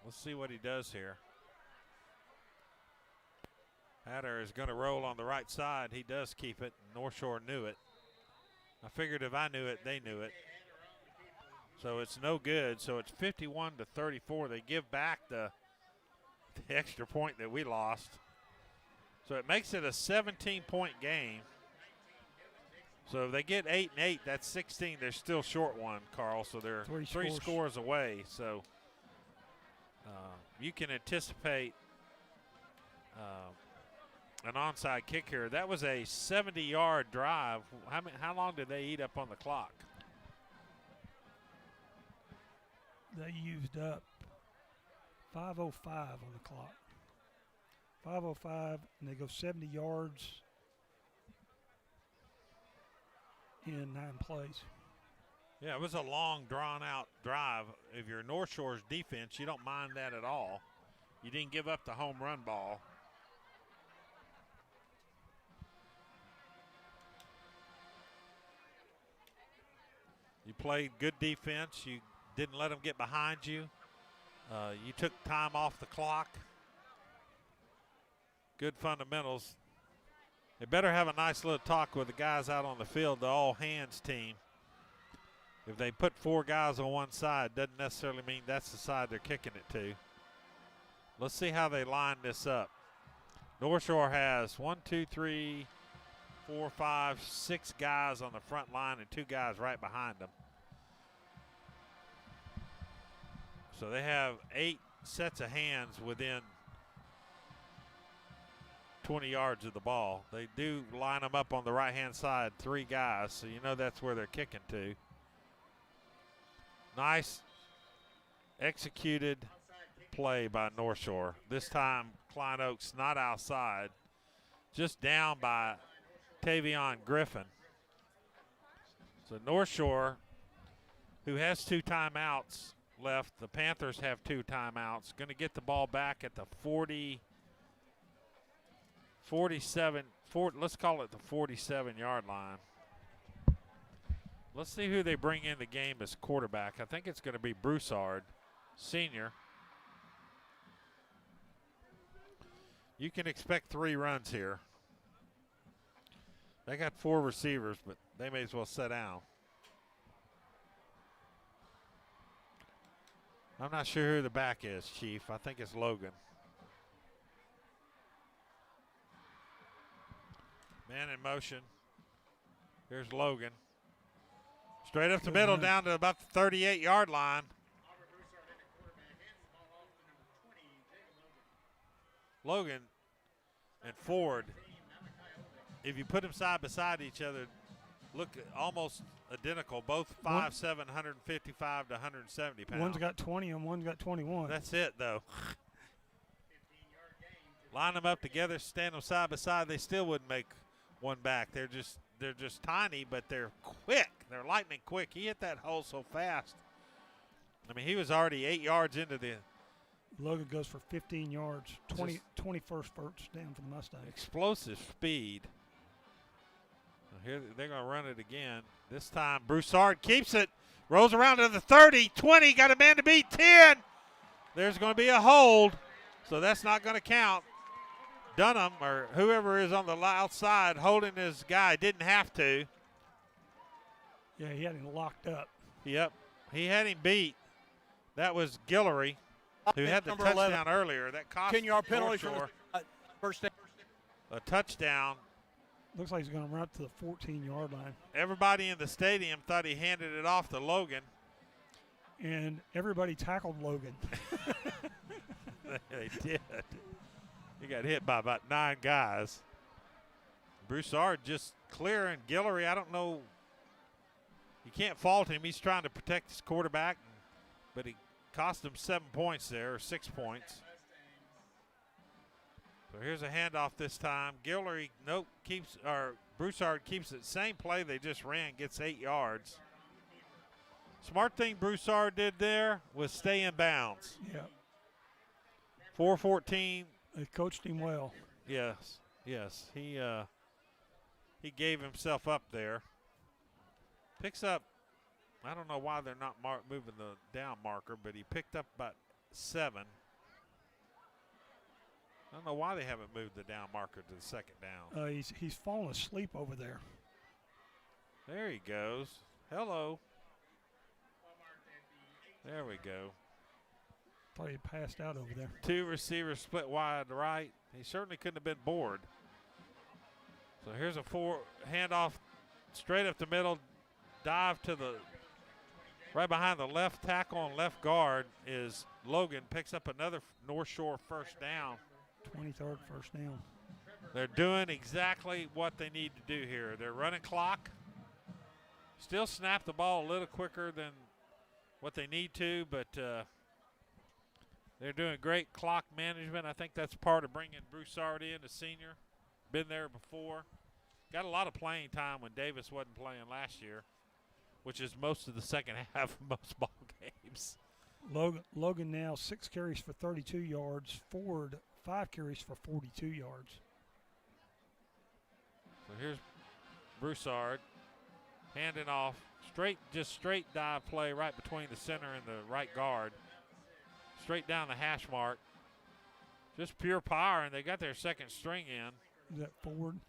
Let's see what he does here. Hatter is going to roll on the right side. He does keep it. North Shore knew it. I figured if I knew it, they knew it. So it's no good. So it's 51-34. They give back the extra point that we lost. So it makes it a 17-point game. So if they get 8 and 8, that's 16. They're still short one, Carl. So they're 3 scores away. So you can anticipate an onside kick here. That was a 70-yard drive. How long did they eat up on the clock? They used up 5:05 on the clock. 5:05, and they go 70 yards in 9 plays. Yeah, it was a long, drawn-out drive. If you're North Shore's defense, you don't mind that at all. You didn't give up the home run ball. You played good defense. You didn't let them get behind you. You took time off the clock. Good fundamentals. They better have a nice little talk with the guys out on the field, the all-hands team. If they put 4 guys on one side, doesn't necessarily mean that's the side they're kicking it to. Let's see how they line this up. North Shore has 6 guys on the front line and 2 guys right behind them. So they have 8 sets of hands within 20 yards of the ball. They do line them up on the right-hand side, 3 guys, so you know that's where they're kicking to. Nice executed play by North Shore. This time, Klein Oak's not outside, just down by Tavion Griffin. So North Shore, who has 2 timeouts left, the Panthers have 2 timeouts, going to get the ball back at the let's call it the 47-yard line. Let's see who they bring in the game as quarterback. I think it's going to be Broussard, senior. You can expect 3 runs here. They got 4 receivers, but they may as well sit down. I'm not sure who the back is, Chief. I think it's Logan. Man in motion. Here's Logan. Straight up the middle down to about the 38-yard line. Logan and Ford, if you put them side by side each other, look almost identical. Both 5'7", 155 to 170 pounds. One's got 20 and one's got 21. That's it, though. Line them up together, stand them side by side. They still wouldn't make one back. They're just tiny, but they're quick. They're lightning quick. He hit that hole so fast. I mean, he was already 8 yards into the. Logan goes for 15 yards, 21st first down for the Mustangs. Explosive speed. Here they're going to run it again. This time Broussard keeps it, rolls around to the 30, 20, got a man to beat, 10. There's going to be a hold, so that's not going to count. Dunham or whoever is on the outside holding his guy didn't have to. Yeah, he had him locked up. Yep, he had him beat. That was Guillory, who had the touchdown 11. earlier. That cost 10-yard penalty North Shore for first down. a touchdown. Looks like he's going to run up to the 14-yard line. Everybody in the stadium thought he handed it off to Logan. And everybody tackled Logan. They did. He got hit by about 9 guys. Broussard just clearing Guillory. I don't know. You can't fault him. He's trying to protect his quarterback, but he cost him 7 points there, or 6 points. So here's a handoff this time. Guillory, Broussard keeps it. Same play they just ran, gets 8 yards. Smart thing Broussard did there was stay in bounds. Yeah. 4:14. They coached him well. Yes. He gave himself up there. Picks up, I don't know why they're not moving the down marker, but he picked up about 7. I don't know why they haven't moved the down marker to the second down. He's fallen asleep over there. There he goes. Hello. There we go. Thought he passed out over there. 2 receivers split wide right. He certainly couldn't have been bored. So here's a handoff straight up the middle. Dive to the right behind the left tackle and left guard is Logan. Picks up another North Shore first down. 23rd first down. They're doing exactly what they need to do here. They're running clock. Still snap the ball a little quicker than what they need to, but they're doing great clock management. I think that's part of bringing Broussard in, a senior. Been there before. Got a lot of playing time when Davis wasn't playing last year, which is most of the second half of most ball games. Logan now 6 carries for 32 yards. Ford 5 carries for 42 yards. So here's Broussard handing off. Just straight dive play right between the center and the right guard. Straight down the hash mark. Just pure power, and they got their second string in. Is that Ford?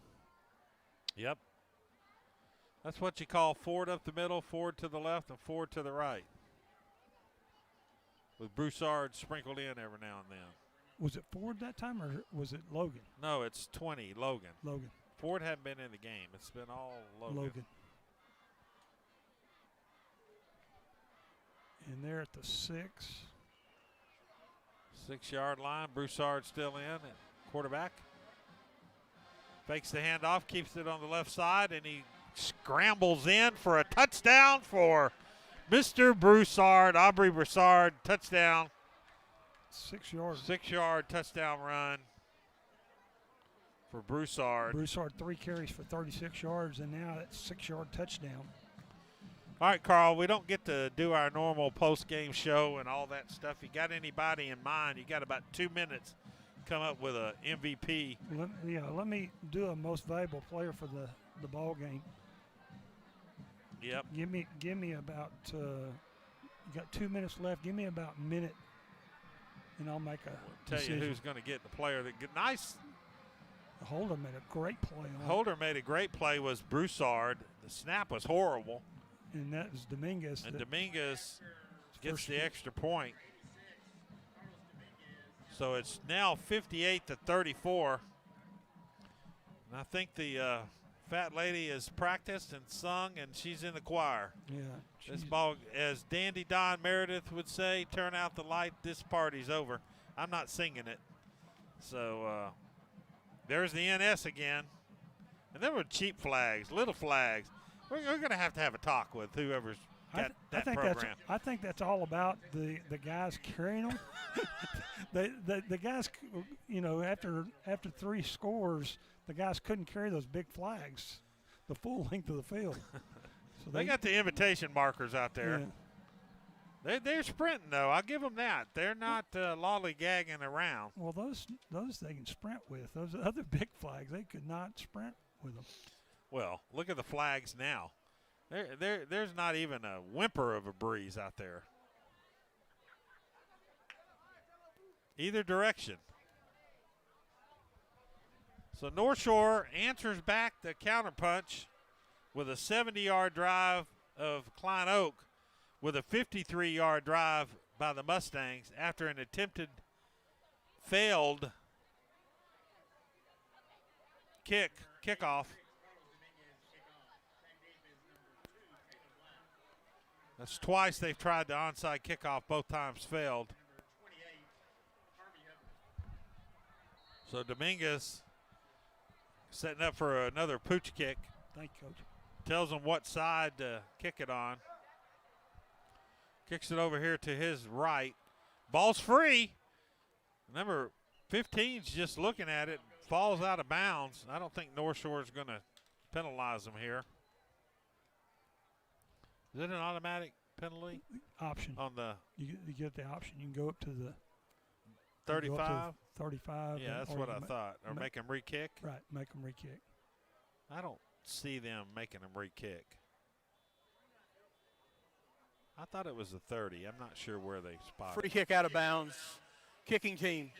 Yep. That's what you call Ford up the middle, Ford to the left, and Ford to the right. With Broussard sprinkled in every now and then. Was it Ford that time, or was it Logan? No, it's 20, Logan. Logan. Ford hadn't been in the game. It's been all Logan. And they're at the 6. 6-yard line. Broussard still in at quarterback. Fakes the handoff, keeps it on the left side, and he scrambles in for a touchdown for Mr. Broussard. Aubrey Broussard, touchdown. 6 yards. 6-yard touchdown run for Broussard. Broussard 3 carries for 36 yards, and now that's 6-yard touchdown. All right, Carl, we don't get to do our normal post-game show and all that stuff. You got anybody in mind? You got about 2 minutes to come up with a MVP. Let me do a most valuable player for the ball game. Yep. Give me about you got 2 minutes left. Give me about a minute, and I'll make a Tell decision. you who's going to get the player that get nice. Holder made a great play. Holder made a great play. Was Broussard. The snap was horrible. And that was Dominguez. And Dominguez gets the extra point. So it's now 58-34. And I think the fat lady has practiced and sung, and she's in the choir. Yeah. This ball, as Dandy Don Meredith would say, turn out the light, this party's over. I'm not singing it. So there's the NS again. And there were cheap flags, little flags. We're going to have a talk with whoever's got that program. I think that's all about the guys carrying them. the guys, after 3 scores, the guys couldn't carry those big flags the full length of the field. So they got the invitation markers out there. Yeah. They're sprinting, though. I'll give them that. They're not lollygagging around. Well, those they can sprint with. Those other big flags, they could not sprint with them. Well, look at the flags now. There's not even a whimper of a breeze out there. Either direction. So North Shore answers back the counterpunch with a 70-yard drive of Klein Oak with a 53-yard drive by the Mustangs after an attempted failed kickoff. That's twice they've tried the onside kickoff, both times failed. So Dominguez setting up for another pooch kick. Thank you, Coach. Tells him what side to kick it on. Kicks it over here to his right. Ball's free. Number 15's just looking at it. Falls out of bounds. I don't think North Shore is going to penalize him here. Is it an automatic penalty? Option. On the you get the option. You can go up to the 35? 35. Yeah, that's what I thought. Or make him re-kick? Right, make him re-kick. I don't see them making him re-kick. I thought it was the 30. I'm not sure where they spotted. Free kick out of bounds. Kicking team.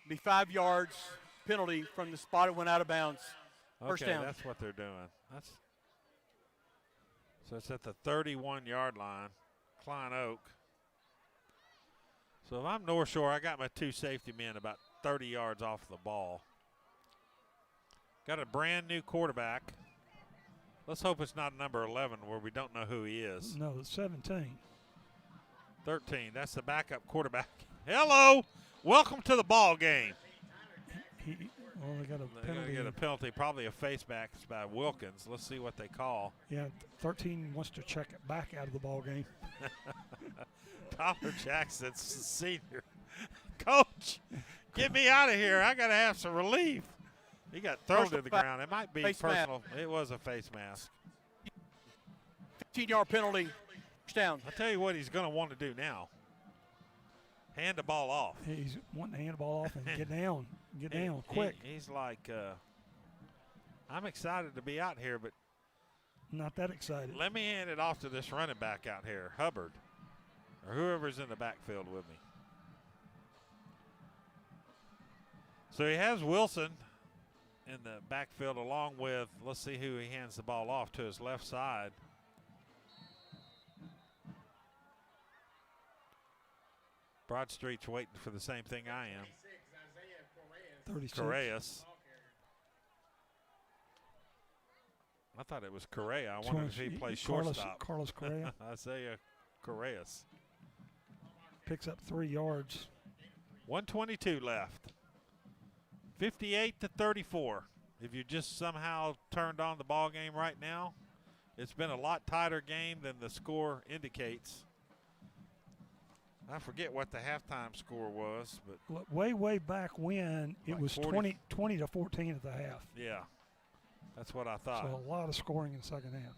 Be 5 yards. Penalty from the spot it went out of bounds. First down. That's what they're doing. So it's at the 31-yard line. Klein Oak. So if I'm North Shore, I got my 2 safety men about 30 yards off the ball. Got a brand new quarterback. Let's hope it's not number 11 where we don't know who he is. No, it's 17. 13. That's the backup quarterback. Hello. Welcome to the ball game. They got a They're penalty. going to get a penalty, probably a face back by Wilkins. Let's see what they call. Yeah, 13 wants to check it back out of the ball game. Tyler Jackson's senior. Coach, get me out of here. I got to have some relief. He got thrown to the ground. It might be personal. It was a face mask. 15-yard penalty. First down. I'll tell you what he's going to want to do now. Hand the ball off. He's wanting to hand the ball off and get down. Get down quick. He's like, I'm excited to be out here, but not that excited. Let me hand it off to this running back out here, Hubbard, or whoever's in the backfield with me. So he has Wilson in the backfield along with, let's see who he hands the ball off to his left side. Broadstreet's waiting for the same thing I am. 36. Correas. I thought it was Correa. I wondered if he plays shortstop. Carlos Correa. Isaiah Correas. Picks up 3 yards. 1:22 left. 58-34. If you just somehow turned on the ball game right now, it's been a lot tighter game than the score indicates. I forget what the halftime score was, but way back when it was 20 to 14 at the half. Yeah, that's what I thought. So a lot of scoring in the second half.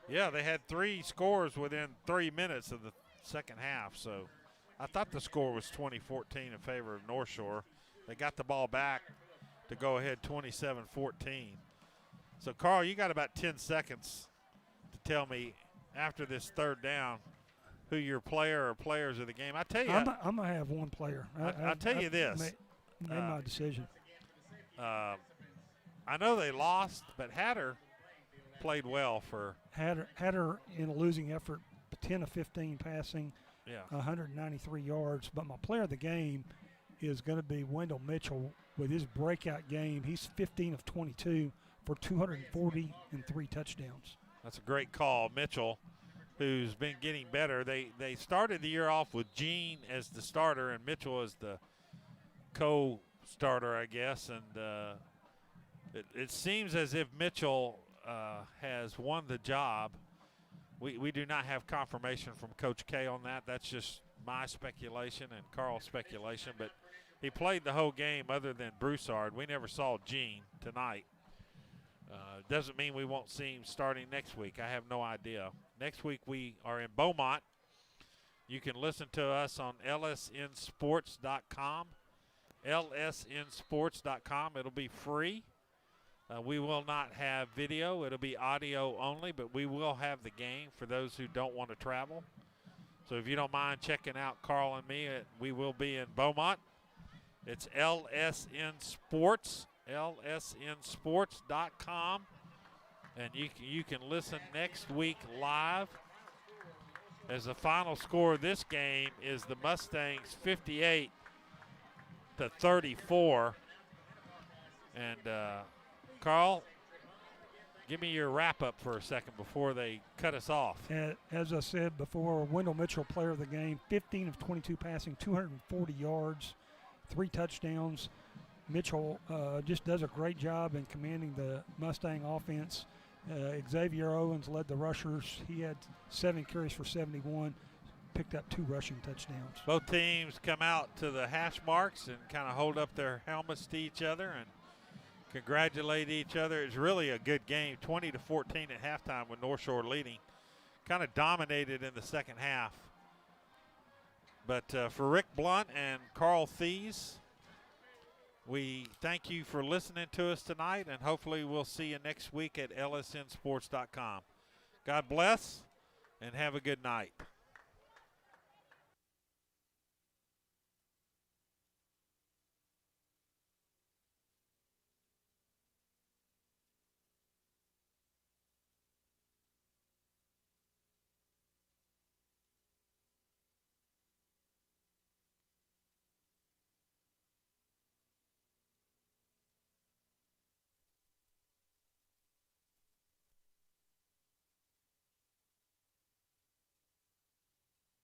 Yeah, they had 3 scores within 3 minutes of the second half. So I thought the score was 20-14 in favor of North Shore. They got the ball back to go ahead 27-14. So, Carl, you got about 10 seconds to tell me after this third down who your player or players of the game. I tell you, I'm going to have one player. I'll tell you this. Made my decision. I know they lost, but Hatter played well for Hatter in a losing effort, 10 of 15 passing, yeah, 193 yards. But my player of the game is going to be Wendell Mitchell with his breakout game. He's 15 of 22 for 240 and 3 touchdowns. That's a great call. Mitchell, who's been getting better. They started the year off with Gene as the starter and Mitchell as the co-starter, I guess. And it seems as if Mitchell has won the job. We do not have confirmation from Coach K on that. That's just my speculation and Carl's speculation. But he played the whole game other than Broussard. We never saw Gene tonight. Doesn't mean we won't see him starting next week. I have no idea. Next week we are in Beaumont. You can listen to us on lsnsports.com. lsnsports.com. It'll be free. We will not have video. It'll be audio only, but we will have the game for those who don't want to travel. So if you don't mind checking out Carl and me, we will be in Beaumont. It's LSN Sports, lsnsports.com. And you can listen next week live. As the final score of this game is the Mustangs 58-34. And Carl, give me your wrap-up for a second before they cut us off. As I said before, Wendell Mitchell, player of the game, 15 of 22 passing, 240 yards, 3 touchdowns. Mitchell just does a great job in commanding the Mustang offense. Xavier Owens led the rushers. He had 7 carries for 71, picked up 2 rushing touchdowns. Both teams come out to the hash marks and kind of hold up their helmets to each other and congratulate each other. It's really a good game, 20-14 at halftime with North Shore leading. Kind of dominated in the second half. But for Rick Blunt and Carl Thies, we thank you for listening to us tonight, and hopefully we'll see you next week at lsnsports.com. God bless, and have a good night.